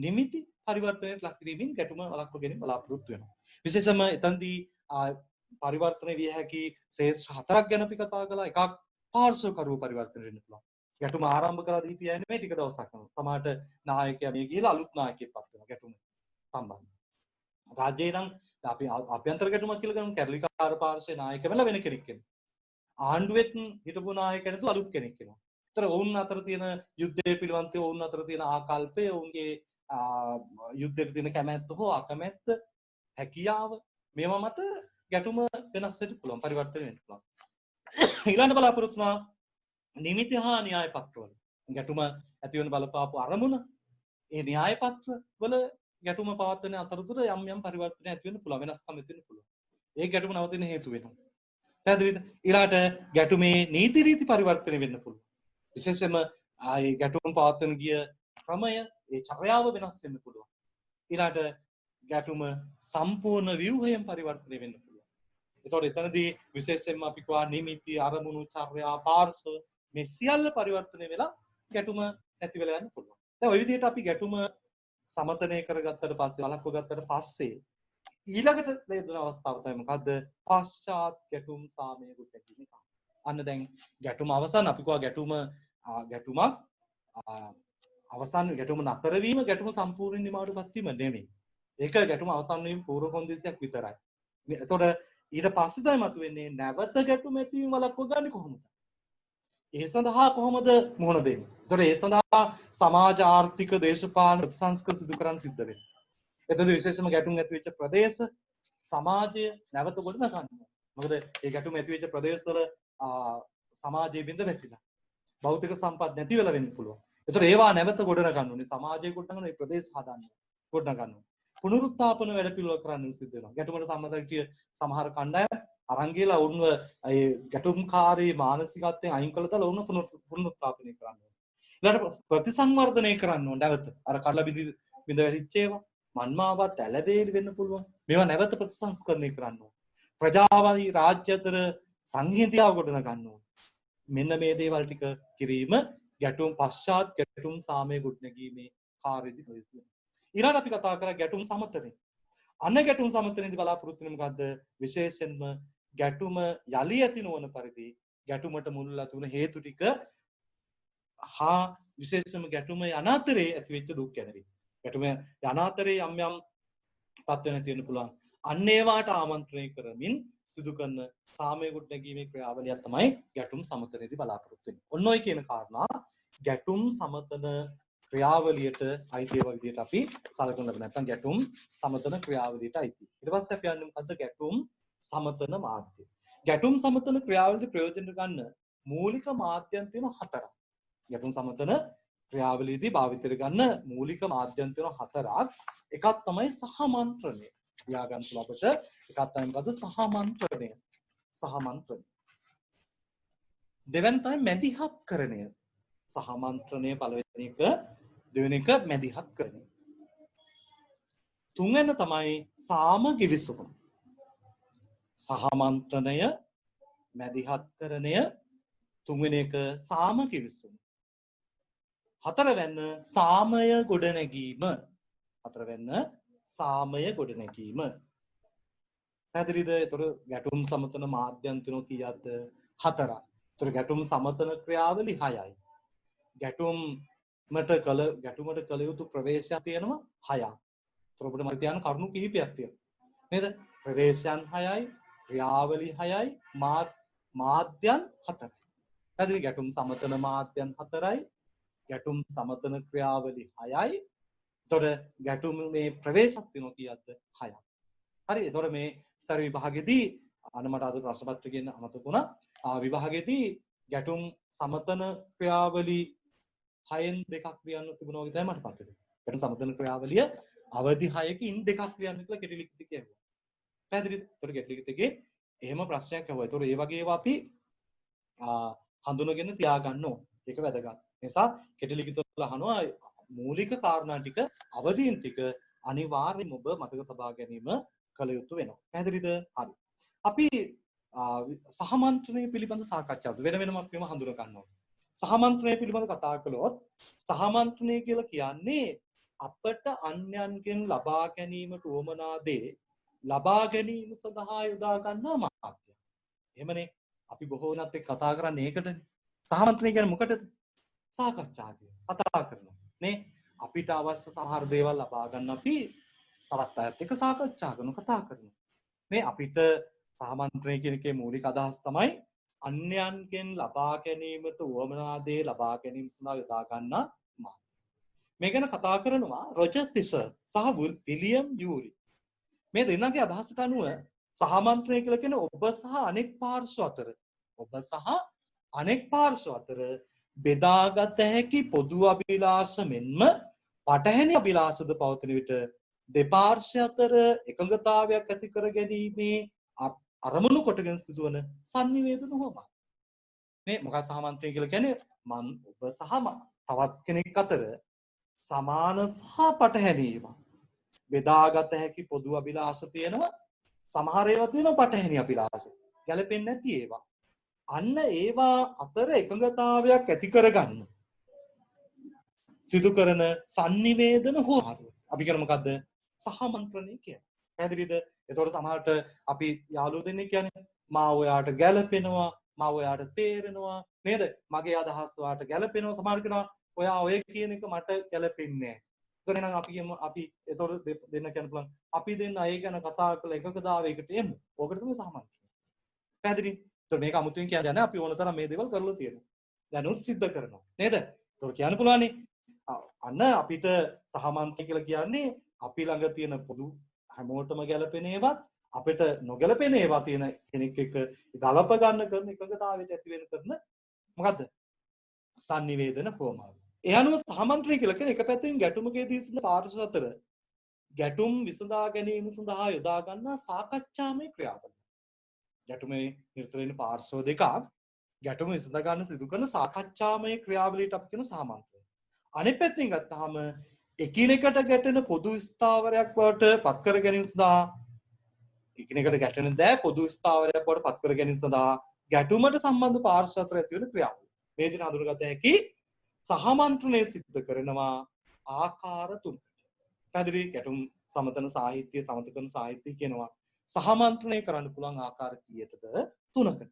නිමිති පරිවර්තනයට ලක් කිරීමෙන් ගැටුම වළක්ව ගැනීම බලාපොරොත්තු වෙනවා. විශේෂයෙන්ම එතනදී පරිවර්තන විය හැකි ශේෂ්ත්‍ර 4ක් ගැන අපි කතා කළා. එකක් පාර්ශ්වකරුව පරිවර්තන වෙන්න පුළුවන්. ගැටුම ආරම්භ කරලා හිටියන්නේ මේ ටික දවසක් යනවා. සමහරට නායකයා මේ ගිහලා අලුත් නායකයෙක් පත් වෙනවා ගැටුම සම්බන්ධ. රාජ්‍යේ නම් අපි අභ්‍යන්තර ගැටුමක් කියලා ගමු. කැරලිකාර පාර්ශ්වයේ නායකයෙක් වෙන කෙනෙක් වෙනවා. ආණ්ඩුවෙත් හිටපු නායකයෙක් නැතුව අලුත් කෙනෙක් වෙනවා. ඒතර ඔවුන් අතර තියෙන යුද්ධය පිළිබඳව ඔවුන් අතර තියෙන ආකල්පය, ඔවුන්ගේ යුද්ධයට තියෙන කැමැත්ත හෝ අකමැත්ත, හැකියාව මේවා මත ගැටුම වෙනස් වෙන්න පුළුවන්, පරිවර්තන වෙන්න පුළුවන්. ඊළඟ බලාපොරොත්තු වෙනවා නිමිති හා න්‍යාය පත්‍රවල. ගැටුම ඇති වෙන බලපාපු අරමුණ, ඒ න්‍යාය පත්‍ර වල ගැටුම පවත්වන අතරතුර යම් යම් පරිවර්තන ඇති වෙන්න පුළුවන්, වෙනස්කම් ඇති වෙන්න පුළුවන්. ඒ ගැටුම නවතින හේතු වෙනවා. පැහැදිලිද? ඊළාට ගැටුමේ නීති රීති පරිවර්තන වෙන්න පුළුවන්. විශේෂයෙන්ම ආයේ ගැටුම් පවත්වන ගිය ක්‍රමය, ඒ චර්යාව වෙනස් වෙන්න පුළුවන්. ඊළාට ගැටුම සම්පූර්ණ ව්‍යුහයෙන් පරිවර්තනය වෙන්න පුළුවන්. ඒතකොට එතනදී විශේෂයෙන්ම අපි කියවා නිමිති, අරමුණු, චර්යා, පාර්ශ්ව මේ සියල්ල පරිවර්තනය වෙලා ගැටුම නැති වෙලා යන්න පුළුවන්. දැන් ওই විදිහට අපි ගැටුම සමතනය කරගත්තට පස්සේ, වළක්ව ගත්තට පස්සේ ඊළඟට ලැබෙන අවස්ථාව තමයි මොකද්ද? පශ්චාත් ගැටුම් සාමය ගොඩනැගීම. අන්න දැන් ගැටුම අවසන්. අපි කියවා ගැටුමක් අවසන් ගැටුම නතර වීම ගැටුම සම්පූර්ණ නිමාවටපත් වීම නෙමෙයි. ඒක ගැටුම අවසන් වීම පූර්ව කොන්දේසියක් විතරයි. එතකොට ඊට පස්සේ තමයි මතුවෙන්නේ නැවත ගැටුම ඇතිවීම වළක්ව ගන්නේ කොහොමද? ඒ සඳහා කොහොමද මුහුණ දෙන්නේ? එතකොට ඒ සඳහා සමාජ ආර්ථික දේශපාලන ප්‍රතිසංස්කරණ සිදු කරන්න සිද්ධ වෙනවා. එතකොට විශේෂම ගැටුම් ඇති වෙච්ච ප්‍රදේශ සමාජය නැවත ගොඩනගන්න. මොකද ඒ ගැටුම් ඇති වෙච්ච ප්‍රදේශවල සමාජයේ බිඳ වැටිලා. භෞතික සම්පත් නැති වෙලා වෙන්න පුළුවන්. ඒතර ඒවා නැවත ගොඩනගා ගන්න ඕනේ. සමාජයේ ගොඩනගන මේ ප්‍රදේශ හදන්න. ගොඩනගා ගන්න ඕනේ. පුනරුත්ථාපන වැඩ පිළිවෙල කරන්න සිද්ධ වෙනවා. ගැටුමට සම්බන්ධ හිටිය සමහර කණ්ඩායම් අරන් ගිහලා වුන්ව ඒ ගැටුම්කාරී මානසිකත්වයෙන් අයින් කළා දාලා වුණ පුනරුත්ථාපනය කරන්න ඕනේ. ඊළඟට ප්‍රතිසංවර්ධනය කරන්න ඕනේ නැවත. අර කඩලා බිඳ වැටිච්ච ඒවා මන්මාවත් ඇලවේලි වෙන්න පුළුවන්. මේවා නැවත ප්‍රතිසංස්කරණය කරන්න ඕනේ. ප්‍රජාවයි රාජ්‍ය අතර සංහිඳියාව ගොඩනගා ගන්න ඕනේ. මෙන්න මේ දේවල් ටික කිරීම ගැටුම් පශ්චාත් ගැටුම් සාමය ගොඩනැගීමේ කාර්යයේදී කළ යුතුයි. ඊළඟට අපි කතා කරා ගැටුම් සමතනය. අන්න ගැටුම් සමතනයේදී බලාපොරොත්තු වෙන්නේ මොකද්ද? විශේෂයෙන්ම ගැටුම යලි ඇති නොවන පරිදි ගැටුමට මුල්ලා තුන හේතු ටික හා විශේෂයෙන්ම ගැටුම යනාතරේ ඇති වෙච්ච දුක් ගැනවි. ගැටුම යනාතරේ යම් යම් පත්වෙන තියෙන්න පුළුවන්. අන්න ඒවාට ආමන්ත්‍රණය කරමින් සිදු කරන සාමය ගොඩනැගීමේ ක්‍රියාවලියක් තමයි ගැටුම් සමතනයේදී බලාපොරොත්තු වෙන්නේ. ඔන්න ඔය කියන කාරණා ගැටුම් සමතන ක්‍රියාවලියට අයිති ඒවා විදිහට අපි සලකන ලබන නැත්නම් ගැටුම් සමතන ක්‍රියාවලියට අයිති. ඊට පස්සේ අපි යන්නේ මොකද්ද ගැටුම් සමතන මාධ්‍ය. ගැටුම් සමතන ක්‍රියාවලියේදී ප්‍රයෝජන ගන්න මූලික මාධ්‍යයන් තියෙන හතරක්. ගැටුම් සමතන ක්‍රියාවලියේදී භාවිතයට ගන්න මූලික මාධ්‍යයන් තියෙන හතරක්. එකක් තමයි සහමන්ත්‍රණය. ලියා ගන්න පුළුවන් අපිට. එකක් තමයි මොකද්ද? සහමන්ත්‍රණය. සහමන්ත්‍රණය. දෙවෙනි තමයි මැදිහත්කරණය. සහමන්ත්‍රණය පළවෙනි එක, දෙවෙනි එක මැදිහත්කරණය. තුන්වෙනි තමයි සාම කිවිසුම. සහමන්ත්‍රණය, මැදිහත්කරණය, තුන්වෙනි එක සාම කිවිසුම. හතරවැන්න සාමය ගොඩනැගීම. හතරවැන්න සාමය ගොඩනැගීම. පැහැදිලිද? ඒතර ගැටුම් සමතන මාධ්‍යයන් තුන කීයක්ද? හතරක්. ඒතර ගැටුම් සමතන ක්‍රියාවලි 6යි. ගැටුමට කළ යුතු ප්‍රවේශයක් තියෙනවා 6ක්. ඒතර ඔබට මම කියන්න කරුණු කිහිපයක් තියෙනවා. නේද? ප්‍රවේශයන් 6යි, ක්‍රියාවලි 6යි, මාධ්‍යයන් 4යි. පැහැදිලි? ගැටුම් සමතන මාධ්‍යයන් 4යි, ගැටුම් සමතන ක්‍රියාවලි 6යි. එතකොට ගැටුමේ ප්‍රවේශයක් තියෙනවා කීයක්ද? 6ක්. හරි. එතකොට මේ සැර විභාගෙදී මට අද ප්‍රශ්න පත්‍රයෙන් අමතක වුණා. විභාගෙදී ගැටුම් සමතන ක්‍රියාවලි 6න් දෙකක් ලියන්න තිබුණා වගේ තමයි මට පත්‍රේ. ගැටුම් සමතන ක්‍රියාවලිය අවධි 6කින් දෙකක් ලියන්න කියලා කෙටි ලිඛිතය කියනවා. පැහැදිලිද? එතකොට කෙටි ලිඛිතයේ එහෙම ප්‍රශ්නයක් අහුවා. එතකොට ඒ වගේ ඒවා අපි හඳුනගෙන තියාගන්න ඕන. ඒක වැදගත්. නිසා කෙටි ලිඛිත වල අහනවා මූලික කාරණා ටික අවදීන් ටික අනිවාර්යයෙන්ම ඔබ මතක තබා ගැනීම කළ යුතු වෙනවා. පැහැදිලිද? හරි. අපි සහමන්ත්‍රණය පිළිබඳ සාකච්ඡාවක් වෙන වෙනම අපිම හඳුන ගන්නවා. සහමන්ත්‍රණය පිළිබඳ කතා කළොත් සහමන්ත්‍රණය කියලා කියන්නේ අපට අන්‍යයන්ගෙන් ලබා ගැනීමට උවමනා දේ ලබා ගැනීම සඳහා යොදා ගන්නා මාධ්‍යය. එහෙමනේ අපි බොහෝ වෙනත් එක්ක කතා කරන්නේ ඒකටනේ. සහමන්ත්‍රණය කියන්නේ මොකටද? සාකච්ඡා කතා කරනවා. නේ අපිට අවශ්‍ය සමහර දේවල් ලබා ගන්න අපි තවත් අයත් එක්ක සාකච්ඡා කරනවා, කතා කරනවා. මේ අපිට සහමන්ත්‍රණය කියන එකේ මූලික අදහස් තමයි අන්‍යයන්ගෙන් ලබා ගැනීමට උවමනා දේ ලබා ගැනීම සඳහා යොදා ගන්නා මාධ්‍ය. මේ ගැන කතා කරනවා රොජර් ෆිෂර් සහ විලියම් යූරි. මේ දෙන්නගේ අදහසට අනුව සහමන්ත්‍රණය කියලා කියන්නේ ඔබ සහ අනෙක් පාර්ශ්ව අතර බෙදාගත හැකි පොදු අභිලාෂ මෙන්ම පටහැනි අභිලාෂද පවතින විට දෙපාර්ශ්ව අතර එකඟතාවයක් ඇති කර ගැනීමේ අරමුණු කොටගෙන සිදුවන සංනිවේදන හොමයි. මේ මොකක්ද සහමන්ත්‍රණය කියලා කියන්නේ? ඔබ සහ තවත් කෙනෙක් අතර සමාන සහ පටහැනි ඒවා බෙදාගත හැකි පොදු අභිලාෂ තියෙනවා. සමහර ඒවා තියෙනවා පටහැනි අභිලාෂ. ගැලපෙන්නේ නැති ඒවා. අන්න ඒවා අතර එකඟතාවයක් ඇති කරගන්න සිදු කරන සංනිවේදන හොමාරුව. අපි කියන මොකද්ද? සහමන්ත්‍රණය කියන්නේ. පැහැදිලිද? එතකොට සමහරට අපි යාළුවෝ දෙන්නෙක් කියන්නේ මා ඔයාට ගැලපෙනවා, මා ඔයාට තේරෙනවා නේද? මගේ අදහස් ඔයාට ගැලපෙනවා. සමහර කෙනා ඔයා ඔය කියන එක මට ගැලපෙන්නේ නැහැ. එතකොට එහෙනම් අපි කියමු අපි එතකොට දෙන්න කියන්න පුළුවන්. අපි දෙන්න ඒ ගැන කතා කරලා එකකතාවයකට එමු. ඕකට තමයි සහමන්ත්‍රණය. පැහැදිලි? එතකොට මේක අමුතුවෙන් කියන්නේ අපි ඕන තරම් මේ දේවල් කරලා තියෙනවා. දැනුත් සිද්ධ කරනවා. නේද? එතකොට කියන්න පුළුවන්නේ අන්න අපිට සහමන්ත්‍රණය කියලා කියන්නේ අපි ළඟ තියෙන පොදු හැමෝටම ගැලපෙන ඒවත් අපිට නොගැලපෙන ඒවා තියෙන කෙනෙක් එක්ක ගලප ගන්න කරන එකඟතාවයට ඇති වෙන කරන මොකද්ද? sannivedana හුවමාරු. ඒ අනුව සාමන්ත්‍රණය කියලා කියන්නේ එක පැත්තකින් ගැටුමකදී සිටින පාර්ශ්ව අතර ගැටුම් විසඳා ගැනීම සඳහා යොදා ගන්නා සාකච්ඡාමය ක්‍රියාවලිය. ගැටුමේ නිරත වෙන පාර්ශ්ව දෙකක් ගැටුම විසඳ ගන්න සිදු කරන සාකච්ඡාමය ක්‍රියාවලියට අපි කියන සාමන්ත්‍රණය. අනිත් පැත්තෙන් ගත්තාම එකිනෙකට ගැටෙන පොදු ස්ථාවරයක් බවට පත් කර ගැනීම සඳහා එකිනෙකට ගැටෙන දෑ පොදු ස්ථාවරයක් බවට පත් කර ගැනීම සඳහා ගැටුමට සම්බන්ධ පාර්ශ්ව අතර ඇති වෙන ක්‍රියාවලිය. මේ දින හඳුනගත හැකි සහමන්ත්‍රණය සිද්ධ කරනවා ආකාර තුනකට. පැහැදිලි ගැටුම් සමතන සාහිත්‍ය සමතකන සාහිත්‍ය කියනවා සහමන්ත්‍රණය කරන්න පුළුවන් ආකාර කීයටද? තුනකට.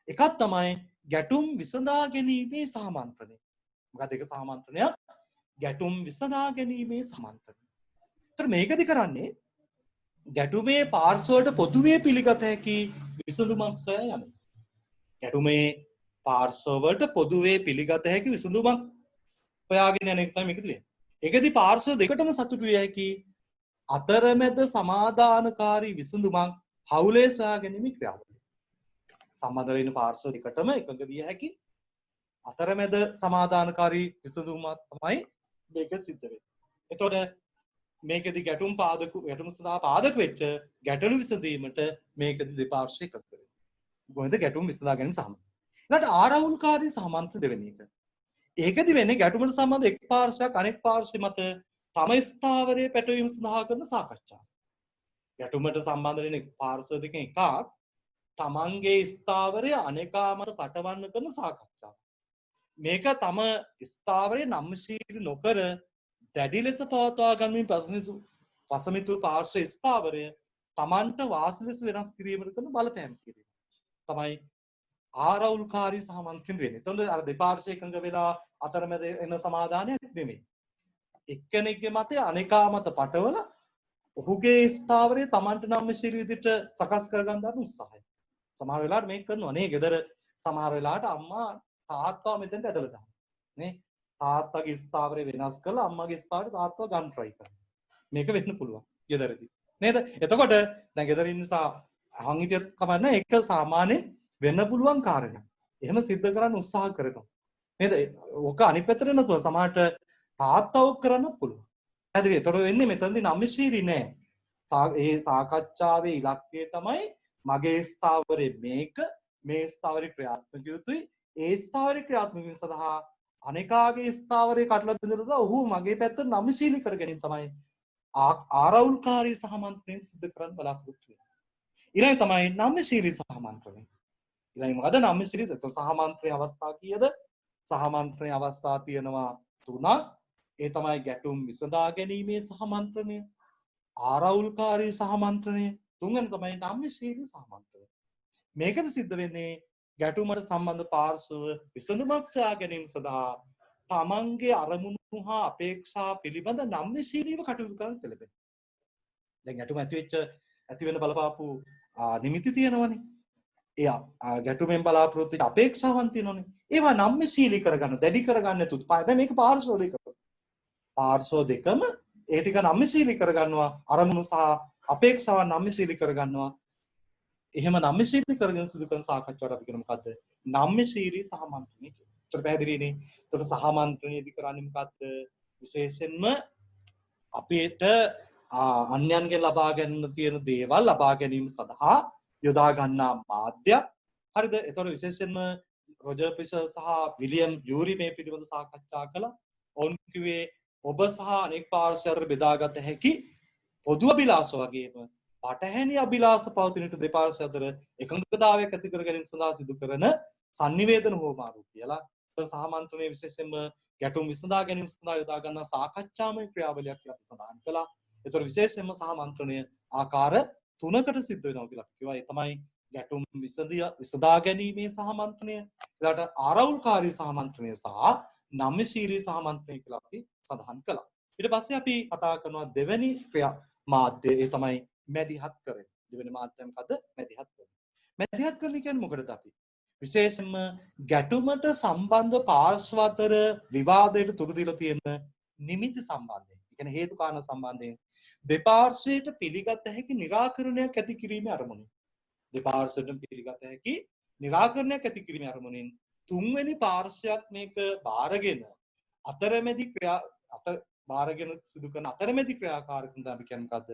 එකක් තමයි ගැටුම් විසඳා ගැනීමේ සහමන්ත්‍රණය. මොකද ඒක සහමන්ත්‍රණයක් ගැටුම් විසඳා ගැනීමේ සමන්ත්‍රණය. ඒතර මේකද කරන්නේ ගැටුමේ පාර්ශ්වයට පොදුවේ පිළිගත හැකි විසඳුමක් සොයා යන. ගැටුමේ පාර්ශ්වවලට පොදුවේ පිළිගත හැකි විසඳුමක් හොයාගෙන යන එක තමයි මේකද වෙන්නේ. ඒකදී පාර්ශ්ව දෙකටම සතුටු විය හැකි අතරමැද සමාදානකාරී විසඳුමක් හවුලේ සොයා ගැනීම ක්‍රියාවලිය. සම්බන්ධ වෙන පාර්ශ්ව දෙකටම එකඟ විය හැකි අතරමැද සමාදානකාරී විසඳුමක් තමයි මේක සිද්ධ වෙන්නේ. එතකොට මේකදී ගැටුම් සඳහා පාදක වෙච්ච ගැටලු විසඳීමට මේකදී දෙපාර්ශ්ව එකතු වෙනවා. කොහොමද ගැටුම් විසඳා ගැනීම සමග. ඊළඟට ආරවුල්කාරී සමන්ත්‍ර දෙවෙනි එක. ඒකදී වෙන්නේ ගැටුමට සම්බන්ධ එක් පාර්ශ්වයක් අනෙක් පාර්ශ්ව මත තම ස්ථාවරයේ පැටවීම සඳහා කරන සාකච්ඡා. ගැටුමට සම්බන්ධ වෙන පාර්ශ්ව දෙකෙන් එකක් තමන්ගේ ස්ථාවරය අනෙකා මත පටවන්න කරන සාකච්ඡා. මේක තම ස්ථාවරයේ නම්ශීලී නොකර දැඩි ලෙස පවත්වා ගැනීම පසමිතුරු පාර්ශ්ව ස්ථාවරය තමන්ට වාසි ලෙස වෙනස් කිරීමට කරන බලපෑම් කිරීම තමයි ආරවුල්කාරී සහමන්ත්‍රණය වෙන්නේ. එතකොට අර දෙපාර්ශ්ව එකඟ වෙලා අතරමැද එන සමාදානයක් නෙමෙයි. එක්කෙනෙක්ගේ මතය අනෙකා මත පටවල ඔහුගේ ස්ථාවරය තමන්ට නම්ශීලී විදිහට සකස් කරගන්න දරන උත්සාහය. සමහර වෙලාවට මේක කරනවා නේ. ගෙදර සමහර වෙලාවට අම්මා තාත්තා මෙතෙන්ට ඇදලා දානවා. නේ? තාත්තගේ ස්ථාවරය වෙනස් කරලා අම්මගේ ස්ථාවරයට තාත්තව ගන්න try කරනවා. මේක වෙන්න පුළුවන් ගෙදරදී. නේද? එතකොට දැන් ගෙදර ඉන්න නිසා අහන් හිටියත් කමන්නේ ඒක සාමාන්‍යයෙන් වෙන්න පුළුවන් කාරණයක්. එහෙම සිද්ධ කරන්න උත්සාහ කරනවා. නේද? ඔක අනිත් පැත්තට වෙන්න පුළුවන්. සමහරට තාත්තව කරන්නත් පුළුවන්. හරිද? එතකොට වෙන්නේ මෙතනදී නම්ශීලී නෑ. ඒ සාකච්ඡාවේ ඉලක්කය තමයි මගේ ස්ථාවරය මේක මේ ස්ථාවරය ක්‍රියාත්මක යුතුයි. ඒ ස්ථාවරය ක්‍රියාත්මක වීම සඳහා අනෙකාගේ ස්ථාවරය කඩලා බිඳලා ඔහු මගේ පැත්තට නම්ශීලී කර ගැනීම තමයි ආරවුල්කාරී සහමන්ත්‍රණය සිදු කරන්න බලාපොරොත්තු වෙන්නේ. ඊළඟ තමයි නම්ශීලී සහමන්ත්‍රණය. ඊළඟ මොකද නම්ශීලී සහමන්ත්‍රණයේ අවස්ථා කීයද? සහමන්ත්‍රණයේ අවස්ථා තියෙනවා 3ක්. ඒ තමයි ගැටුම් විසඳා ගැනීමේ සහමන්ත්‍රණය, ආරවුල්කාරී සහමන්ත්‍රණය, තුන්වෙනි තමයි නම්ශීලී සහමන්ත්‍රණය. මේකද සිද්ධ වෙන්නේ ගැටුමට සම්බන්ධ පාර්ශ්ව විසඳුමක් සොයා ගැනීම සඳහා තමන්ගේ අරමුණු හා අපේක්ෂා පිළිබඳ නම්‍යශීලීව කටයුතු කරන්න පෙළඹෙන. දැන් ගැටුම ඇති වෙන බලපාපු නිමිති තියෙනවනේ. ඒ ගැටුමෙන් බලාපොරොත්තු වෙච්ච අපේක්ෂාවන් තියෙනවනේ. ඒවා නම්‍යශීලී කරගන්න, දැඩි කරගන්න නැතුත් දැන් මේක පාර්ශ්ව දෙක. පාර්ශ්ව දෙකම ඒ ටික නම්‍යශීලී කරගන්නවා. අරමුණු සහ අපේක්ෂාවන් නම්‍යශීලී කරගන්නවා. එහෙම නම්‍යශීලී කරගෙන සිදු කරන සාකච්ඡාවට අපි කියන මොකද්ද? නම්‍යශීලී සහමන්ත්‍රණය කියලා. ඒතර පැහැදිලිනේ. ඒතර සහමන්ත්‍රණයේදී කරන්නේ මොකද්ද? විශේෂයෙන්ම අපිට අන්‍යයන්ගෙන් ලබා ගන්න තියෙන දේවල් ලබා ගැනීම සඳහා යොදා ගන්නා මාධ්‍ය. හරිද? ඒතර විශේෂයෙන්ම රොජර් පිෂර් සහ විලියම් යූරි මේ පිළිබඳ සාකච්ඡා කළා. ඔවුන් කිව්වේ ඔබ සහ අනෙක් පාර්ශ්වයන් බෙදාගත හැකි පොදු අභිලාෂ වගේම පටහැනි අභිලාෂ පවතින දෙපාර්ශ්ව අතර එකඟතාවයක් ඇති කර ගැනීම සඳහා සිදු කරන sannivedana හෝමාරු කියලා. සහමන්ත්‍රණයේ විශේෂයෙන්ම ගැටුම් විසඳා ගැනීම සඳහා යොදා ගන්නා සාකච්ඡාමය ක්‍රියාවලියක් කියලා අපි සඳහන් කළා. ඒතර විශේෂයෙන්ම සහමන්ත්‍රණය ආකාර 3කට සිද්ධ වෙනවා කියලා අපි කිව්වා. ඒ තමයි ගැටුම් විසඳා ගැනීමේ සහමන්ත්‍රණය, ඊළඟට ආරවුල්කාරී සහමන්ත්‍රණය සහ නම්‍යශීලී සහමන්ත්‍රණය කියලා අපි සඳහන් කළා. ඊට පස්සේ අපි කතා කරනවා දෙවෙනි ක්‍රියා මාධ්‍ය. ඒ තමයි මැදිහත් කරන. දෙවෙනි මාධ්‍යය මොකද්ද? මැදිහත් කරන. මැදිහත් කරන කියන්නේ මොකටද අපි? විශේෂයෙන්ම ගැටුමට සම්බන්ධ පාර්ශ්ව අතර විවාදයට තුරු දීලා තියෙන නිමිති සම්බන්ධයෙන්, ඒ කියන්නේ හේතු කාරණා සම්බන්ධයෙන් දෙපාර්ශ්වයට පිළිගත හැකි निराකරණයක් ඇති කිරීමේ අරමුණින්. දෙපාර්ශ්වයට පිළිගත හැකි निराකරණයක් ඇති කිරීමේ අරමුණින් තුන්වෙනි පාර්ශ්වයක් මේක බාරගෙන අතරමැදි බාරගෙන සිදු කරන අතරමැදි ක්‍රියාකාරකම් තමයි කියන්නේ මොකද්ද?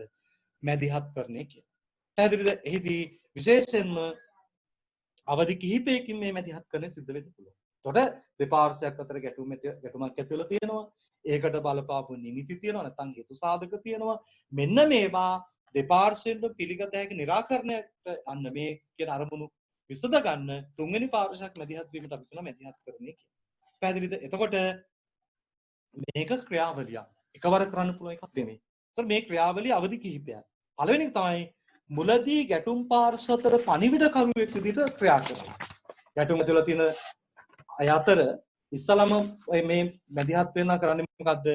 මැදිහත් කරන්නේ කියලා. පැහැදිලිද? එහිදී විශේෂයෙන්ම අවධි කිහිපයකින් මේ මැදිහත් කරන්නේ සිද්ධ වෙන්න පුළුවන්. එතකොට දෙපාර්ශ්වයක් අතර ගැටුමක් ඇති වෙලා තියෙනවා. ඒකට බලපාපු නිමිති තියෙනවා නැත්නම් හේතු සාධක තියෙනවා. මෙන්න මේවා දෙපාර්ශ්වයෙන් පිළිගත හැකි निराකරණයට අන්න මේ කියන අරමුණු විසඳ ගන්න තුන්වෙනි පාර්ශ්වයක් මැදිහත් වීමට අපි කියන මැදිහත් කරන්නේ කියලා. පැහැදිලිද? එතකොට මේක ක්‍රියාවලියක්. එකවර කරන්න පුළුවන් එකක් නෙමෙයි. එතකොට මේ ක්‍රියාවලිය අවධි කිහිපයක්. පළවෙනි එක තමයි මුලදී ගැටුම් පාර්ශ්ව අතර පණිවිඩකරුවෙක් විදිහට ක්‍රියා කරනවා. ගැටුම තුළ තියෙන අය අතර ඉස්සලම මේ මැදිහත් වෙන කරන්නේ මොකද්ද?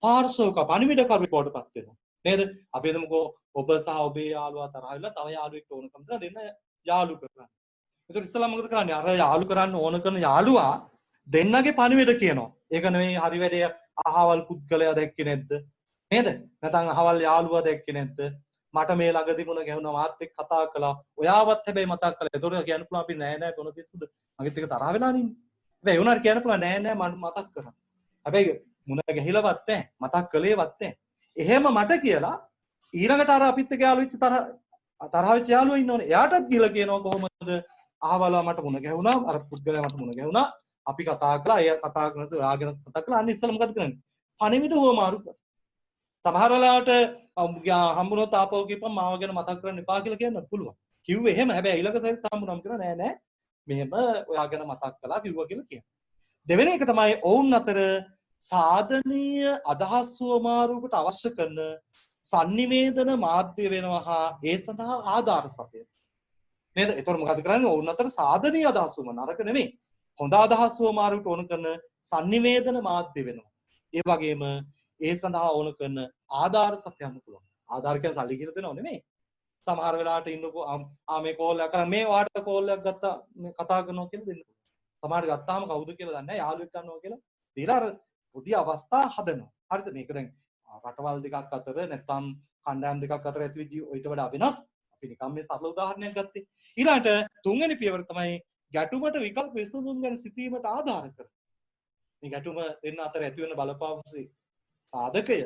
පාර්ශ්වක පණිවිඩකරුවෙක් බවට පත් වෙනවා. නේද? අපි හිතමුකෝ ඔබ සහ ඔබේ යාළුවා තරහ වෙලා තව යාළුවෙක් ඕනකම කරලා දෙන්න යාළු කරනවා. ඒතකොට ඉස්සලම මොකද කරන්නේ? අර යාළු කරන්න ඕන කරන යාළුවා දෙන්නගේ පණිවිඩ කියනවා. ඒක නෙවෙයි හරි වැඩේ අහවල් පුද්ගලයා දැක්කේ නැද්ද? නේද? නැත්නම් අහවල් යාළුවා දැක්කේ නැද්ද? මට මේ ළඟදී මුණ ගැහුණා මාත් එක්ක කතා කළා. ඔයාවත් හැබැයි මතක් කළා. ඒතකොට කියන්න පුළුවන් අපි නෑ නෑ කොන පිස්සුද? මගෙත් එක තරහ වෙලා නේ. හැබැයි ඒ උනාට කියන්න පුළුවන් නෑ නෑ මම මතක් කරා. හැබැයි මුණ ගැහිලවත් නැහැ. මතක් කළේවත් නැහැ. එහෙම මට කියලා ඊළඟට අර අපිත් එක්ක යාළු වෙච්ච තරහ වෙච්ච යාළුවා ඉන්නවනේ. එයාටත් කියලා කියනවා කොහොමද? අහවලා මට මුණ ගැහුණා. අර පුද්ගලයා මට මුණ ගැහුණා. අපි කතා කළා. එයා කතා කරනකොට ඔයාගෙන කතා කළා. අන්න ඉස්සෙල්ලා මොකද කරන්නේ? පණිවිඩ හුවමාරු කරා. සමහර වෙලාවට හම්බුනොත් ආපහු කියපම් මාව ගැන මතක් කරන්න එපා කියලා කියන්නත් පුළුවන්. කිව්වේ එහෙම. හැබැයි ඊළඟ සැරේත් හම්බුනම කියලා නෑ නෑ. මෙහෙම ඔයා ගැන මතක් කළා කිව්වා කියලා කියනවා. දෙවෙනි එක තමයි ඔවුන් අතර සාධනීය අදහස් හුවමාරුවකට අවශ්‍ය කරන sannivedana මාධ්‍ය වෙනවා හා ඒ සඳහා ආධාර සපයන. නේද? ඒතකොට මොකද කරන්නේ? ඔවුන් අතර සාධනීය අදහස් වුම නරක නෙමෙයි. හොඳ අදහස් හුවමාරුවට ඕන කරන sannivedana මාධ්‍ය වෙනවා. ඒ වගේම ඒ සඳහා ඕන කරන ආධාර සපයන්න පුළුවන්. ආධාර කියන්නේ සල්ලි කියලා දෙනව නෙමෙයි. සමහර වෙලාවට ඉන්නකෝ මේ කෝල් එක කරා මේ වාට කෝල් එකක් ගත්තා මේ කතා කරනවා කියලා දෙන්න පුළුවන්. සමහර ගත්තාම කවුද කියලා දන්නේ නැහැ. යාළුවෙක් ගන්නවා කියලා දීලා අර පොඩි අවස්ථා හදනවා. හරිද? මේක දැන් රටවල් දෙකක් අතර නැත්නම් කණ්ඩායම් දෙකක් අතර ඇතිවෙච්ච ඊට වඩා වෙනස්. අපි නිකම් මේ සරල උදාහරණයක් ගත්තේ. ඊළාට තුන්වෙනි පියවර තමයි ගැටුමට විකල්ප විසඳුම් ගැන සිතීමට ආධාර කරන. මේ ගැටුම දෙන්න අතර ඇති වෙන බලපාපු සාධකය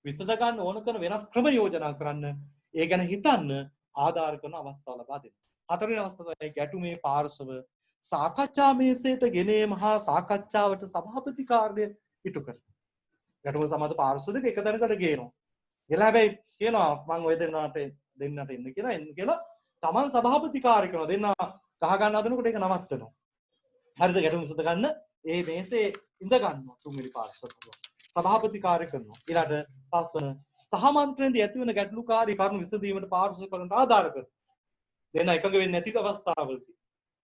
විසඳ ගන්න ඕන කරන වෙනස් ක්‍රම යෝජනා කරන්න, ඒ ගැන හිතන්න ආධාර කරන අවස්ථාව ලබා දෙනවා. හතරවෙනි අවස්ථාව තමයි ගැටුමේ පාර්ශව සාකච්ඡා මේසයට ගෙනීම හා සාකච්ඡාවට සභාපති කාර්යය ඉටු කරනවා. ගැටුම සමග පාර්ශව දෙක එක තැනකට ගේනවා. එලා හැබැයි කියනවා මම ඔය දෙන්නට එන්න කියලා තමන් සභාපති කාර්ය කරනවා. දෙන්න කහ ගන්න හදනකොට ඒක නවත්තනවා. හරිද? ගැටුම විසඳ ගන්න ඒ මේසේ ඉඳ ගන්නවා තුන්වෙනි පාර්ශව. සභාපති කාර්ය කරනවා. ඊළාට පස්වන සහමන්ත්‍රණයේදී ඇතිවන ගැටලුකාරී කරුණු විසඳීමට පාර්ශව කරන ආධාර කරනවා. දෙන්න එකඟ වෙන්නේ නැති අවස්ථාවලදී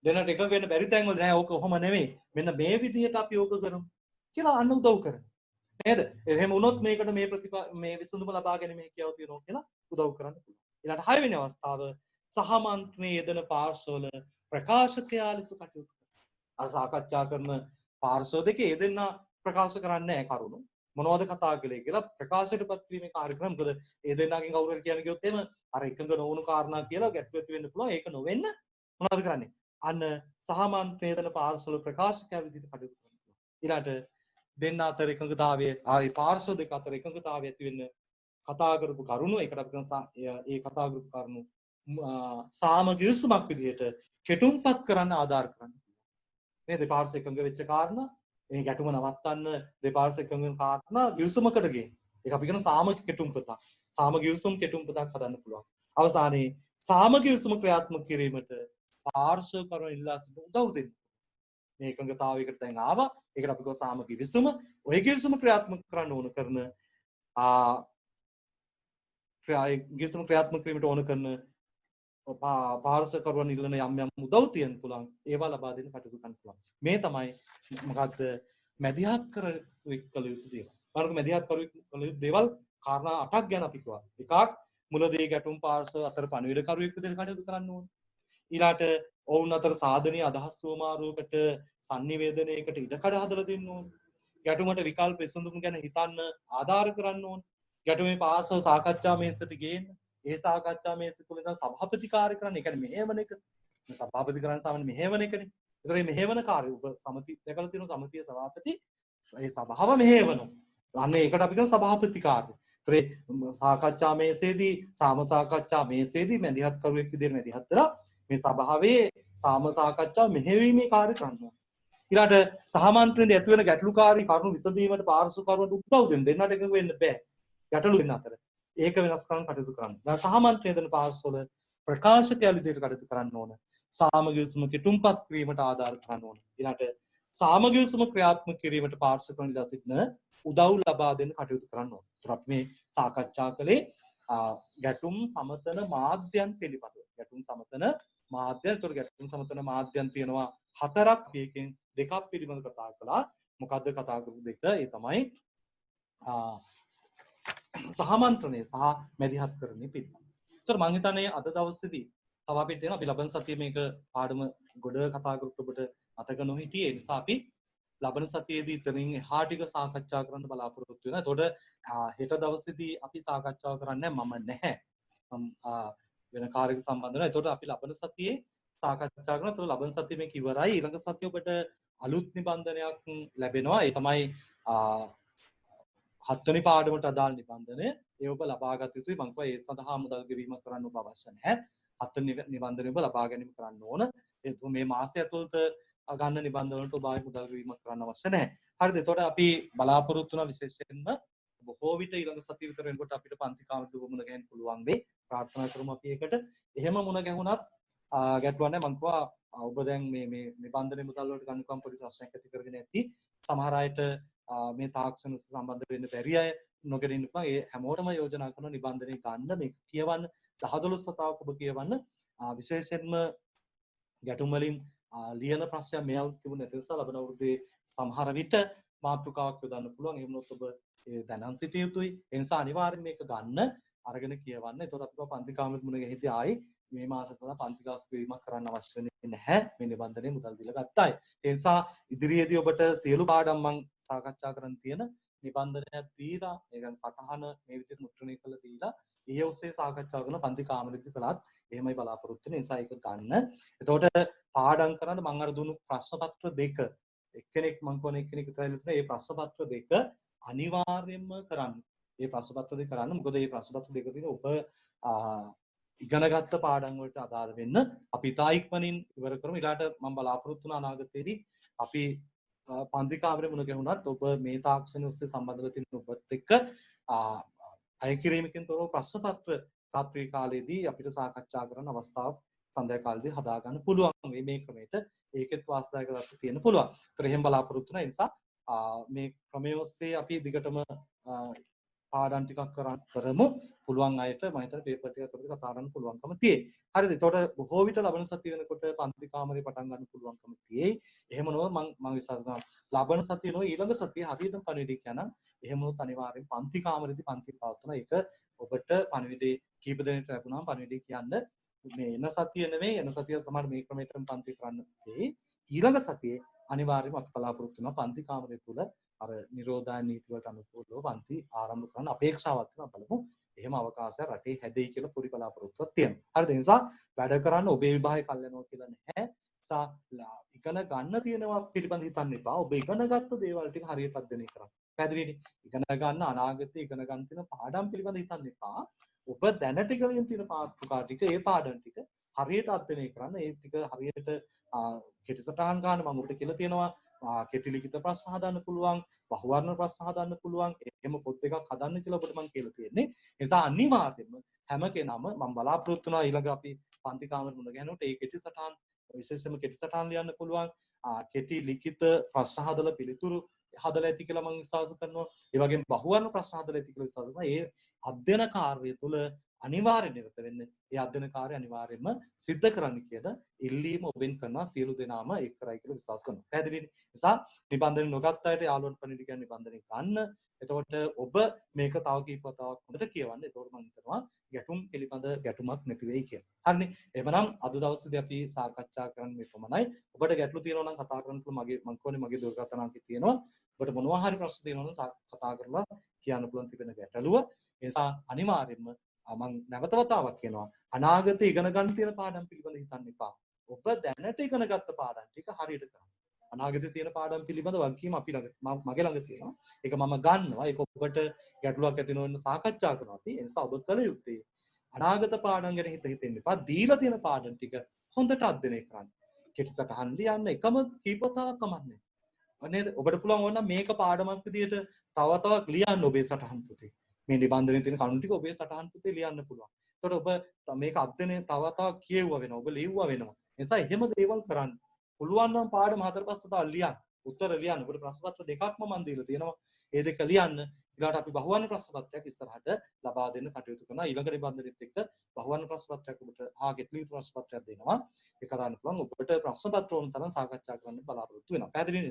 දෙන්නට එකඟ වෙන්න බැරි තැන්වල නෑ ඕක කොහොම නෙමෙයි. මෙන්න මේ විදිහට අපි ඕක කරමු කියලා අන්න උදව් කරනවා. නේද? එහෙම වුණොත් මේකට මේ විසඳුම ලබා ගැනීම හැකියාව තියෙනවා කියලා උදව් කරන්න පුළුවන්. ඊළඟට හයවෙනි අවස්ථාව සහමන්ත්‍රණයේ යෙදෙන පාර්ශවවල ප්‍රකාශකයා ලෙස කටයුතු කරනවා. අර සාකච්ඡා කරන පාර්ශව දෙකේ යෙදෙන ප්‍රකාශ කරන්නේ නැහැ කරුණු. මොනවද කතා කළේ කියලා ප්‍රකාශයටපත් වීමේ කාර්යක්‍රම. මොකද ඒ දෙන්නාගෙන් කවුරු හරි කියන ගියොත් එහෙම අර එකඟ නොවුණු කාරණා කියලා ගැටලු ඇති වෙන්න පුළුවන්. ඒක නොවෙන්න මොනවද කරන්නේ? අන්න සහමන්ත්‍රණයේ යෙදෙන පාර්ශව ප්‍රකාශකයා විදිහට කටයුතු කරනවා. ඊළාට දෙන්න අතර එකඟතාවය ආයි පාර්ශව දෙක අතර එකඟතාවය ඇති වෙන්න කතා කරපු කරුණු ඒකට අපි කරන ඒ කතා කරපු කරුණු සාමගිවිසුමක් විදිහට කෙටුම්පත් කරන්න ආධාර කරන්න. මේ දෙපාර්ශ්ව එකඟ වෙච්ච කාරණා මේ ගැටුම නවත්තන්න දෙපාර්ශ්ව එකඟ වෙන කාරණා ගිවිසුමකට ගේන. ඒක අපි කියන සාමගික කෙටුම්පතක්. සාමගිවිසුම් කෙටුම්පතක් හදන්න පුළුවන්. අවසානයේ සාමගිවිසුම ක්‍රියාත්මක කිරීමට පාර්ශ්ව කරන ඉල්ලා සිට උදව් දෙන්න. මේ එකඟතාවයකට දැන් ආවා. ඒකට අපි කියව සාමගිවිසුම. ඔය ගිවිසුම ක්‍රියාත්මක කරන්න ඕන කරන ගිවිසුම ක්‍රියාත්මක කිරීමට ඕන කරන පාර්ශ්ව කරන ඉල්ලන යම් යම් උදව් තියන්න පුළුවන්. ඒවා ලබා දෙන්න කටයුතු කරන්න පුළුවන්. මේ තමයි මොකද්ද මැදිහත් කළ යුතු දේවල්. බලන්න මැදිහත් කළ යුතු දේවල් කාරණා 8ක් ගැන අපි කිව්වා. එකක් මුලදී ගැටුම් පාර්ශ්ව අතර පණිවිඩකරුවෙක් විදිහට කටයුතු කරන්න ඕනේ. ඊළාට ඔවුන් අතර සාධනීය අදහස් වමාරුවකට sannivedanayකට ඉඩකඩ හදලා දෙන්න ඕනේ. ගැටුමට විකල්ප විසඳුම් ගැන හිතන්න ආධාර කරන්න ඕනේ. ගැටුමේ පාර්ශ්ව සාකච්ඡා මේසෙට ගේන්න. ඒ සාකච්ඡා මේසෙ තුල ඉඳන් සභාපති කාර්ය කරන්න. ඒ කියන්නේ මෙහෙවන එක. සභාපති කරන්න සාමාන්‍ය මෙහෙවන එකනේ. ඒතර මේ මෙහෙවන කාර්ය ඔබ සමිතිය දැකලා තියෙන සමිතිය සභාපති ඒ සභාව මෙහෙවනවා. අන්න ඒකට අපි කියන සභාපති කාර්ය. ඒතර සාකච්ඡා මේසේදී සාම සාකච්ඡා මේසේදී මැදිහත් කරුවෙක් විදිහට මැදිහත් වෙලා මේ සභාවේ සාම සාකච්ඡා මෙහෙවීමේ කාර්ය කරනවා. ඊළාට සහමන්ත්‍රණයේදී ඇති වෙන ගැටලුකාරී කරුණු විසඳීමට පාර්ශ්වකරුවන්ට උදව් දෙන්නට එකඟ වෙන්න බෑ. ගැටලු දෙන්න අතර. ඒක වෙනස් කරන්න කටයුතු කරන්න. දැන් සහමන්ත්‍රණයේ දෙන පාර්ශ්වවල ප්‍රකාශකයා විදිහට කටයුතු කරන්න ඕන. සාමගිවිසුම කිටුම්පත් කිරීමට ආධාර කරන්න ඕන. ඊළාට සාමගිවිසුම ක්‍රියාත්මක කිරීමට පාර්ශ්වකරුවන් ඉලා සිටින උදව් ලබා දෙන්න කටයුතු කරන්න ඕන. ඒතර අපි මේ සාකච්ඡා කළේ ගැටුම් සමතන මාධ්‍යයන් පිළිබඳව. ගැටුම් සමතන මාධ්‍යයන්. ඒතර ගැටුම් සමතන මාධ්‍යයන් තියෙනවා 4ක්. මේකෙන් 2ක් පිළිබඳව කතා කළා. මොකද්ද කතා කරපු දෙක? ඒ තමයි සහමන්ත්‍රණය සහ මැදිහත්කරණය පිළිබඳව. ඒතර මම හිතන්නේ අද දවසේදී තව අපිට තියෙනවා අපි ලබන සතියේ මේක පාඩම ගොඩ කතා කරත් ඔබට අතක නොහිටියේ. ඒ නිසා අපි ලබන සතියේදී ඉතින් එහා ටික සාකච්ඡා කරන්න බලාපොරොත්තු වෙනවා. එතකොට හෙට දවසේදී අපි සාකච්ඡා කරන්නේ මම නැහැ. මම වෙන කාර්යයක සම්බන්ධ වෙනවා. එතකොට අපි ලබන සතියේ සාකච්ඡා කරනවා. ඒක ලබන සතියේ මේක ඉවරයි. ඊළඟ සතියේ ඔබට අලුත් නිබන්ධනයක් ලැබෙනවා. ඒ තමයි 7 වෙනි පාඩමට අදාළ නිබන්ධනය. ඒ ඔබ ලබා ගත යුතුයි. මම කිව්වා ඒ සඳහා මුදල් ගෙවීමක් කරන්න ඔබ අවශ්‍ය නැහැ. 7 වෙනි නිබන්ධනය ඔබ ලබා ගැනීම කරන්න ඕන. මේ මාසය ඇතුළත ගන්න නිබන්ධන වලට ඔබ ආයෙ මුදල් ගෙවීමක් කරන්න අවශ්‍ය නැහැ. හරිද? එතකොට අපි බලාපොරොත්තු වෙන විශේෂයෙන්ම බොහෝ විට ඊළඟ සතිය විතර වෙනකොට අපිට පන්ති කාමරේ මුණ ගැහෙන්න පුළුවන් වෙයි. ප්‍රාර්ථනා කරමු අපි ඒකට. එහෙම මුණ ගැහුණත් ගැටලුවක් නැහැ. මම කිව්වා ඔබ දැන් මේ නිබන්ධන මුදල් වලට ගන්නකම් පොඩි ප්‍රශ්නයක් ඇති කරගෙන ඇති. සමහර අයට මේ තාක්ෂණ සම්බන්ධ වෙන්න බැරි අය නොගෙන ඉන්න පුළුවන්. ඒ හැමෝටම යෝජනා කරන නිබන්ධනය ගන්න මේක කියවන්න 10-12 වතාවක් ඔබ කියවන්න. විශේෂයෙන්ම ගැටුම් වලින් ලියන ප්‍රශ්න මේ අවුරුද්ද තිබුණ නැති නිසා ලබන අවුරුද්දේ සමහර විට මාතෘකාවක් යොදන්න පුළුවන්. එහෙම වුණොත් ඔබ දැනන් සිටිය යුතුයි. ඒ නිසා අනිවාර්යෙන් මේක ගන්න අරගෙන කියවන්න. ඒතකොට අපි පන්ති කාමරෙත් මුණ ගැහිද්දී ආයි මේ මාසෙ තමයි පන්ති ක්ලාස් ගෙවීමක් කරන්න අවශ්‍ය වෙන්නේ නැහැ. මේ නිබන්ධනයේ මුදල් දීලා ගත්තා අය. ඒ නිසා ඉදිරියේදී ඔබට සියලු පාඩම් මම සාකච්ඡා කරන්න තියෙන නිබන්ධනයක් දීලා ඒ කියන්නේ සටහන මේ විදිහට මුද්‍රණය කරලා දීලා ඒ ඔස්සේ සාකච්ඡා කරන පන්ති කාමරෙදී කළාත් එහෙමයි බලාපොරොත්තු වෙන්නේ. ඒ නිසා ඒක ගන්න. එතකොට පාඩම් කරන්න මම අර දුන්නු ප්‍රශ්න පත්‍ර දෙක එක්කෙනෙක් මම කියන එක්කෙනෙක් විතරයි ලුතුනේ. මේ ප්‍රශ්න පත්‍ර දෙක අනිවාර්යයෙන්ම කරන්න. මේ ප්‍රශ්න පත්‍ර දෙක කරන්න. මොකද මේ ප්‍රශ්න පත්‍ර දෙක තියෙන ඔබ ඉගෙනගත්ත පාඩම් වලට අදාළ වෙන්න අපි ඉතා ඉක්මනින් ඉවර කරමු. ඊළාට මම බලාපොරොත්තු වෙන අනාගතයේදී අපි පන්ති කාමරේ මුණ ගැහුණත් ඔබ මේ තාක්ෂණය ඔස්සේ සම්බන්ධව තියෙන ඔබත් එක්ක අය කිරීමකින් තොරව ප්‍රශ්න පත්‍ර රාත්‍රී කාලයේදී අපිට සාකච්ඡා කරන්න අවස්ථාවක් සන්ධ්‍යා කාලේදී හදා ගන්න පුළුවන් මේ ක්‍රමයට. ඒකෙත් වාස්තවික තත්ත්ව තියෙන්න පුළුවන්. ඒතර එහෙම බලාපොරොත්තු වෙන නිසා මේ ක්‍රමය ඔස්සේ අපි දිගටම පාඩම් ටිකක් කරමු. පුළුවන් අයට මම හිතන්නේ පේපර් ටිකක් අපිට කතා කරන්න පුළුවන්කම තියෙයි. හරිද? එතකොට බොහෝ විට ලබන සතිය වෙනකොට පන්ති කාමරේ පටන් ගන්න පුළුවන්කම තියෙයි. එහෙම නොව මම විශ්වාස කරනවා ලබන සතිය නොව ඊළඟ සතිය හරියටම පණිවිඩය කියනනම් එහෙම නොව අනිවාර්යෙන් පන්ති කාමරේදී පන්ති පවත්වන එක ඔබට පණිවිඩේ කීප දෙනෙක් ලැබුණාම පණිවිඩය කියන්න මේ එන සතිය නෙමෙයි එන සතිය සමහර මේ ක්‍රමයටම පන්ති කරන්න වෙයි. ඊළඟ සතියේ අනිවාර්යයෙන්ම අපි බලාපොරොත්තු වෙනවා පන්ති කාමරය තුල අර නිරෝධායන නීති වලට අනුකූලව පන්ති ආරම්භ කරන්න අපේක්ෂාවක් තියෙනවා. බලමු එහෙම අවකාශයක් රටේ හැදෙයි කියලා පොඩි බලාපොරොත්තුවක් තියෙනවා. හරිද? ඒ නිසා වැඩ කරන්න ඔබේ විභාගය කල් යනවා කියලා නැහැ. නිසා ඉගෙන ගන්න තියෙනවා පිළිබඳ හිතන්න එපා. ඔබ ඉගෙනගත්ත දේවල් ටික හරියට අධ්‍යයනය කරන්න. පැහැදිලිනේ? ඉගෙන ගන්න අනාගතේ ඉගෙන ගන්න තියෙන පාඩම් පිළිබඳ හිතන්න එපා. ඔබ දැනට ඉගෙන තියෙන මාතෘකා ටික ඒ පාඩම් ටික හරියට අධ්‍යයනය කරන්න. ඒ ටික හරියට කෙටි සටහන් ගන්න මම ඔබට කියලා තියෙනවා. කෙටි ලිඛිත ප්‍රශ්න හදන්න පුළුවන්, බහුවර්ණ ප්‍රශ්න හදන්න පුළුවන්. එහෙම පොත් එකක් හදන්න කියලා ඔබට මම කියලා තියෙන්නේ. ඒ නිසා අනිවාර්යයෙන්ම හැම කෙනාම මම බලාපොරොත්තු වෙනවා ඊළඟ අපි පන්ති කාමර මුණ ගැහෙනකොට ඒ කෙටි සටහන් විශේෂයෙන්ම කෙටි සටහන් ලියන්න පුළුවන්. කෙටි ලිඛිත ප්‍රශ්න හදලා පිළිතුරු හදලා ඇති කියලා මම විශ්වාස කරනවා. ඒ වගේම බහුවර්ණ ප්‍රශ්න හදලා ඇති කියලා විශ්වාස කරනවා. ඒ අධ්‍යයන කාර්යය තුළ අනිවාර්යෙන් නිරත වෙන්න. ඒ අධ්‍යයන කාර්යය අනිවාර්යෙන්ම සිද්ධ කරන්න කියන ඉල්ලීම ඔබෙන් කරනවා. සියලු දෙනාම ඒක කරයි කියලා විශ්වාස කරනවා. පැහැදිලිනේ? නිසා නිබන්ධන නොගත් අයට යාළුවන් පණිවිඩ කියන නිබන්ධනය ගන්න. එතකොට ඔබ මේක තව කීප වතාවක් හොඳට කියවන්න. එතකොට මම හිතනවා ගැටුම් පිළිබඳ ගැටුමක් නැති වෙයි කියලා. හරිනේ? එහෙමනම් අද දවසේදී අපි සාකච්ඡා කරන්න මේ පමණයි. ඔබට ගැටලු තියෙනවා නම් කතා කරන්න පුළුවන්. මම කියන්නේ මගේ දුරකථන අංකය තියෙනවා. ඔබට මොනවා හරි ප්‍රශ්න තියෙනවා නම් කතා කරලා කියන්න පුළුවන් තිබෙන ගැටලුව. ඒ නිසා අනිවාර්යයෙන්ම මම නැවත වතාවක් කියනවා අනාගතේ ඉගෙන ගන්න තියෙන පාඩම් පිළිබඳව හිතන්න එපා. ඔබ දැනට ඉගෙන ගත්ත පාඩම් ටික හරියට කරන්න. අනාගතේ තියෙන පාඩම් පිළිබඳ වගකීම අපි ළඟ මගේ ළඟ තියෙනවා. ඒක මම ගන්නවා. ඒක ඔබට ගැටලුවක් ඇති නොවන සාකච්ඡා කරනවා අපි. ඒ නිසා ඔබ කළ යුත්තේ අනාගත පාඩම් ගැන හිතෙන්න එපා. දීලා තියෙන පාඩම් ටික හොඳට අධ්‍යයනය කරන්න. කෙටි සටහන් ලියන්න එකම කීපතාවක් කමන්නේ. නේද? ඔබට පුළුවන් වුණා මේක පාඩමක් විදියට තව තවත් ලියන්න ඔබේ සටහන් පොතේ. මේ නිබන්ධනයේ තියෙන කරුණු ටික ඔබේ සටහන් පොතේ ලියන්න පුළුවන්. එතකොට ඔබ මේක අධ්‍යයනය තව තවත් කියවුවා වෙනවා. ඔබ ලියුවා වෙනවා. ඒ නිසා එහෙම දේවල් කරන්න. පුළුවන් නම් පාඩම 4-5 තව ලියන්න. උත්තර ලියන්න. ඔබට ප්‍රශ්න පත්‍ර දෙකක්ම මම දීලා තියෙනවා. ඒ දෙක ලියන්න. ඊළඟට අපි බහුවර්ණ ප්‍රශ්න පත්‍රයක් ඉස්සරහට ලබා දෙන්න කටයුතු කරනවා. ඊළඟ නිබන්ධනෙත් එක්ක බහුවර්ණ ප්‍රශ්න පත්‍රයක් ඔබට කෙටි ප්‍රශ්න පත්‍රයක් දෙනවා. ඒක ගන්න පුළුවන්. ඔබට ප්‍රශ්න පත්‍ර ඕන තරම් සාකච්ඡා කරන්න බලාපොරොත්තු වෙනවා. පැහැදිලි